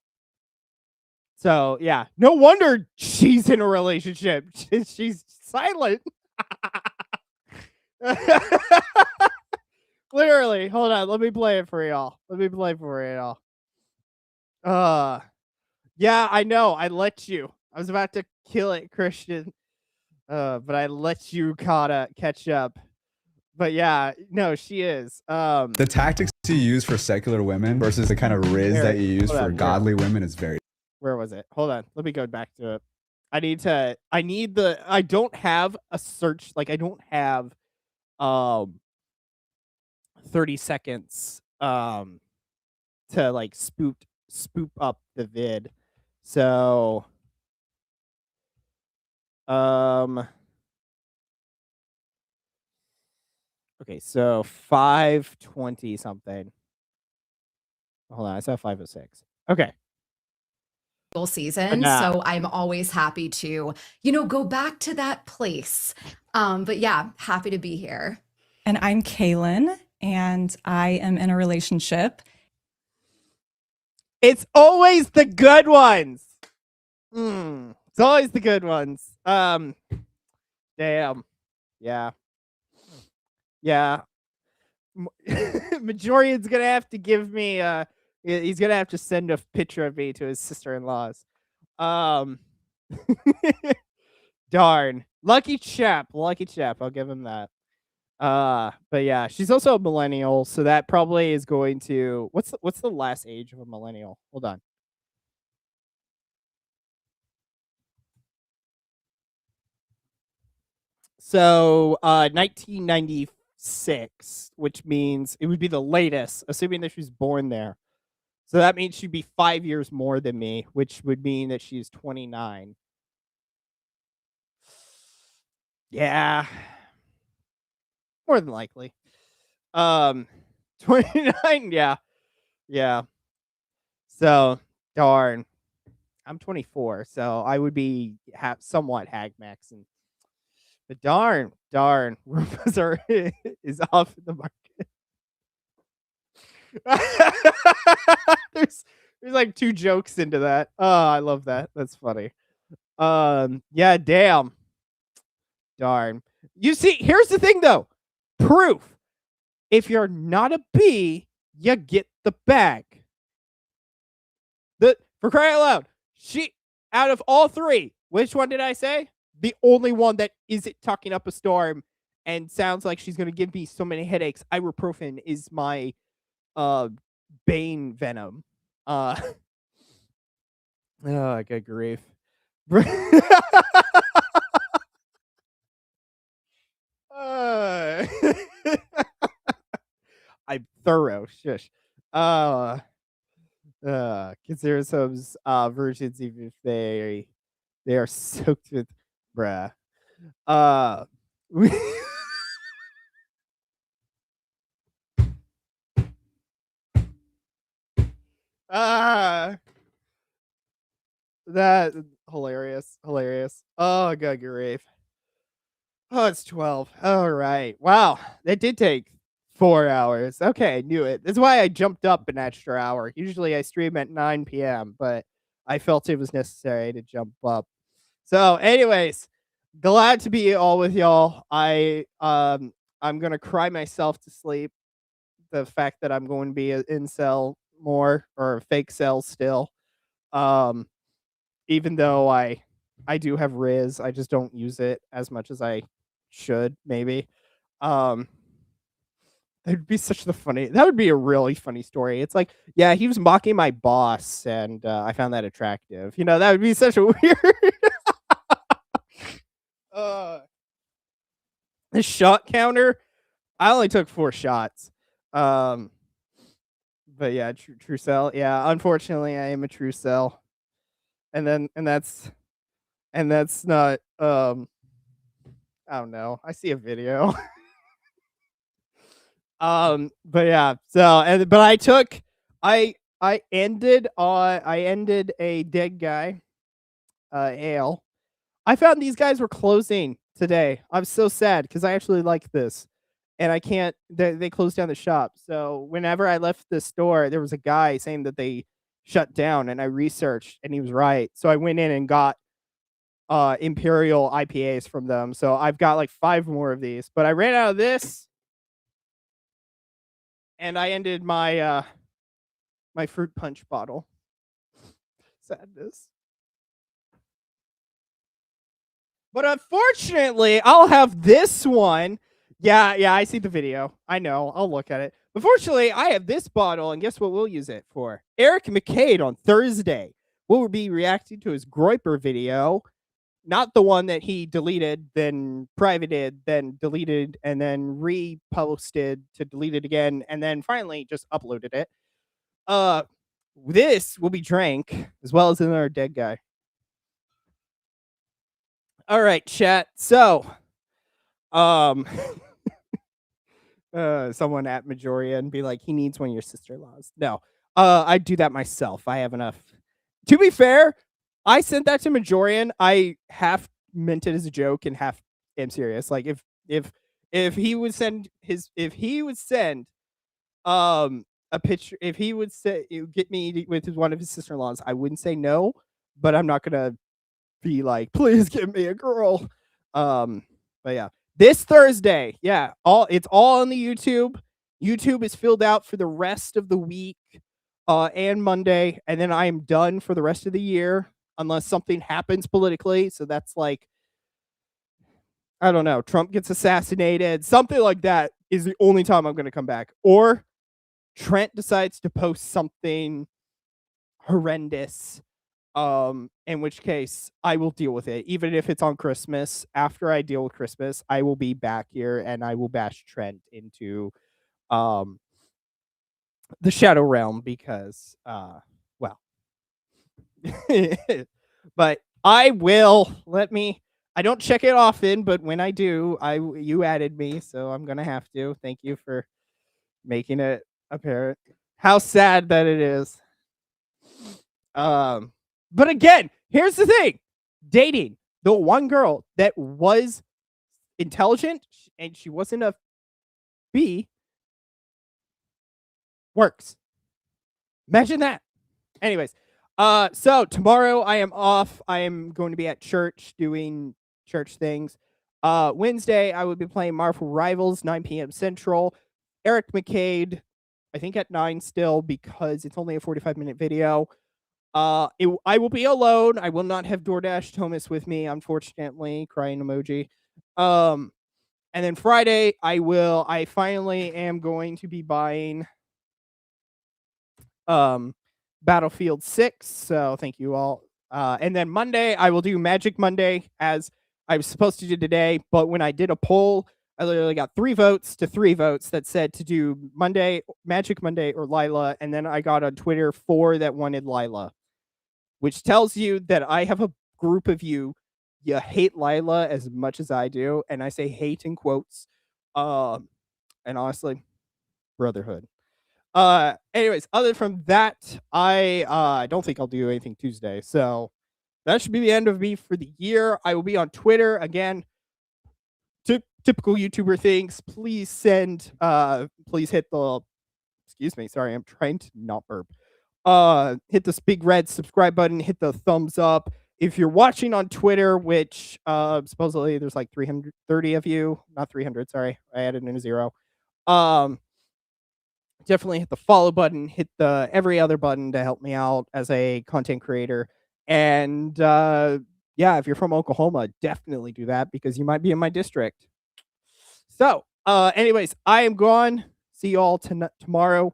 So, yeah, no wonder she's in a relationship. She's silent. Literally, hold on. Let me play it for y'all. Yeah, I know. I let you. I was about to kill it, Christian. But I let you catch up. But yeah, no, she is. the tactics you use for secular women versus the kind of riz that you use for godly women is very. Where was it? Hold on. Let me go back to it. I don't have a search. Like, I don't have 30 seconds to like spoop up the vid. So okay, so 5:20 something. Hold on, I said 5:06. Okay. Season, so I'm always happy to, go back to that place. But yeah, happy to be here. And I'm Kaylin, and I am in a relationship. It's always the good ones. It's always the good ones. Damn. Yeah. Yeah. Majorian's gonna have to give me he's gonna have to send a picture of me to his sister-in-laws. Um Darn. Lucky chap. I'll give him that. But yeah, she's also a millennial, so that probably is going to what's the last age of a millennial? Hold on. So 1996, which means it would be the latest, assuming that she was born there. So that means she'd be 5 years more than me, which would mean that she's 29. Yeah. More than likely. 29, yeah. Yeah. So, darn. I'm 24, so I would be somewhat hag maxing. But darn, Rufus is off the market. there's like 2 jokes into that. Oh, I love that. That's funny. Yeah, damn. Darn. You see, here's the thing though. Proof. If you're not a B, you get the bag. For crying out loud, she out of all 3, which one did I say? The only one that isn't tucking up a storm and sounds like she's gonna give me so many headaches. Ibuprofen is my Bane venom. Oh, good grief. I'm thorough. Shush. Consider some versions even if they are soaked with bruh. That hilarious. Oh, good grief. Oh, it's 12. All right. Wow, that did take 4 hours. Okay, I knew it. That's why I jumped up an extra hour. Usually I stream at 9 p.m., but I felt it was necessary to jump up. So, anyways, glad to be all with y'all. I'm gonna cry myself to sleep. The fact that I'm going to be an incel more or a fake cell still. Um, Even though I do have Riz, I just don't use it as much as I should, maybe. Um That would be a really funny story. It's like, yeah, he was mocking my boss and I found that attractive. That would be such a weird uh the shot counter. I only took 4 shots. Um but yeah, true cell. Yeah, unfortunately I am a true cell. And that's not I don't know. I see a video. But yeah, but I ended a dead guy ale. I found these guys were closing today. I'm so sad because I actually like this. And I can't they closed down the shop. So whenever I left the store, there was a guy saying that they shut down and I researched and he was right. So I went in and got Imperial IPAs from them. So I've got like 5 more of these, but I ran out of this and I ended my my fruit punch bottle. Sadness. But unfortunately, I'll have this one. Yeah, I see the video. I know. I'll look at it. But fortunately, I have this bottle, and guess what we'll use it for? Eric McCade on Thursday will be reacting to his Groiper video. Not the one that he deleted, then privated, then deleted, and then reposted to delete it again, and then finally just uploaded it. This will be drank as well as another dead guy. All right, chat. So, someone at Majoria and be like, he needs one of your sister-in-laws. No, I'd do that myself. I have enough. To be fair, I sent that to Majorian. I half meant it as a joke and half am serious. Like if he would send a picture, if he would say get me with one of his sister-in-laws, I wouldn't say no. but I'm not gonna be like, please give me a girl. But yeah, this Thursday, it's all on the YouTube. YouTube is filled out for the rest of the week, and Monday, and then I am done for the rest of the year unless something happens politically. So that's like, I don't know, Trump gets assassinated, something like that is the only time I'm going to come back. Or Trent decides to post something horrendous, in which case I will deal with it. Even if it's on Christmas, after I deal with Christmas, I will be back here and I will bash Trent into the Shadow Realm because, well, but I don't check it often, but when I do, you added me, so I'm gonna have to. Thank you for making it apparent. How sad that it is. But again, here's the thing: dating the one girl that was intelligent and she wasn't a B works. Imagine that. Anyways, so tomorrow I am off. I am going to be at church doing church things. Wednesday I will be playing Marvel Rivals, 9 p.m. Central. Eric McCade, I think at 9 still because it's only a 45-minute video. I will be alone. I will not have DoorDash Thomist with me, unfortunately. Crying emoji. And then Friday I finally am going to be buying Battlefield 6, so thank you all. And then Monday I will do Magic Monday as I was supposed to do today, but when I did a poll, I literally got 3 votes to 3 votes that said to do Magic Monday or Lila, and then I got on Twitter 4 that wanted Lila, which tells you that I have a group of you hate Lila as much as I do, and I say hate in quotes. And honestly, brotherhood. Anyways, other from that, I don't think I'll do anything Tuesday. So that should be the end of me for the year. I will be on Twitter again. Typical YouTuber things. Please hit the, excuse me, sorry, I'm trying to not burp. Hit this big red subscribe button, hit the thumbs up. If you're watching on Twitter, which supposedly there's like 330 of you, not 300, sorry, I added in a 0. Definitely hit the follow button, hit the every other button to help me out as a content creator. And if you're from Oklahoma, definitely do that because you might be in my district. So, anyways, I am gone. See you all tomorrow.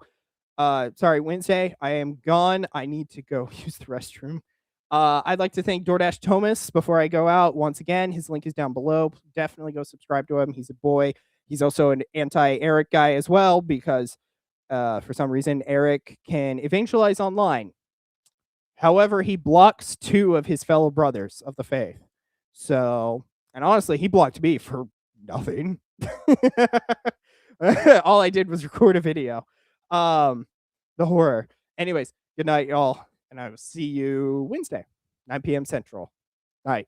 Wednesday. I am gone. I need to go use the restroom. I'd like to thank DoorDash Thomist before I go out. Once again, his link is down below. Definitely go subscribe to him. He's a boy. He's also an anti-Eric guy as well because for some reason, Eric can evangelize online. However, he blocks 2 of his fellow brothers of the faith. So, and honestly, he blocked me for nothing. All I did was record a video. The horror. Anyways, good night, y'all. And I will see you Wednesday, 9 p.m. Central. Night.